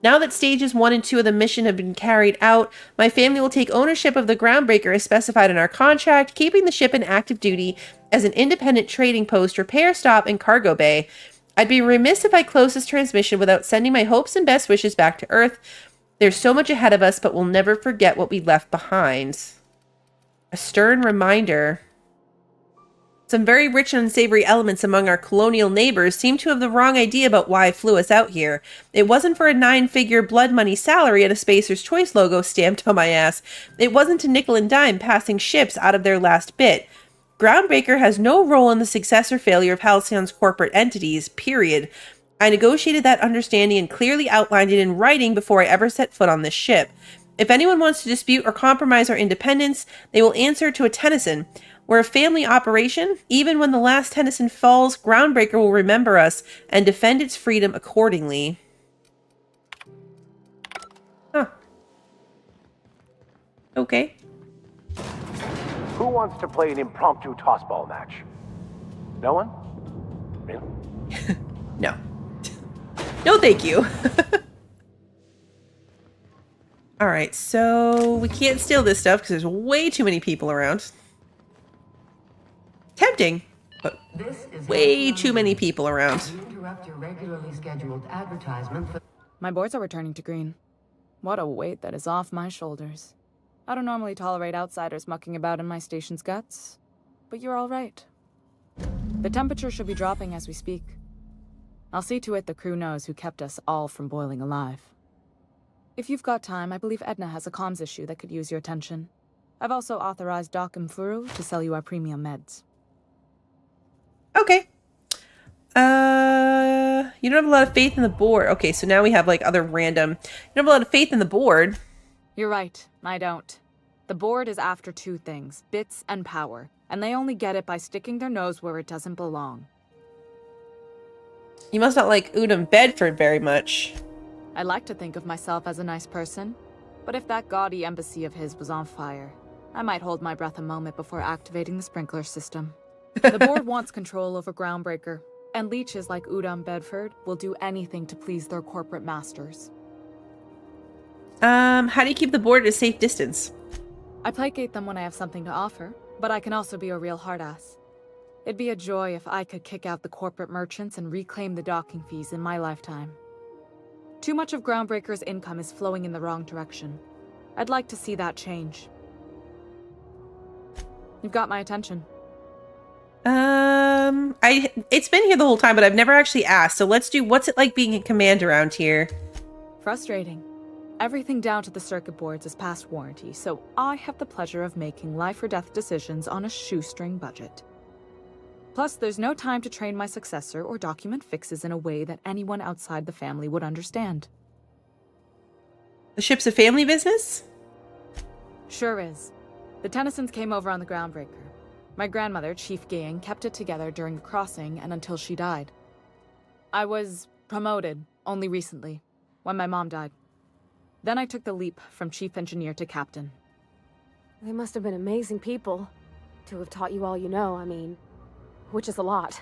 A: Now that stages 1 and 2 of the mission have been carried out, my family will take ownership of the Groundbreaker as specified in our contract, keeping the ship in active duty as an independent trading post, repair stop, and cargo bay. I'd be remiss if I closed this transmission without sending my hopes and best wishes back to Earth. There's so much ahead of us, but we'll never forget what we left behind. A stern reminder. Some very rich and unsavory elements among our colonial neighbors seem to have the wrong idea about why flew us out here. It wasn't for a 9-figure blood money salary and a Spacer's Choice logo stamped on my ass. It wasn't a nickel and dime passing ships out of their last bit. Groundbreaker has no role in the success or failure of Halcyon's corporate entities, period. I negotiated that understanding and clearly outlined it in writing before I ever set foot on this ship. If anyone wants to dispute or compromise our independence, they will answer to a Tennyson. We're a family operation. Even when the last Tennyson falls, Groundbreaker will remember us and defend its freedom accordingly. Huh. Okay.
U: Who wants to play an impromptu tossball match? No one? Really?
A: No. No, thank you. Alright, so we can't steal this stuff because there's way too many people around. Tempting. But
B: This is
A: way too many people around.
B: interrupt your regularly scheduled advertisement for
Q: My boards are returning to green. What a weight that is off my shoulders. I don't normally tolerate outsiders mucking about in my station's guts, but you're all right. The temperature should be dropping as we speak. I'll see to it the crew knows who kept us all from boiling alive. If you've got time, I believe Edna has a comms issue that could use your attention. I've also authorized Doc and Furu to sell you our premium meds.
A: Okay. You don't have a lot of faith in the board. Okay, so now we have like other random. You don't have a lot of faith in the board.
Q: You're right, I don't. The board is after two things, bits and power, and they only get it by sticking their nose where it doesn't belong.
A: You must not like Udom Bedford very much.
Q: I like to think of myself as a nice person, but if that gaudy embassy of his was on fire, I might hold my breath a moment before activating the sprinkler system. The board wants control over Groundbreaker, and leeches like Udom Bedford will do anything to please their corporate masters.
A: How do you keep the board at a safe distance?
Q: I placate them when I have something to offer, but I can also be a real hard-ass. It'd be a joy if I could kick out the corporate merchants and reclaim the docking fees in my lifetime. Too much of Groundbreaker's income is flowing in the wrong direction. I'd like to see that change. You've got my attention.
A: It's been here the whole time, but I've never actually asked. So let's do, what's it like being in command around here?
Q: Frustrating. Everything down to the circuit boards is past warranty, so I have the pleasure of making life or death decisions on a shoestring budget. Plus, there's no time to train my successor or document fixes in a way that anyone outside the family would understand.
A: The ship's a family business?
Q: Sure is. The Tennysons came over on the Groundbreaker. My grandmother, Chief Gang, kept it together during the crossing and until she died. I was promoted only recently, when my mom died. Then I took the leap from chief engineer to captain.
S: They must have been amazing people to have taught you all you know, I mean, which is a lot.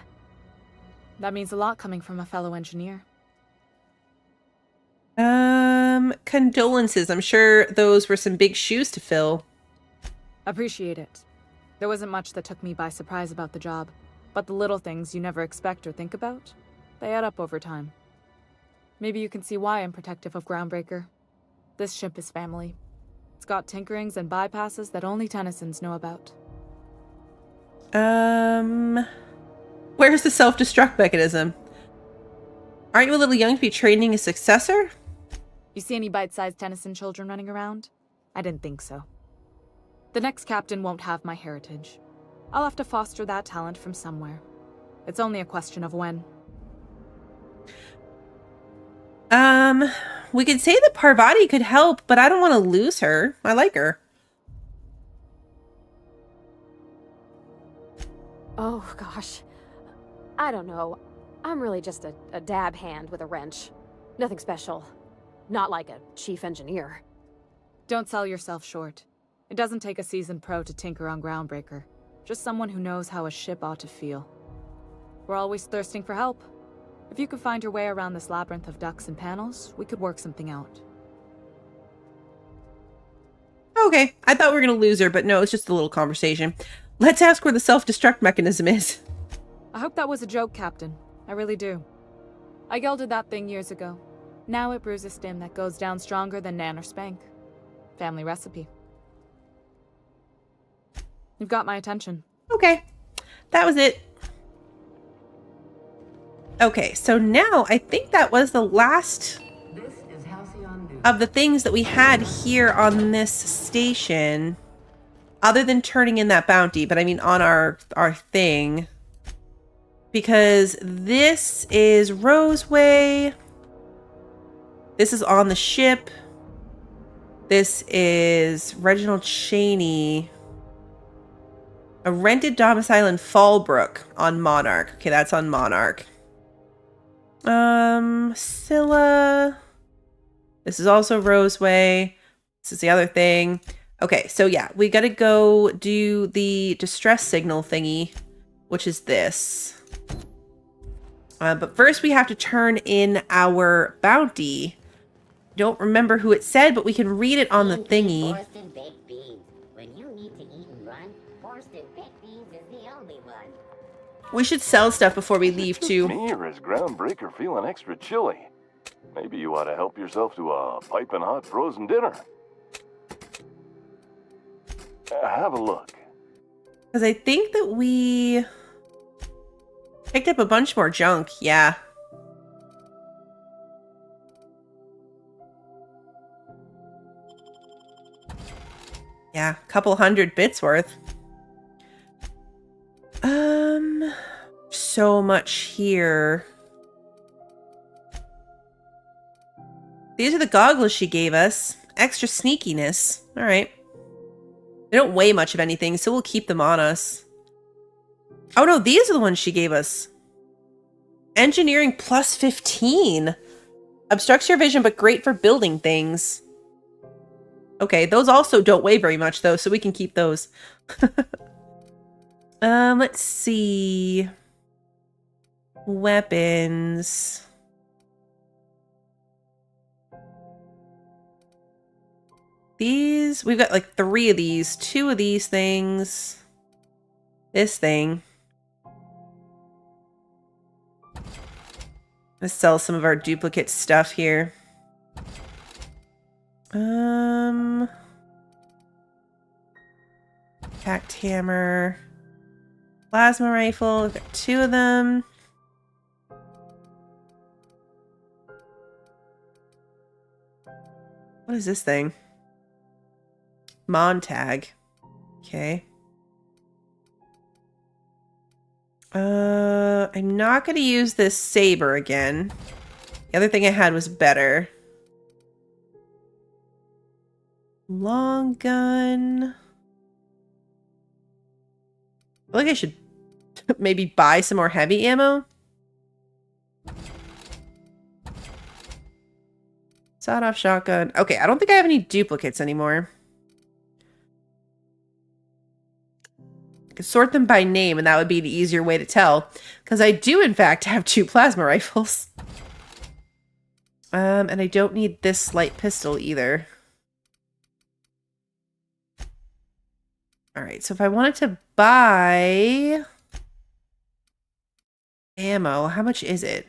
Q: That means a lot coming from a fellow engineer.
A: Condolences. I'm sure those were some big shoes to fill.
Q: Appreciate it. There wasn't much that took me by surprise about the job, but the little things you never expect or think about, they add up over time. Maybe you can see why I'm protective of Groundbreaker. This ship is family. It's got tinkerings and bypasses that only Tennysons know about.
A: Where's the self-destruct mechanism? Aren't you a little young to be training a successor?
Q: You see any bite-sized Tennyson children running around? I didn't think so. The next captain won't have my heritage. I'll have to foster that talent from somewhere. It's only a question of when.
A: We could say that Parvati could help, but I don't want to lose her. I like her.
S: Oh, gosh. I don't know. I'm really just a dab hand with a wrench. Nothing special. Not like a chief engineer.
Q: Don't sell yourself short. It doesn't take a seasoned pro to tinker on Groundbreaker. Just someone who knows how a ship ought to feel. We're always thirsting for help. If you could find your way around this labyrinth of ducts and panels, we could work something out.
A: Okay, I thought we were going to lose her, but no, it's just a little conversation. Let's ask where the self-destruct mechanism is.
Q: I hope that was a joke, Captain. I really do. I gelded that thing years ago. Now it brews a stim that goes down stronger than Nan or Spank. Family recipe. You've got my attention.
A: Okay, that was it. Okay, so now I think that was the last of the things that we had here on this station. Other than turning in that bounty, but I mean on our thing. Because this is Roseway. This is on the ship. This is Reginald Cheney. A rented domicile in Fallbrook on Monarch. Okay, that's on Monarch. Scylla. This is also Roseway. This is the other thing. Okay, so yeah, we gotta go do the distress signal thingy, which is this. But first we have to turn in our bounty. Don't remember who it said, but we can read it on the thingy.
R: Baked beans. When you need to eat and run, Forced baked beans is the only one.
A: We should sell stuff before we leave, too.
T: Me, or is Groundbreaker feeling extra chilly? Maybe you ought to help yourself to a piping hot frozen dinner. Have a look.
A: Because I think that we picked up a bunch more junk. Yeah. Yeah, a couple hundred bits worth. So much here. These are the goggles she gave us. Extra sneakiness. All right. They don't weigh much of anything, so we'll keep them on us. Oh no, these are the ones she gave us. Engineering plus 15. Obstructs your vision, but great for building things. Okay, those also don't weigh very much, though, so we can keep those. Let's see. Weapons. These, we've got like 3 of these, 2 of these things. This thing. Let's sell some of our duplicate stuff here. Tact hammer. Plasma rifle. We've got 2 of them. What is this thing? Montag. Okay. I'm not going to use this saber again. The other thing I had was better. Long gun. I feel like I should maybe buy some more heavy ammo. Sawed-off shotgun. Okay, I don't think I have any duplicates anymore. I could sort them by name, and that would be the easier way to tell. Because I do, in fact, have 2 plasma rifles. And I don't need this light pistol either. Alright, so if I wanted to buy ammo, how much is it?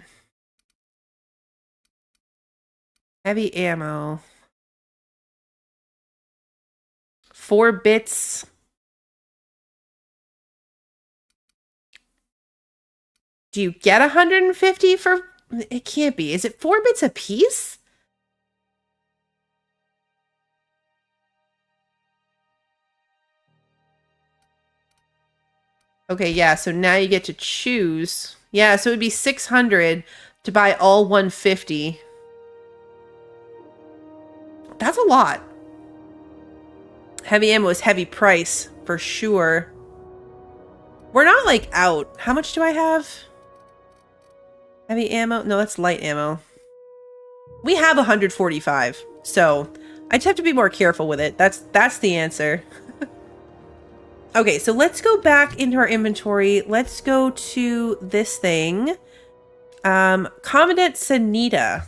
A: Heavy ammo. 4 bits. Do you get 150 for... It can't be. Is it 4 bits a piece? Okay, yeah, so now you get to choose. Yeah, so it would be 600 to buy all 150. That's a lot. Heavy ammo is heavy price, for sure. We're not, like, out. How much do I have? Heavy ammo? No, that's light ammo. We have 145, so I just have to be more careful with it. That's the answer. Okay, so let's go back into our inventory. Let's go to this thing. Commandant Sanita.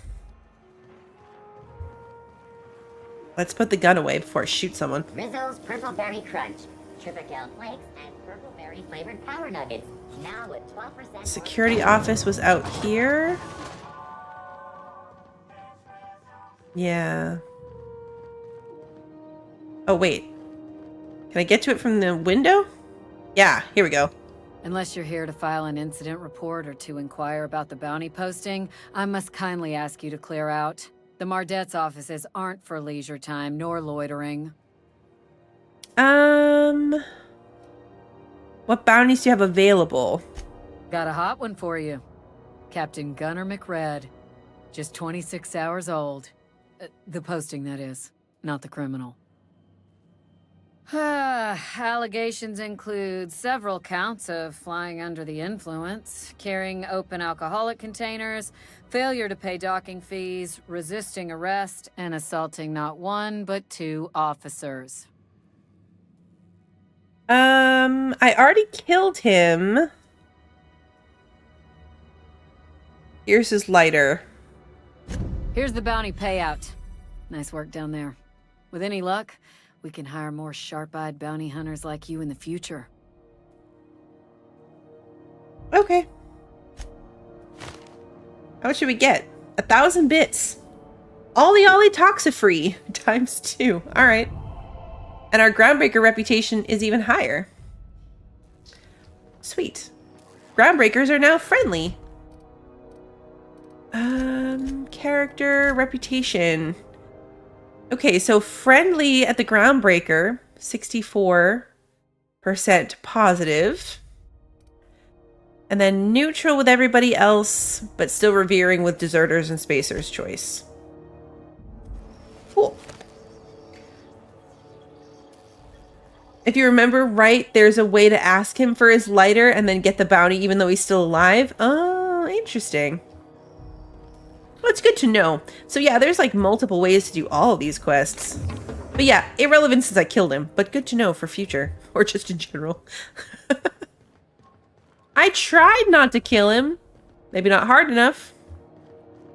A: Let's put the gun away before I shoot someone.
R: Rizzo's Purple Berry Crunch, Triple Flakes, and Purple Berry flavored Power Nuggets. Now with 12%.
A: Security office was out here. Yeah. Oh, wait. Can I get to it from the window? Yeah, here we go.
C: Unless you're here to file an incident report or to inquire about the bounty posting, I must kindly ask you to clear out. The Mardet's offices aren't for leisure time nor loitering.
A: What bounties do you have available?
C: Got a hot one for you. Captain Gunnar McRed. Just 26 hours old. The posting, that is. Not the criminal. Allegations include several counts of flying under the influence, carrying open alcoholic containers, failure to pay docking fees, resisting arrest, and assaulting not 1 but 2 officers.
A: I already killed him. Here's his lighter.
C: Here's the bounty payout. Nice work down there. With any luck, we can hire more sharp-eyed bounty hunters like you in the future.
A: Okay. How much should we get? 1,000 bits. Ollie Toxifree times 2. All right. And our Groundbreaker reputation is even higher. Sweet. Groundbreakers are now friendly. Character, reputation. Okay, so friendly at the Groundbreaker, 64% positive. And then neutral with everybody else, but still revering with deserters and spacers choice. Cool. If you remember right, there's a way to ask him for his lighter and then get the bounty even though he's still alive. Oh, interesting. Well, it's good to know. So yeah, there's like multiple ways to do all of these quests. But yeah, irrelevant since I killed him, but good to know for future. Or just in general. I tried not to kill him. Maybe not hard enough.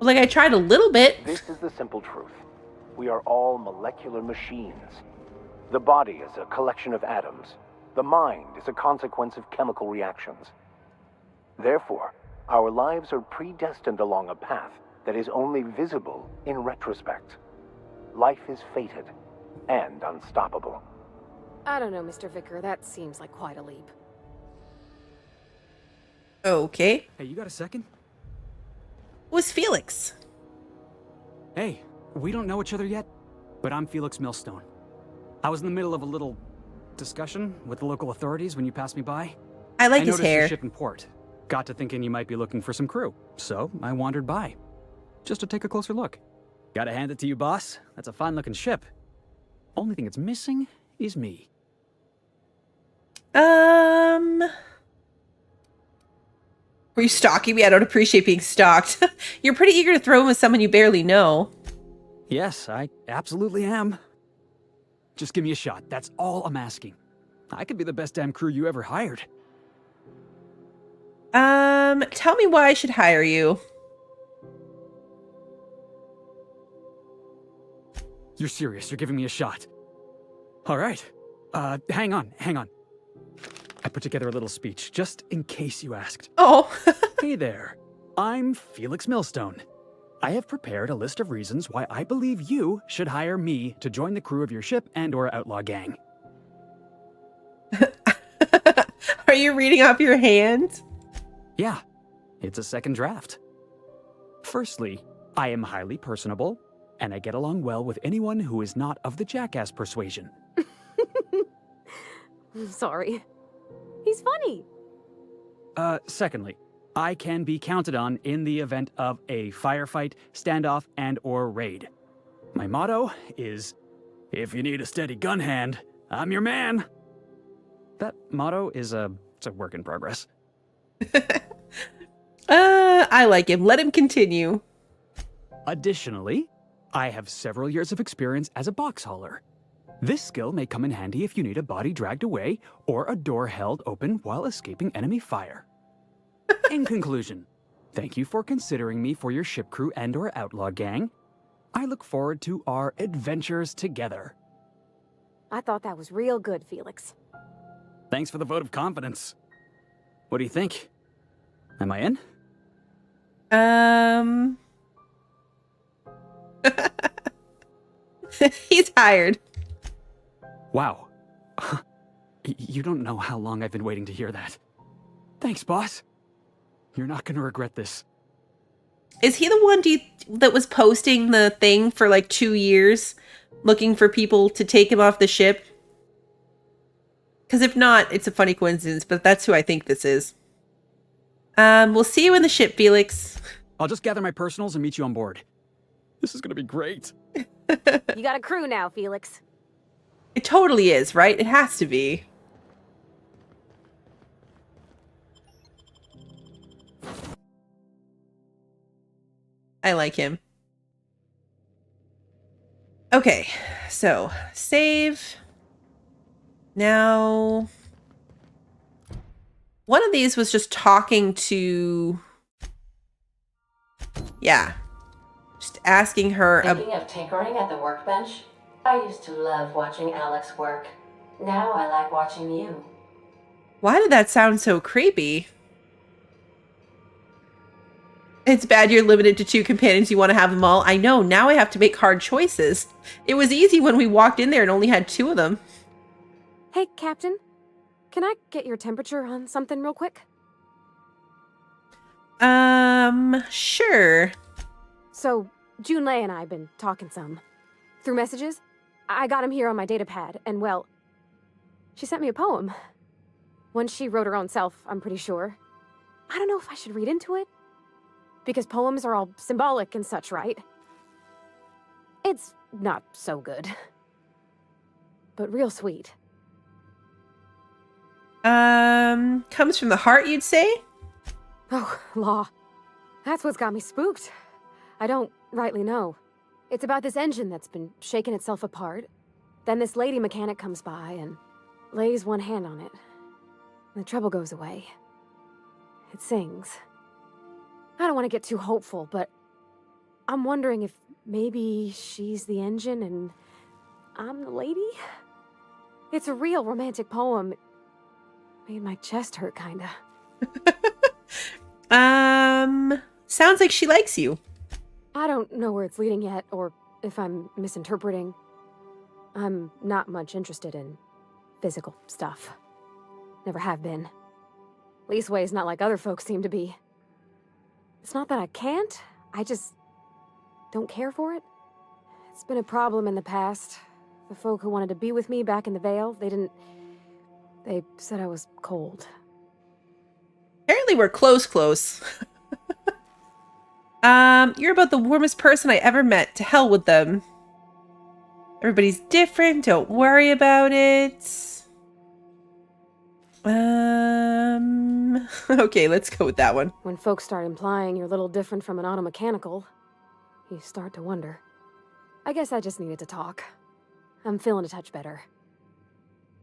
A: Like, I tried a little bit.
U: This is the simple truth. We are all molecular machines. The body is a collection of atoms. The mind is a consequence of chemical reactions. Therefore, our lives are predestined along a path that is only visible in retrospect. Life is fated and unstoppable.
S: I don't know, Mr. Vicker. That seems like quite a leap.
A: Okay.
G: Hey, you got a second?
A: Who's Felix?
G: Hey, we don't know each other yet, but I'm Felix Millstone. I was in the middle of a little discussion with the local authorities when you passed me by.
A: I like his
G: noticed
A: hair.
G: Your ship in port. Got to thinking you might be looking for some crew, so I wandered by. Just to take a closer look. Gotta hand it to you, boss. That's a fine-looking ship. Only thing it's missing is me.
A: Were you stalking me? I don't appreciate being stalked. You're pretty eager to throw him with someone you barely know.
G: Yes, I absolutely am. Just give me a shot. That's all I'm asking. I could be the best damn crew you ever hired.
A: Tell me why I should hire you.
G: You're serious. You're giving me a shot. All right. Hang on. I put together a little speech, just in case you asked.
A: Oh.
G: Hey there. I'm Felix Millstone. I have prepared a list of reasons why I believe you should hire me to join the crew of your ship and/or outlaw gang.
A: Are you reading off your hand?
G: Yeah, it's a second draft. Firstly, I am highly personable, and I get along well with anyone who is not of the jackass persuasion.
S: Sorry. He's funny.
G: Secondly, I can be counted on in the event of a firefight, standoff, and/or raid. My motto is, if you need a steady gun hand, I'm your man. That motto is it's a work in progress.
A: I like him. Let him continue.
G: Additionally, I have several years of experience as a box hauler. This skill may come in handy if you need a body dragged away or a door held open while escaping enemy fire. In conclusion, thank you for considering me for your ship crew and/or outlaw gang. I look forward to our adventures together.
S: I thought that was real good, Felix.
G: Thanks for the vote of confidence. What do you think? Am I in?
A: He's hired.
G: Wow. You don't know how long I've been waiting to hear that. Thanks, boss. You're not gonna regret this.
A: Is he the one that was posting the thing for like 2 years, looking for people to take him off the ship? Because if not, it's a funny coincidence, but that's who I think this is. We'll see you in the ship, Felix.
G: I'll just gather my personals and meet you on board. This is gonna be great.
S: You got a crew now, Felix.
A: It totally is, right? It has to be. I like him. Okay, so save. Now, one of these was just talking to, yeah, just asking her.
I: Thinking of tinkering at the workbench? I used to love watching Alex work. Now I like watching you.
A: Why did that sound so creepy? It's bad you're limited to 2 companions. You want to have them all. I know. Now I have to make hard choices. It was easy when we walked in there and only had 2 of them.
S: Hey, Captain. Can I get your temperature on something real quick?
A: Sure.
S: So, Junlei and I have been talking some. Through messages. I got him here on my datapad, and well, she sent me a poem. One she wrote her own self, I'm pretty sure. I don't know if I should read into it. Because poems are all symbolic and such, right? It's not so good. But real sweet.
A: Comes from the heart, you'd say?
S: Oh, law. That's what's got me spooked. I don't rightly know. It's about this engine that's been shaking itself apart. Then this lady mechanic comes by and lays one hand on it. And the trouble goes away. It sings. I don't want to get too hopeful, but I'm wondering if maybe she's the engine and I'm the lady? It's a real romantic poem. It made my chest hurt, kinda.
A: Sounds like she likes you.
S: I don't know where it's leading yet, or if I'm misinterpreting. I'm not much interested in physical stuff. Never have been. Leastways not like other folks seem to be. It's not that I can't, I just don't care for it. It's been a problem in the past. The folk who wanted to be with me back in the Vale, they said I was cold.
A: Apparently we're close. You're about the warmest person I ever met. To hell with them. Everybody's different, don't worry about it. Okay, let's go with that one.
S: When folks start implying you're a little different from an automechanical, you start to wonder. I guess I just needed to talk. I'm feeling a touch better.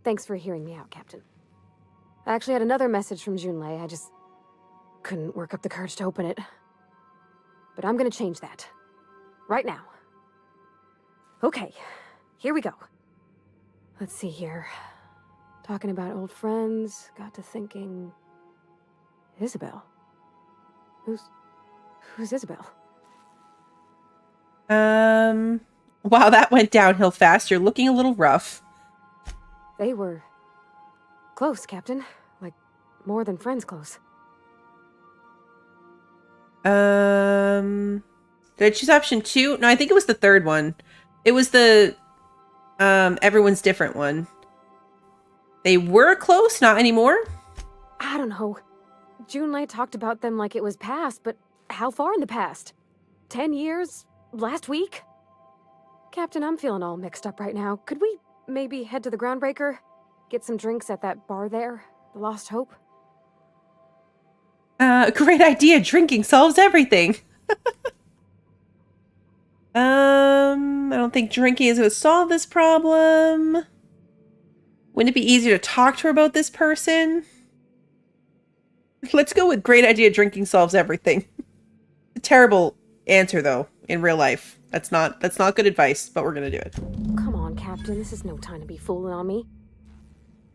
S: Thanks for hearing me out, Captain. I actually had another message from Junlei. I just couldn't work up the courage to open it. But I'm gonna change that. Right now. Okay, here we go. Let's see here. Talking about old friends, got to thinking... Isabel? Who's Isabel?
A: Wow, that went downhill fast. You're looking a little rough.
S: They were... close, Captain. Like, more than friends close.
A: Did I choose option 2? No, I think it was the third one. It was the, everyone's different one. They were close, not anymore?
S: I don't know. Junlei talked about them like it was past, but how far in the past? 10 years? Last week? Captain, I'm feeling all mixed up right now. Could we maybe head to the Groundbreaker? Get some drinks at that bar there? The Lost Hope?
A: Great idea. Drinking solves everything. I don't think drinking is going to solve this problem. Wouldn't it be easier to talk to her about this person? Let's go with great idea. Drinking solves everything. A terrible answer, though, in real life. That's not good advice, but we're going to do it.
S: Come on, Captain. This is no time to be fooling on me.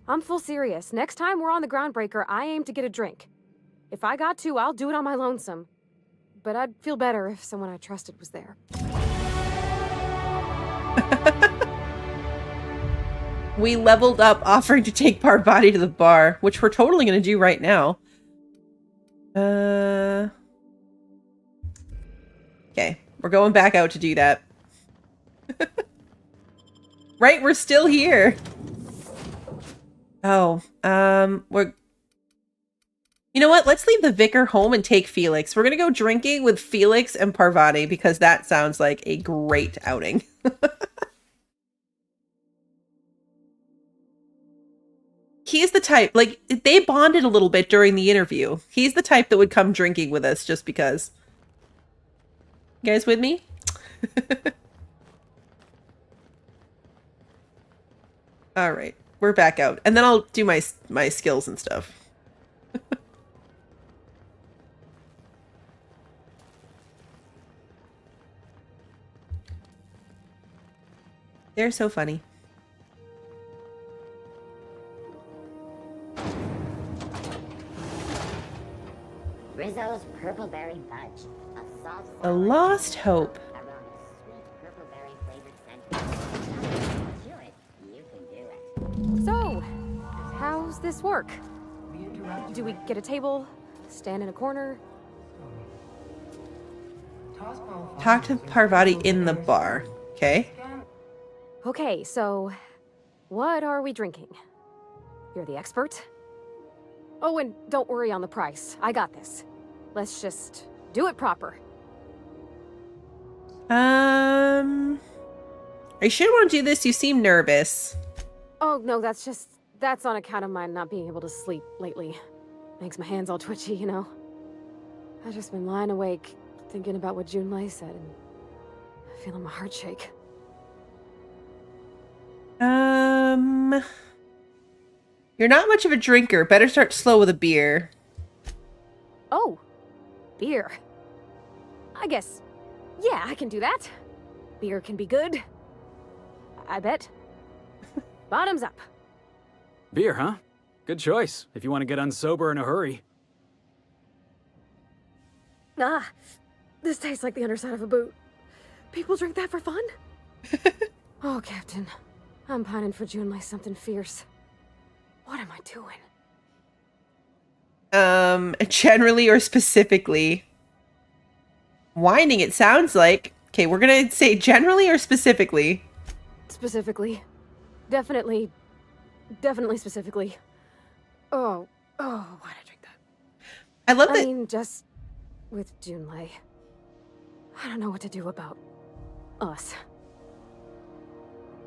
S: I'm full serious. Next time we're on the Groundbreaker, I aim to get a drink. If I got to, I'll do it on my lonesome. But I'd feel better if someone I trusted was there.
A: We leveled up offering to take Parvati to the bar, which we're totally going to do right now. Okay, we're going back out to do that. Right, we're still here. Oh, you know what? Let's leave the vicar home and take Felix. We're going to go drinking with Felix and Parvati because that sounds like a great outing. He's the type, like, they bonded a little bit during the interview. He's the type that would come drinking with us just because. You guys with me? All right, we're back out. And then I'll do my skills and stuff. They're so funny.
R: Rizzo's Purpleberry Fudge. A soft
A: A lost hope.
S: So, how's this work? Do we get a table? Stand in a corner?
A: Talk to Parvati in the bar. Okay.
S: Okay, so what are we drinking? You're the expert? Oh, and don't worry on the price. I got this. Let's just do it proper.
A: Are you sure you want to do this? You seem nervous.
S: Oh, no, that's on account of my not being able to sleep lately. Makes my hands all twitchy, you know? I've just been lying awake, thinking about what Junlei said, and feeling my heart shake.
A: You're not much of a drinker. Better start slow with a beer.
S: Oh, beer. I guess, yeah, I can do that. Beer can be good. I bet. Bottoms up.
G: Beer, huh? Good choice, if you want to get unsober in a hurry.
S: Ah, this tastes like the underside of a boot. People drink that for fun? Oh, Captain. I'm pining for Junlei something fierce. What am I doing?
A: Generally or specifically? Whining, it sounds like. Okay, we're gonna say generally or specifically?
S: Specifically. Definitely specifically. Oh, why'd I drink that?
A: I love that.
S: I mean, just with Junlei. I don't know what to do about us.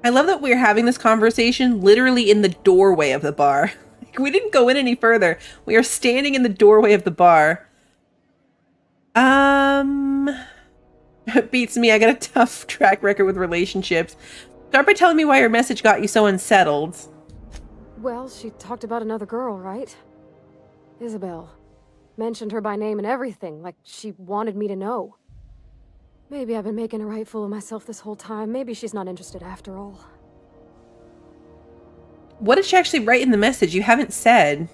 A: I love that we're having this conversation literally in the doorway of the bar. We didn't go in any further. We are standing in the doorway of the bar. It beats me. I got a tough track record with relationships. Start by telling me why your message got you so unsettled.
S: Well, she talked about another girl, right? Isabel. Mentioned her by name and everything, like she wanted me to know. Maybe I've been making a right fool of myself this whole time. Maybe she's not interested after all.
A: What did she actually write in the message? You haven't said.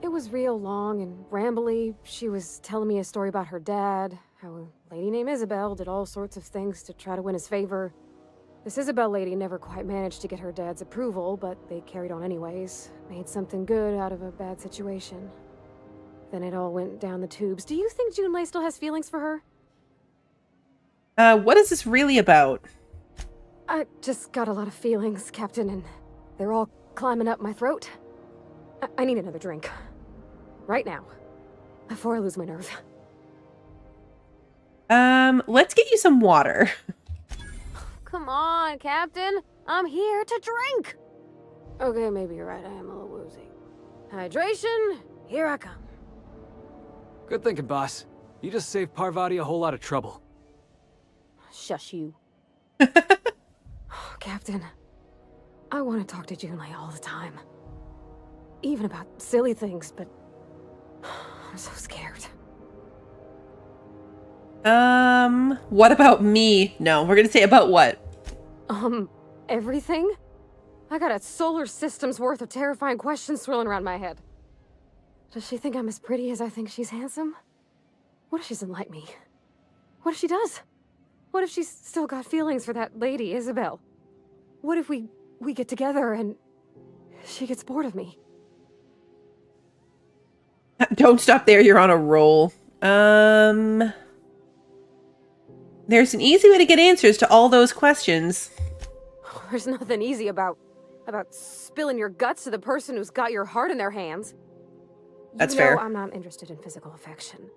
S: It was real long and rambly. She was telling me a story about her dad, how a lady named Isabel did all sorts of things to try to win his favor. This Isabel lady never quite managed to get her dad's approval, but they carried on anyways. Made something good out of a bad situation. Then it all went down the tubes. Do you think Junlei still has feelings for her?
A: What is this really about?
S: I just got a lot of feelings, Captain, and they're all climbing up my throat. I need another drink. Right now. Before I lose my nerve.
A: Let's get you some water.
S: Come on, Captain. I'm here to drink. Okay, maybe you're right. I am a little woozy. Hydration, here I come.
G: Good thinking, boss. You just saved Parvati a whole lot of trouble.
S: Shush you. Captain, I want to talk to Junlei all the time. Even about silly things, but I'm so scared.
A: What about me? No, we're gonna say about what?
S: Everything? I got a solar system's worth of terrifying questions swirling around my head. Does she think I'm as pretty as I think she's handsome? What if she doesn't like me? What if she does? What if she's still got feelings for that lady, Isabel? What if we get together and she gets bored of me?
A: Don't stop there, you're on a roll. There's an easy way to get answers to all those questions.
S: There's nothing easy about spilling your guts to the person who's got your heart in their hands.
A: That's
S: You know
A: fair.
S: I'm not interested in physical affection.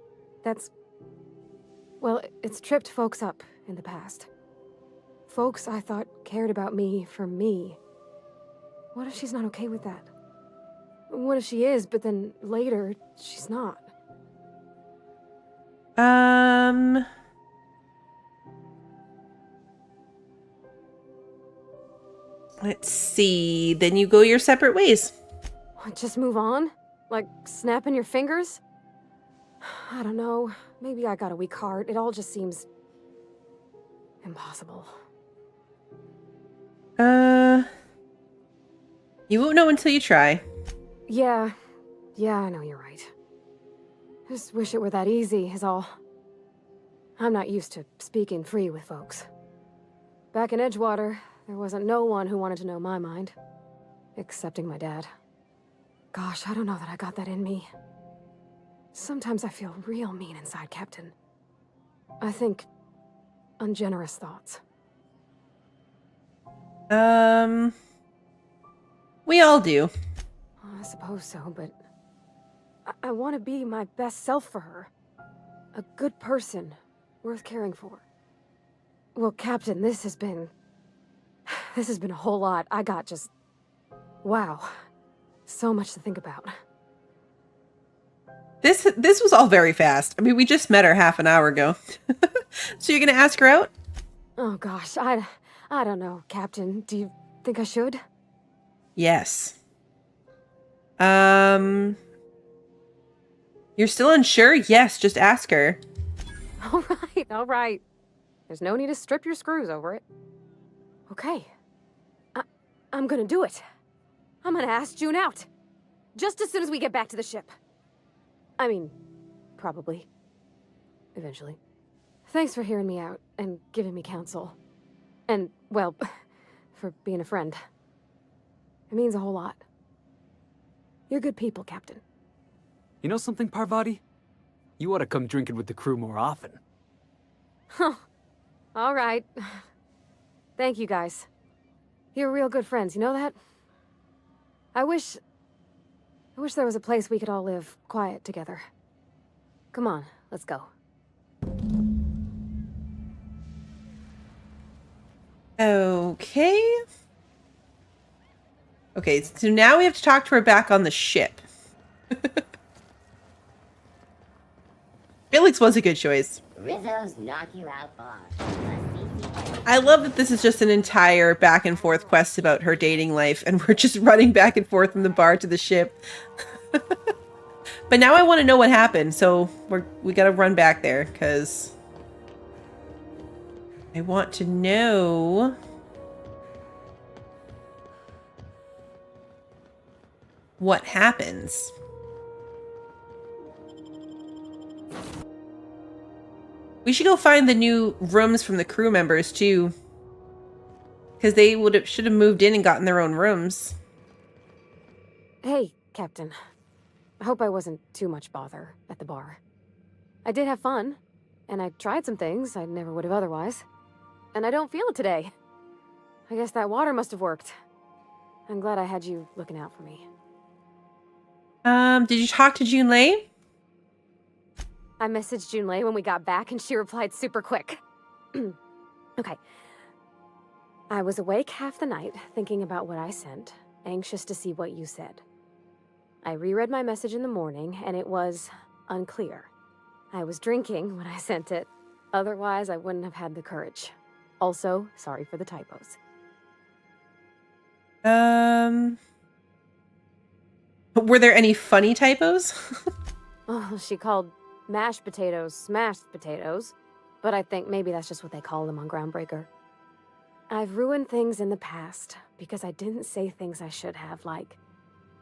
S: Well, it's tripped folks up in the past. Folks I thought cared about me for me. What if she's not okay with that? What if she is, but then later, she's not?
A: Let's see. Then you go your separate ways.
S: Just move on? Like snapping your fingers? I don't know. Maybe I got a weak heart. It all just seems impossible.
A: You won't know until you try.
S: Yeah, I know you're right. Just wish it were that easy, is all. I'm not used to speaking free with folks. Back in Edgewater, there wasn't no one who wanted to know my mind. Excepting my dad. Gosh, I don't know that I got that in me. Sometimes I feel real mean inside, Captain. I think ungenerous thoughts.
A: We all do.
S: I suppose so, but I want to be my best self for her. A good person, worth caring for. Well, Captain, this has been a whole lot. I got just... wow. So much to think about.
A: This was all very fast. I mean, we just met her half an hour ago. So you're gonna ask her out?
S: Oh gosh, I don't know, Captain. Do you think I should?
A: Yes. You're still unsure? Yes, just ask her.
S: All right. There's no need to strip your screws over it. Okay. I'm gonna do it. I'm gonna ask June out. Just as soon as we get back to the ship. I mean, probably. Eventually. Thanks for hearing me out and giving me counsel. And, well, for being a friend. It means a whole lot. You're good people, Captain.
G: You know something, Parvati? You ought to come drinking with the crew more often.
S: Huh. All right. Thank you, guys. You're real good friends, you know that? I wish there was a place we could all live quiet together. Come on, let's go.
A: Okay. Okay, so now we have to talk to her back on the ship. Felix was a good choice.
R: Rizzo's knock you out bar.
A: I love that this is just an entire back and forth quest about her dating life, and we're just running back and forth from the bar to the ship. But now I want to know what happened, so we gotta run back there, because I want to know what happens. We should go find the new rooms from the crew members, too. Because they should have moved in and gotten their own rooms.
S: Hey, Captain. I hope I wasn't too much bother at the bar. I did have fun, and I tried some things I never would have otherwise. And I don't feel it today. I guess that water must have worked. I'm glad I had you looking out for me.
A: Did you talk to Junlei?
S: I messaged Junlei when we got back, and she replied super quick. Okay. I was awake half the night, thinking about what I sent, anxious to see what you said. I reread my message in the morning, and it was unclear. I was drinking when I sent it. Otherwise, I wouldn't have had the courage. Also, sorry for the typos.
A: Were there any funny typos?
S: Oh, she called mashed potatoes smashed potatoes, but I think maybe that's just what they call them on Groundbreaker. I've ruined things in the past because I didn't say things I should have, like,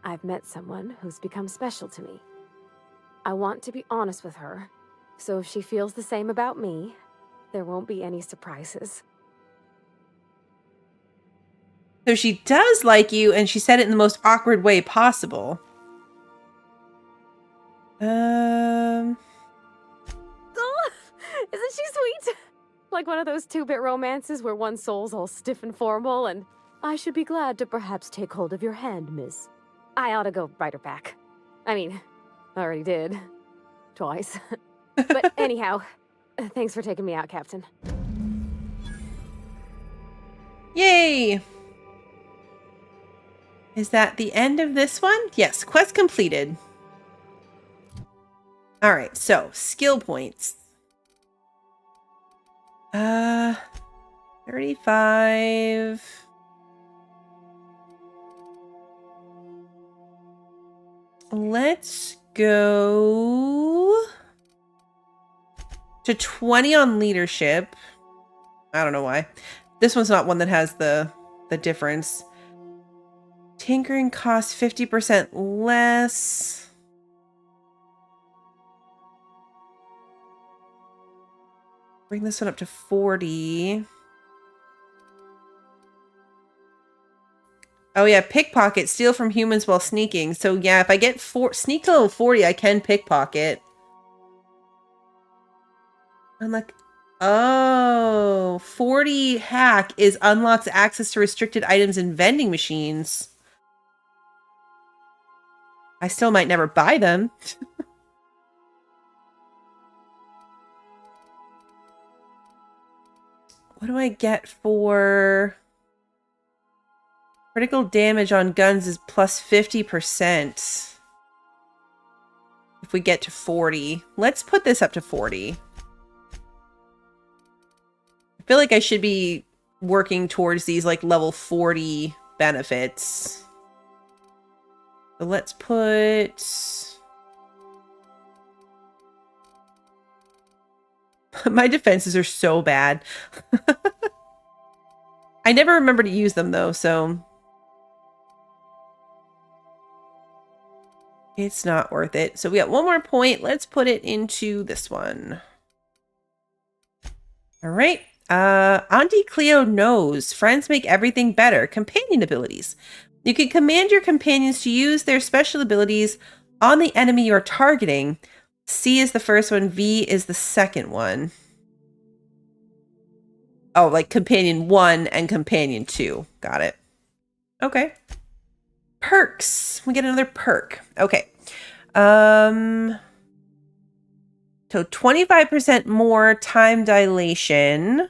S: I've met someone who's become special to me. I want to be honest with her, so if she feels the same about me, there won't be any surprises.
A: So she does like you, and she said it in the most awkward way possible.
S: Oh, isn't she sweet? Like one of those two-bit romances where one soul's all stiff and formal, and I should be glad to perhaps take hold of your hand, miss. I ought to go write her back. I mean, I already did. Twice. But anyhow, thanks for taking me out, Captain.
A: Yay! Is that the end of this one? Yes, quest completed. Alright, so, skill points. 35. Let's go to 20 on leadership. I don't know why. This one's not one that has the difference. Tinkering costs 50% less. Bring this one up to 40. Oh yeah, pickpocket, steal from humans while sneaking. So yeah, if I get sneak to level 40, I can pickpocket. Unlock. Oh, 40 hack is unlocks access to restricted items and vending machines. I still might never buy them. What do I get for... Critical damage on guns is plus 50%. If we get to 40. Let's put this up to 40. I feel like I should be working towards these like level 40 benefits. So let's put... My defenses are so bad. I never remember to use them though, so... It's not worth it. So we got one more point. Let's put it into this one. All right. Auntie Cleo knows. Friends make everything better. Companion abilities. You can command your companions to use their special abilities on the enemy you're targeting. C is the first one. V is the second one. Oh, like companion 1 and companion 2. Got it. Okay. Perks. We get another perk. Okay. So 25% more time dilation.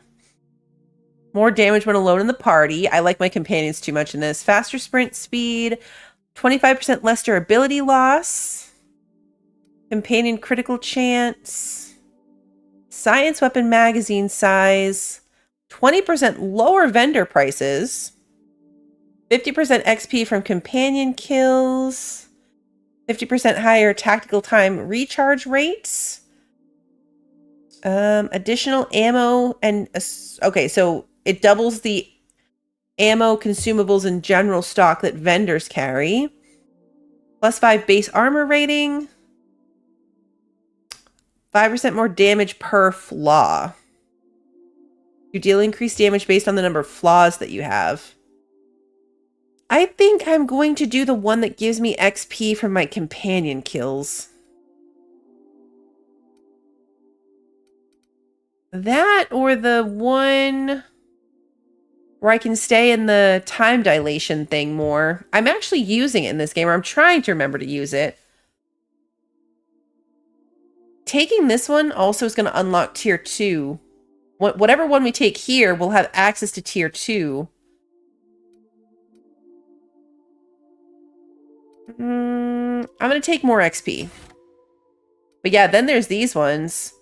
A: More damage when alone in the party. I like my companions too much in this. Faster sprint speed. 25% less durability loss. Companion critical chance. Science weapon magazine size. 20% lower vendor prices. 50% XP from companion kills. 50% higher tactical time recharge rates. Additional ammo and... Okay, so it doubles the ammo, consumables, and general stock that vendors carry. Plus 5 base armor rating. 5% more damage per flaw. You deal increased damage based on the number of flaws that you have. I think I'm going to do the one that gives me XP from my companion kills. That or the one where I can stay in the time dilation thing more. I'm actually using it in this game, or I'm trying to remember to use it. Taking this one also is going to unlock tier 2. Whatever one we take here will have access to tier 2. I'm going to take more XP. But yeah, then there's these ones.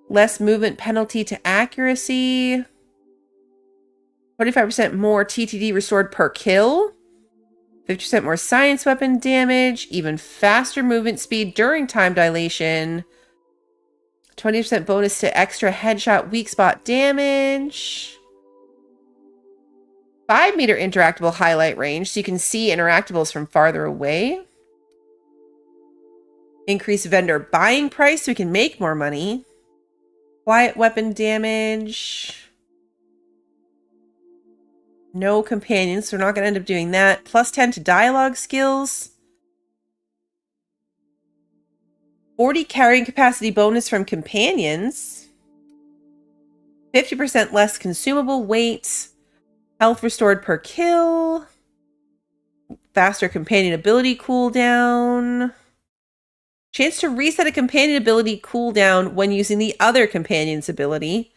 A: Less movement penalty to accuracy. 25% more TTD restored per kill. 50% more science weapon damage. Even faster movement speed during time dilation. 20% bonus to extra headshot weak spot damage. 5 meter interactable highlight range, so you can see interactables from farther away. Increase vendor buying price, so we can make more money. Quiet weapon damage. No companions, so we're not going to end up doing that. Plus 10 to dialogue skills. 40 carrying capacity bonus from companions. 50% less consumable weight. Health restored per kill. Faster companion ability cooldown. Chance to reset a companion ability cooldown when using the other companion's ability.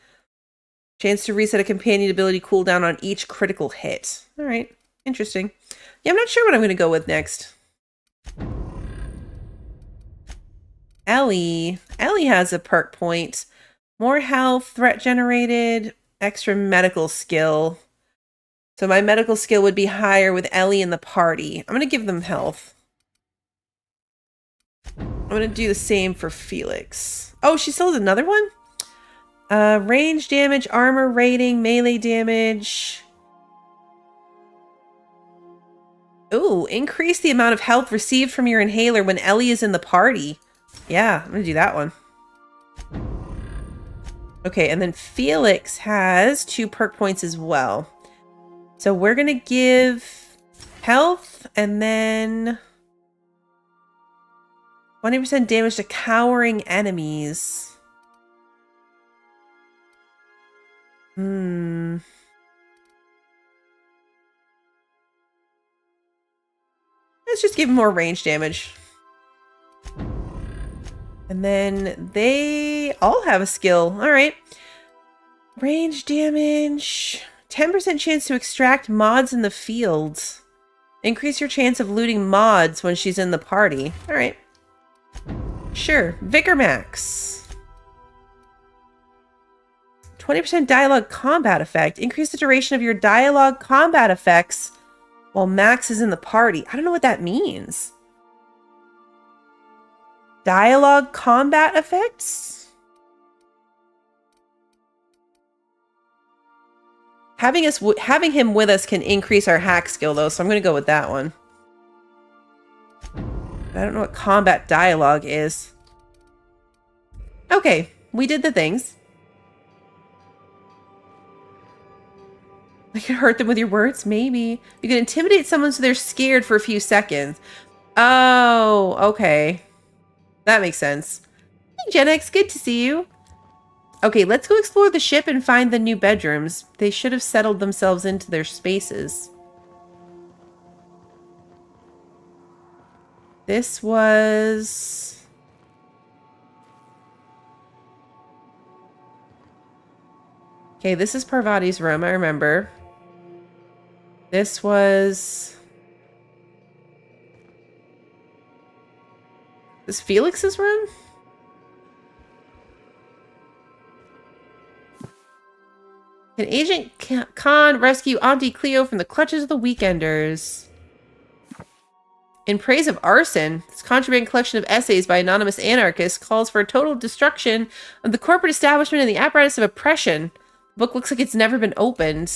A: Chance to reset a companion ability cooldown on each critical hit. Alright, interesting. Yeah, I'm not sure what I'm going to go with next. Ellie. Ellie has a perk point. More health, threat generated, extra medical skill. So my medical skill would be higher with Ellie in the party. I'm going to give them health. I'm going to do the same for Felix. Oh, she still has another one? Range damage, armor rating, melee damage. Ooh, increase the amount of health received from your inhaler when Ellie is in the party. Yeah, I'm going to do that one. Okay, and then Felix has 2 perk points as well. So we're going to give health and then 20% damage to cowering enemies. Let's just give him more range damage. And then they all have a skill. All right. Range damage. 10% chance to extract mods in the field. Increase your chance of looting mods when she's in the party. All right. Sure. Vicar Max. 20% dialogue combat effect. Increase the duration of your dialogue combat effects while Max is in the party. I don't know what that means. Dialogue combat effects? Having him with us can increase our hack skill though, so I'm going to go with that one. I don't know what combat dialogue is. Okay, we did the things. I can hurt them with your words? Maybe. You can intimidate someone so they're scared for a few seconds. Oh, okay. That makes sense. Hey, Gen X, good to see you. Okay, let's go explore the ship and find the new bedrooms. They should have settled themselves into their spaces. This was... Okay, this is Parvati's room, I remember. This was... This Felix's room? Can Agent Khan rescue Auntie Cleo from the clutches of the Weekenders? In praise of arson, this contraband collection of essays by anonymous anarchists calls for a total destruction of the corporate establishment and the apparatus of oppression. The book looks like it's never been opened.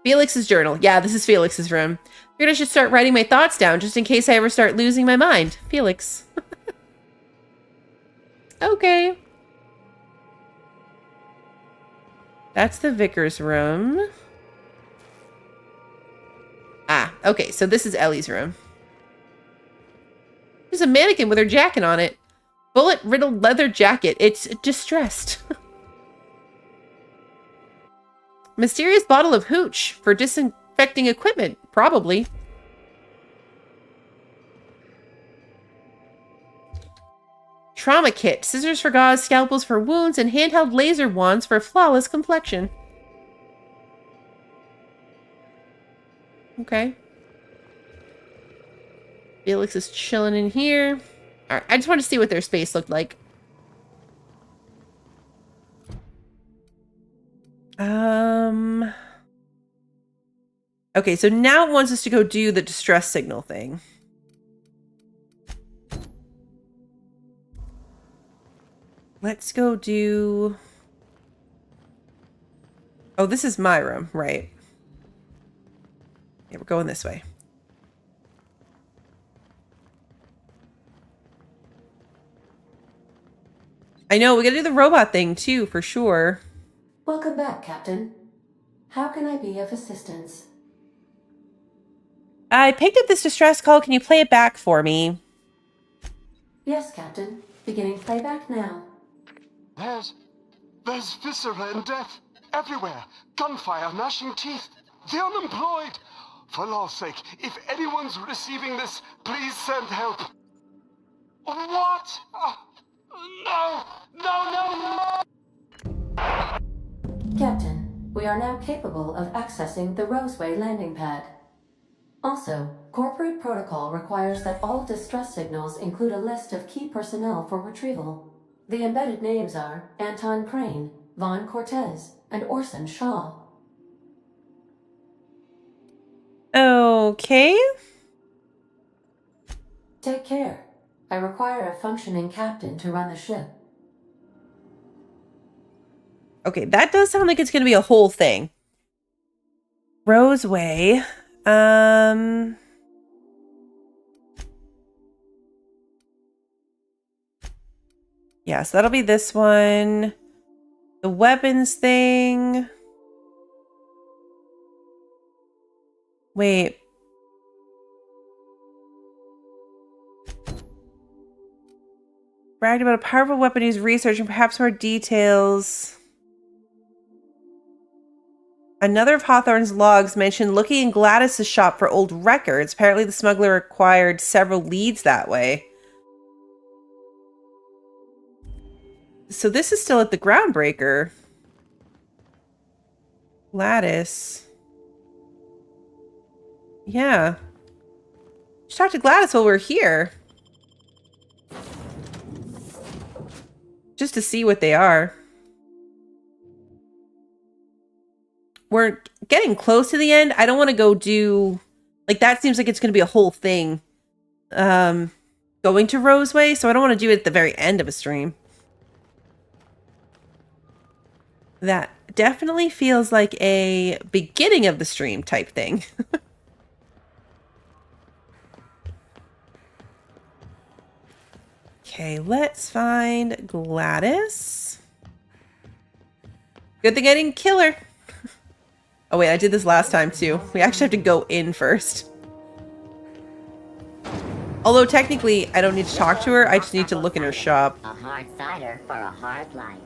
A: Felix's journal. Yeah, this is Felix's room. Figured I should start writing my thoughts down just in case I ever start losing my mind. Felix. Okay. That's the vicar's room. Ah, okay, so this is Ellie's room. There's a mannequin with her jacket on it. Bullet-riddled leather jacket. It's distressed. Mysterious bottle of hooch for disinfecting equipment. Probably. Trauma kit. Scissors for gauze, scalpels for wounds, and handheld laser wands for a flawless complexion. Okay. Felix is chilling in here. Alright, I just want to see what their space looked like. Okay, so now it wants us to go do the distress signal thing. Let's go do... Oh, this is my room, right? Yeah, we're going this way. I know, we gotta do the robot thing too, for sure.
I: Welcome back, Captain. How can I be of assistance?
A: I picked up this distress call. Can you play it back for me?
I: Yes, Captain. Beginning playback now.
L: There's viscera and death everywhere. Gunfire, gnashing teeth. The unemployed. For law's sake, if anyone's receiving this, please send help. What? No!
I: Captain, we are now capable of accessing the Roseway landing pad. Also, corporate protocol requires that all distress signals include a list of key personnel for retrieval. The embedded names are Anton Crane, Vaughn Cortez, and Orson Shaw.
A: Okay.
I: Take care. I require a functioning captain to run the ship.
A: Okay, that does sound like it's going to be a whole thing. Roseway. Yeah, so that'll be this one. The weapons thing. Wait. Bragged about a powerful weapon he's researching, perhaps more details. Another of Hawthorne's logs mentioned looking in Gladys's shop for old records. Apparently the smuggler acquired several leads that way. So this is still at the Groundbreaker. Gladys. Yeah. Just talk to Gladys while we're here. Just to see what they are. We're getting close to the end. I don't want to go do... Like, that seems like it's going to be a whole thing. Going to Roseway, so I don't want to do it at the very end of a stream. That definitely feels like a beginning of the stream type thing. Okay, let's find Gladys. Good thing I didn't kill her. Oh wait, I did this last time too. We actually have to go in first. Although technically, I don't need to talk to her. I just need to look in her shop.
R: A hard cider for a hard life.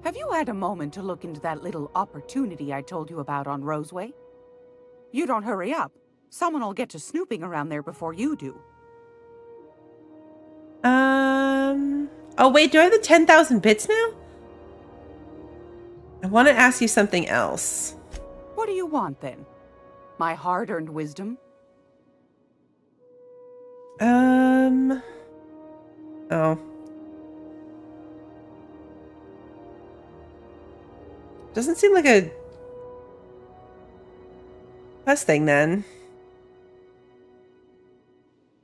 M: Have you had a moment to look into that little opportunity I told you about on Roseway? You don't hurry up. Someone will get to snooping around there before you do.
A: Oh wait, do I have the 10,000 bits now? I want to ask you something else.
M: What do you want then? My hard-earned wisdom?
A: Oh. Doesn't seem like a quest thing then.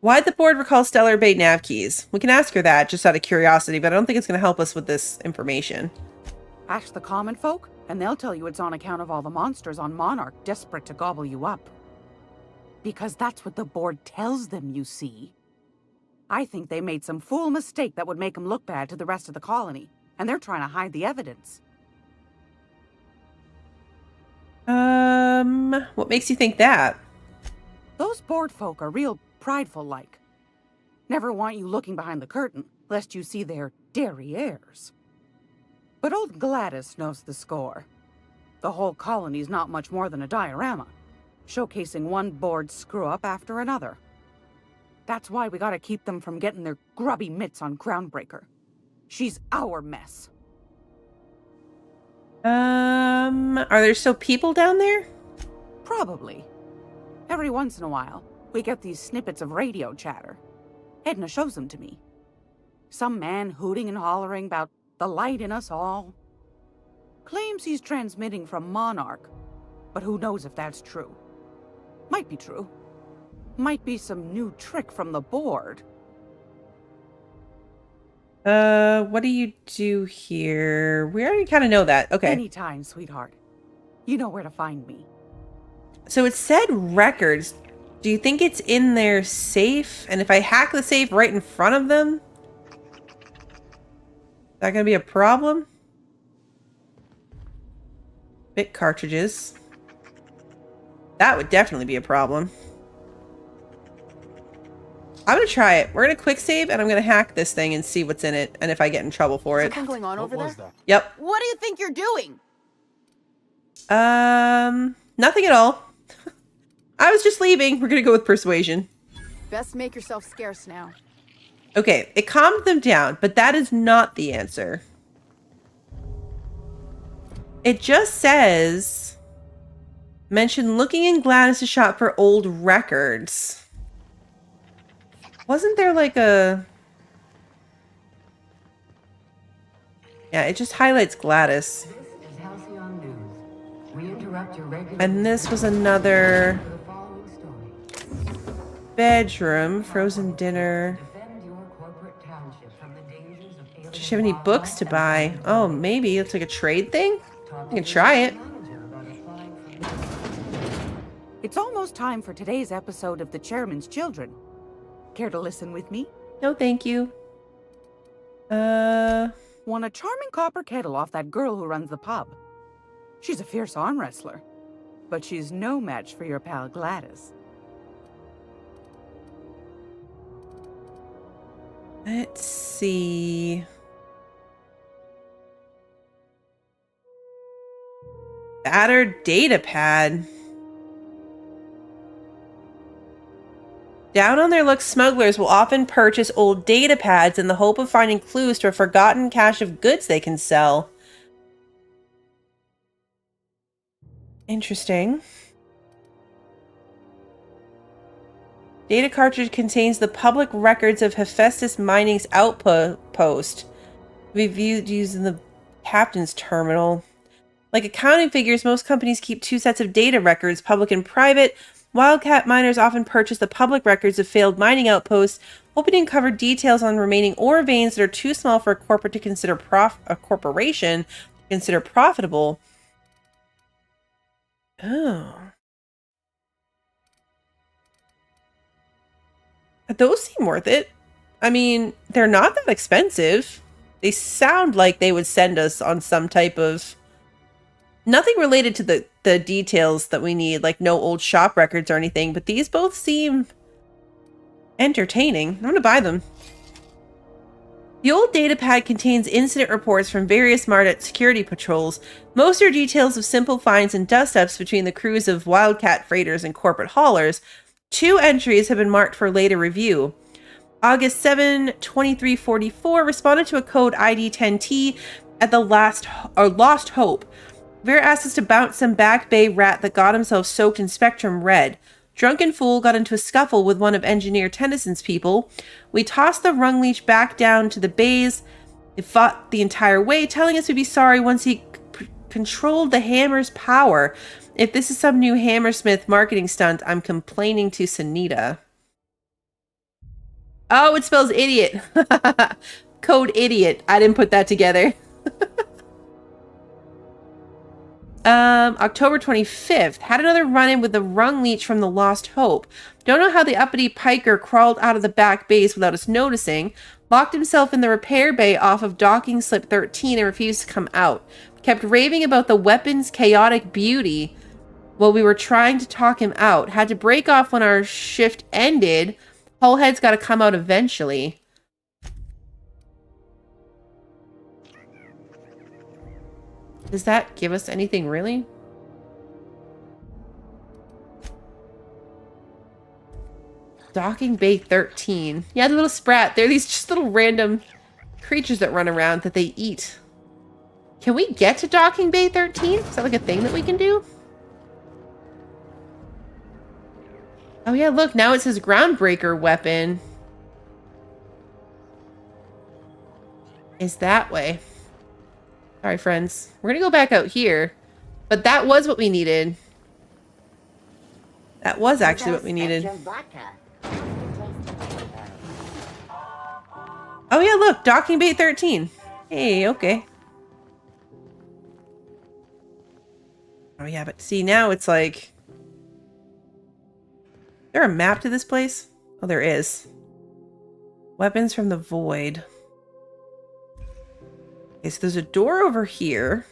A: Why'd the board recall Stellar Bay nav keys? We can ask her that just out of curiosity, but I don't think it's going to help us with this information.
M: Ask the common folk, and they'll tell you it's on account of all the monsters on Monarch desperate to gobble you up. Because that's what the board tells them, you see. I think they made some fool mistake that would make them look bad to the rest of the colony, and they're trying to hide the evidence.
A: What makes you think that?
M: Those board folk are real prideful-like. Never want you looking behind the curtain, lest you see their derrieres. But old Gladys knows the score. The whole colony's not much more than a diorama, showcasing one board screw-up after another. That's why we gotta keep them from getting their grubby mitts on Groundbreaker. She's our mess.
A: Are there still people down there?
M: Probably. Every once in a while, we get these snippets of radio chatter. Edna shows them to me. Some man hooting and hollering about the light in us all. Claims he's transmitting from Monarch, but who knows if that's true. Might be true. Might be some new trick from the board.
A: What do you do here? We already kind of know that. Okay.
M: Anytime, sweetheart. You know where to find me.
A: So it said records. Do you think it's in their safe? And if I hack the safe right in front of them, is that gonna be a problem? Bit cartridges. That would definitely be a problem. I'm gonna try it. We're gonna quick save and I'm gonna hack this thing and see what's in it and if I get in trouble for it.
K: Something going on over there?
A: Yep.
K: What do you think you're doing?
A: Nothing at all. I was just leaving. We're gonna go with persuasion.
K: Best make yourself scarce now.
A: Okay, it calmed them down, but that is not the answer. It just says, mention looking in Gladys' shop for old records. Wasn't there like a... Yeah, it just highlights Gladys.
B: This is Halcyon News. We interrupt your regular...
A: And this was another bedroom, frozen dinner. Does she have any books to buy? Oh, maybe. It's like a trade thing? I can try it.
M: It's almost time for today's episode of The Chairman's Children. Care to listen with me?
A: No, thank you.
M: Won a charming copper kettle off that girl who runs the pub. She's a fierce arm wrestler, but she's no match for your pal Gladys.
A: Let's see. Battered data pad. Down on their luck, smugglers will often purchase old data pads in the hope of finding clues to a forgotten cache of goods they can sell. Interesting. Data cartridge contains the public records of Hephaestus Mining's outpost. Reviewed using the captain's terminal. Like accounting figures, most companies keep two sets of data records, public and private. Wildcat miners often purchase the public records of failed mining outposts, hoping to uncover details on remaining ore veins that are too small for a corporation to consider profitable. Oh. Those seem worth it. I mean, they're not that expensive. They sound like they would send us on some type of... Nothing related to the details that we need, like no old shop records or anything, but these both seem entertaining. I'm going to buy them. The old data pad contains incident reports from various Mardet security patrols. Most are details of simple finds and dust-ups between the crews of Wildcat freighters and corporate haulers. 2 entries have been marked for later review. August 7, 2344 responded to a code ID 10T at the Lost Hope. Vera asked us to bounce some Back Bay rat that got himself soaked in Spectrum Red. Drunken fool got into a scuffle with one of Engineer Tennyson's people. We tossed the rung leech back down to the bays. He fought the entire way, telling us we'd be sorry once he controlled the hammer's power. If this is some new Hammersmith marketing stunt, I'm complaining to Sunita. Oh, it spells idiot. Code idiot. I didn't put that together. October 25th. Had another run-in with the rung leech from the Lost Hope. Don't know how the uppity piker crawled out of the back base without us noticing. Locked himself in the repair bay off of docking slip 13 and refused to come out. Kept raving about the weapon's chaotic beauty while we were trying to talk him out. Had to break off when our shift ended. Hullhead's got to come out eventually. Does that give us anything, really? Docking Bay 13. Yeah, the little sprat. They're these just little random creatures that run around that they eat. Can we get to Docking Bay 13? Is that like a thing that we can do? Oh yeah, look, now it says Groundbreaker weapon. Is that way. Sorry, friends. We're gonna go back out here. But that was what we needed. That was actually what we needed. Oh yeah, look, Docking Bay 13. Hey, okay. Oh yeah, but see, now it's like... Is there a map to this place? Oh, there is. Weapons from the Void. Okay, so there's a door over here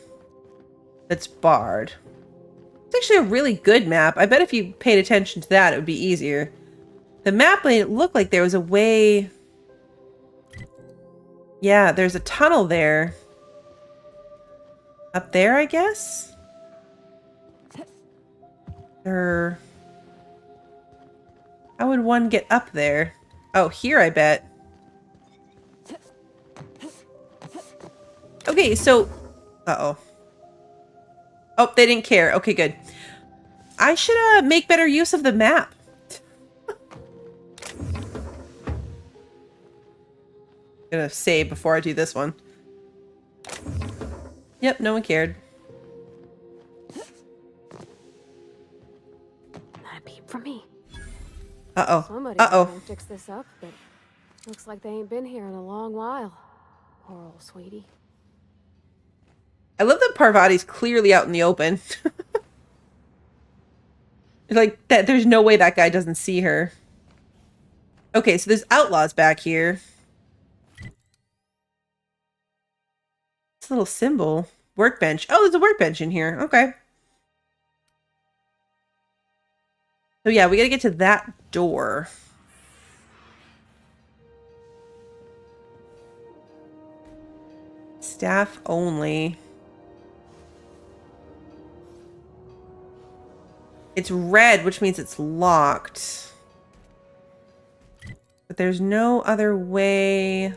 A: that's barred. It's actually a really good map. I bet if you paid attention to that, it would be easier. The map made it look like there was a way... Yeah, there's a tunnel there. Up there, I guess? How would one get up there? Oh, here, I bet. Okay, so... Uh-oh. Oh, they didn't care. Okay, good. I should make better use of the map. Gonna save before I do this one. Yep, no one cared.
S: Not a peep from me.
A: Uh-oh.
S: Somebody's
A: Uh-oh.
S: trying to fix this up, but looks like they ain't been here in a long while. Poor old sweetie.
A: I love that Parvati's clearly out in the open. Like, that. There's no way that guy doesn't see her. Okay, so there's outlaws back here. It's a little symbol. Workbench. Oh, there's a workbench in here. Okay. So yeah, we gotta get to that door. Staff only. It's red, which means it's locked. But there's no other way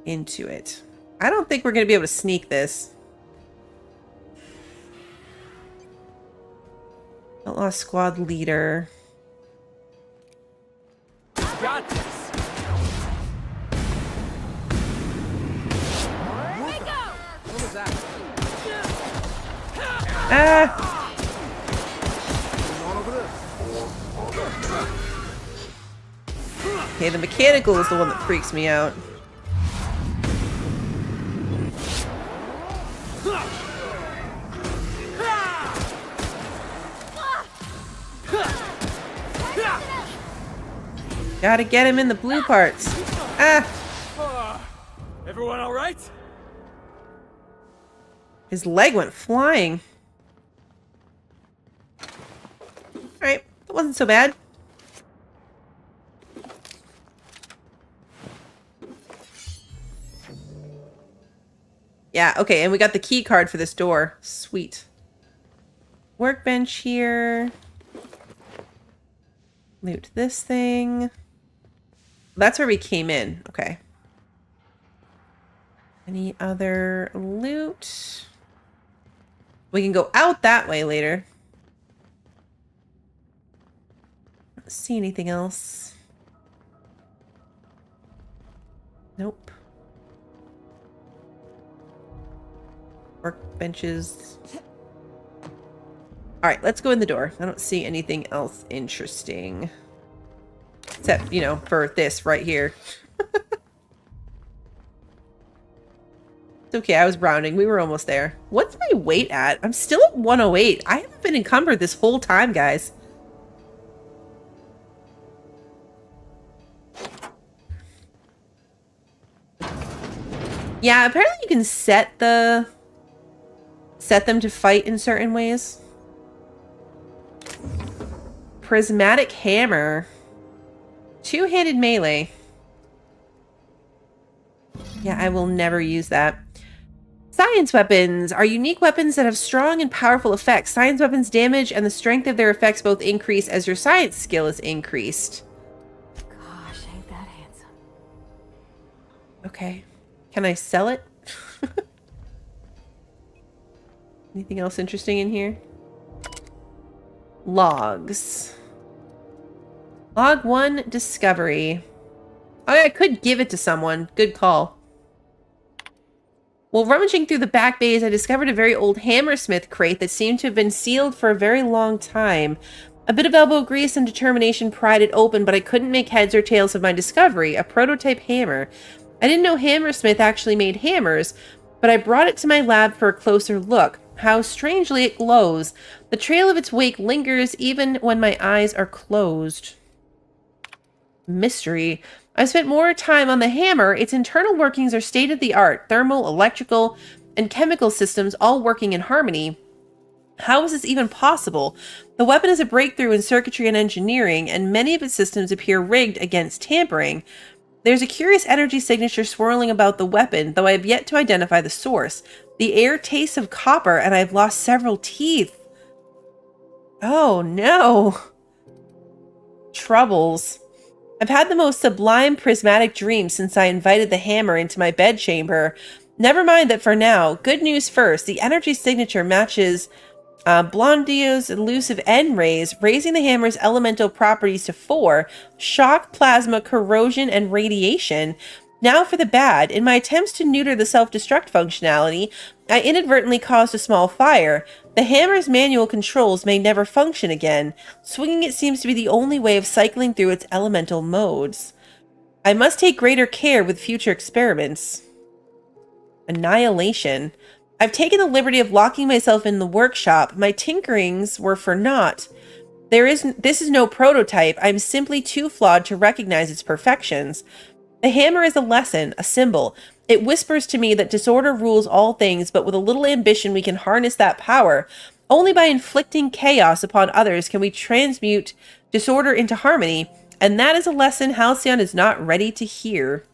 A: into it. I don't think we're going to be able to sneak this. Outlaw squad leader.
H: Got this. What was that?
A: Ah! Okay, the mechanical is the one that freaks me out. Gotta get him in the blue parts. Ah!
H: Everyone all right?
A: His leg went flying. Alright, that wasn't so bad. Yeah, okay, and we got the key card for this door. Sweet. Workbench here. Loot this thing. That's where we came in. Okay. Any other loot? We can go out that way later. Don't see anything else. Nope. Workbenches. Alright, let's go in the door. I don't see anything else interesting. Except, you know, for this right here. It's okay, I was rounding. We were almost there. What's my weight at? I'm still at 108. I haven't been encumbered this whole time, guys. Yeah, apparently you can set them to fight in certain ways. Prismatic hammer. Two-handed melee. Yeah, I will never use that. Science weapons are unique weapons that have strong and powerful effects. Science weapons damage and the strength of their effects both increase as your science skill is increased.
S: Gosh, ain't that handsome.
A: Okay. Can I sell it? Anything else interesting in here? Logs. Log 1, discovery. Oh yeah, I could give it to someone. Good call. While rummaging through the back bays, I discovered a very old hammersmith crate that seemed to have been sealed for a very long time. A bit of elbow grease and determination pried it open, but I couldn't make heads or tails of my discovery, a prototype hammer. I didn't know Hammersmith actually made hammers, but I brought it to my lab for a closer look. How strangely it glows. The trail of its wake lingers even when my eyes are closed. Mystery. I've spent more time on the hammer. Its internal workings are state-of-the-art, thermal, electrical, and chemical systems all working in harmony. How is this even possible? The weapon is a breakthrough in circuitry and engineering, and many of its systems appear rigged against tampering. There's a curious energy signature swirling about the weapon, though I have yet to identify the source. The air tastes of copper, and I have lost several teeth. Oh, no. Troubles. I've had the most sublime prismatic dream since I invited the hammer into my bedchamber. Never mind that for now. Good news first. The energy signature matches Blondio's elusive N-rays, raising the hammer's elemental properties to 4, shock, plasma, corrosion, and radiation. Now for the bad. In my attempts to neuter the self-destruct functionality, I inadvertently caused a small fire. The hammer's manual controls may never function again. Swinging it seems to be the only way of cycling through its elemental modes. I must take greater care with future experiments. Annihilation. I've taken the liberty of locking myself in the workshop. My tinkerings were for naught. This is no prototype. I'm simply too flawed to recognize its perfections. The hammer is a lesson, a symbol. It whispers to me that disorder rules all things, but with a little ambition we can harness that power. Only by inflicting chaos upon others can we transmute disorder into harmony, and that is a lesson Halcyon is not ready to hear.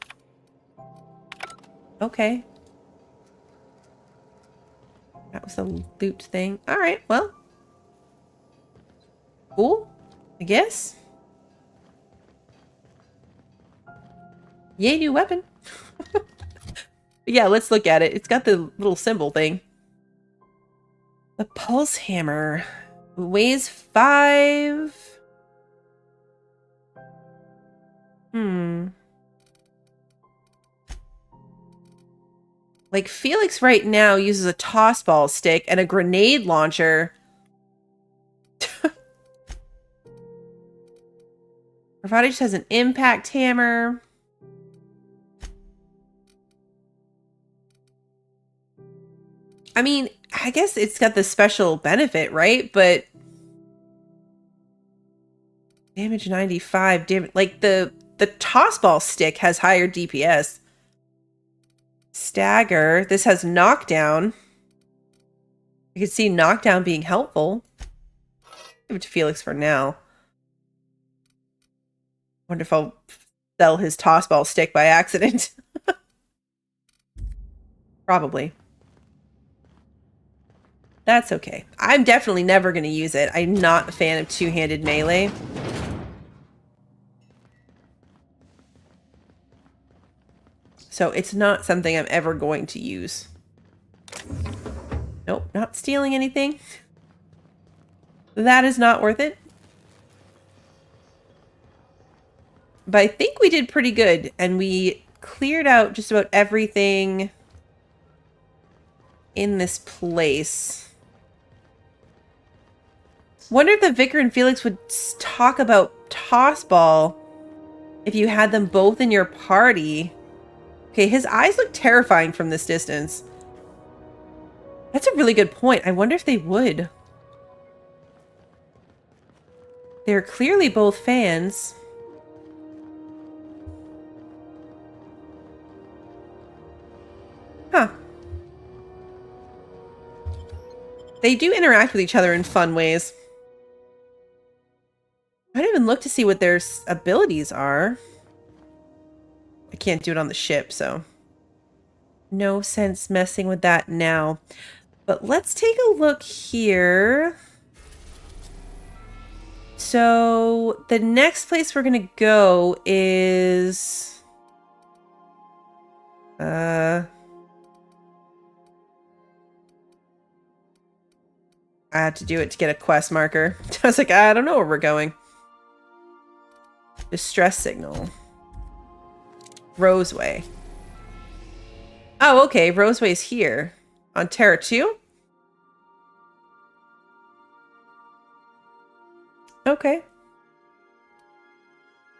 A: Okay. That was a loot thing. Alright, well. Cool, I guess. Yay, new weapon. Yeah, let's look at it. It's got the little symbol thing. The pulse hammer weighs 5. Like, Felix right now uses a toss ball stick and a grenade launcher. Bravado just has an impact hammer. I mean, I guess it's got the special benefit, right? But damage 95, like the toss ball stick has higher DPS. Stagger. This has knockdown. You can see knockdown being helpful. Give it to Felix for now. Wonder if I'll sell his toss ball stick by accident. Probably. That's okay. I'm definitely never going to use it. I'm not a fan of two-handed melee. So it's not something I'm ever going to use. Nope, not stealing anything. That is not worth it. But I think we did pretty good, and we cleared out just about everything in this place. Wonder if the Vicar and Felix would talk about Tossball if you had them both in your party. Okay, his eyes look terrifying from this distance. That's a really good point. I wonder if they would. They're clearly both fans. Huh. They do interact with each other in fun ways. I don't even look to see what their abilities are. I can't do it on the ship, so no sense messing with that now. But let's take a look here. So the next place we're gonna go is I had to do it to get a quest marker. I was like, I don't know where we're going. Distress signal. Roseway. Oh, okay. Roseway's here. On Terra 2? Okay.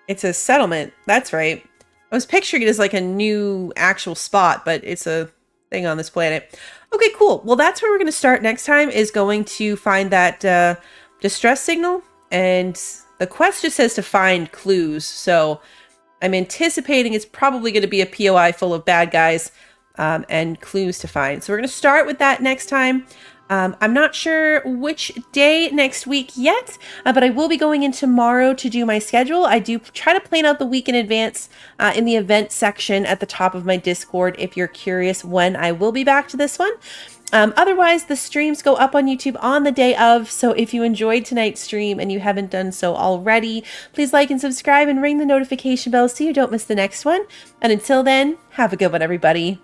A: It's a settlement. That's right. I was picturing it as like a new actual spot, but it's a thing on this planet. Okay, cool. Well, that's where we're going to start next time, is going to find that distress signal. And the quest just says to find clues. So I'm anticipating it's probably going to be a POI full of bad guys and clues to find. So we're going to start with that next time. I'm not sure which day next week yet, but I will be going in tomorrow to do my schedule. I do try to plan out the week in advance in the event section at the top of my Discord if you're curious when I will be back to this one. Otherwise, the streams go up on YouTube on the day of, so if you enjoyed tonight's stream and you haven't done so already, please like and subscribe and ring the notification bell so you don't miss the next one. And until then, have a good one, everybody.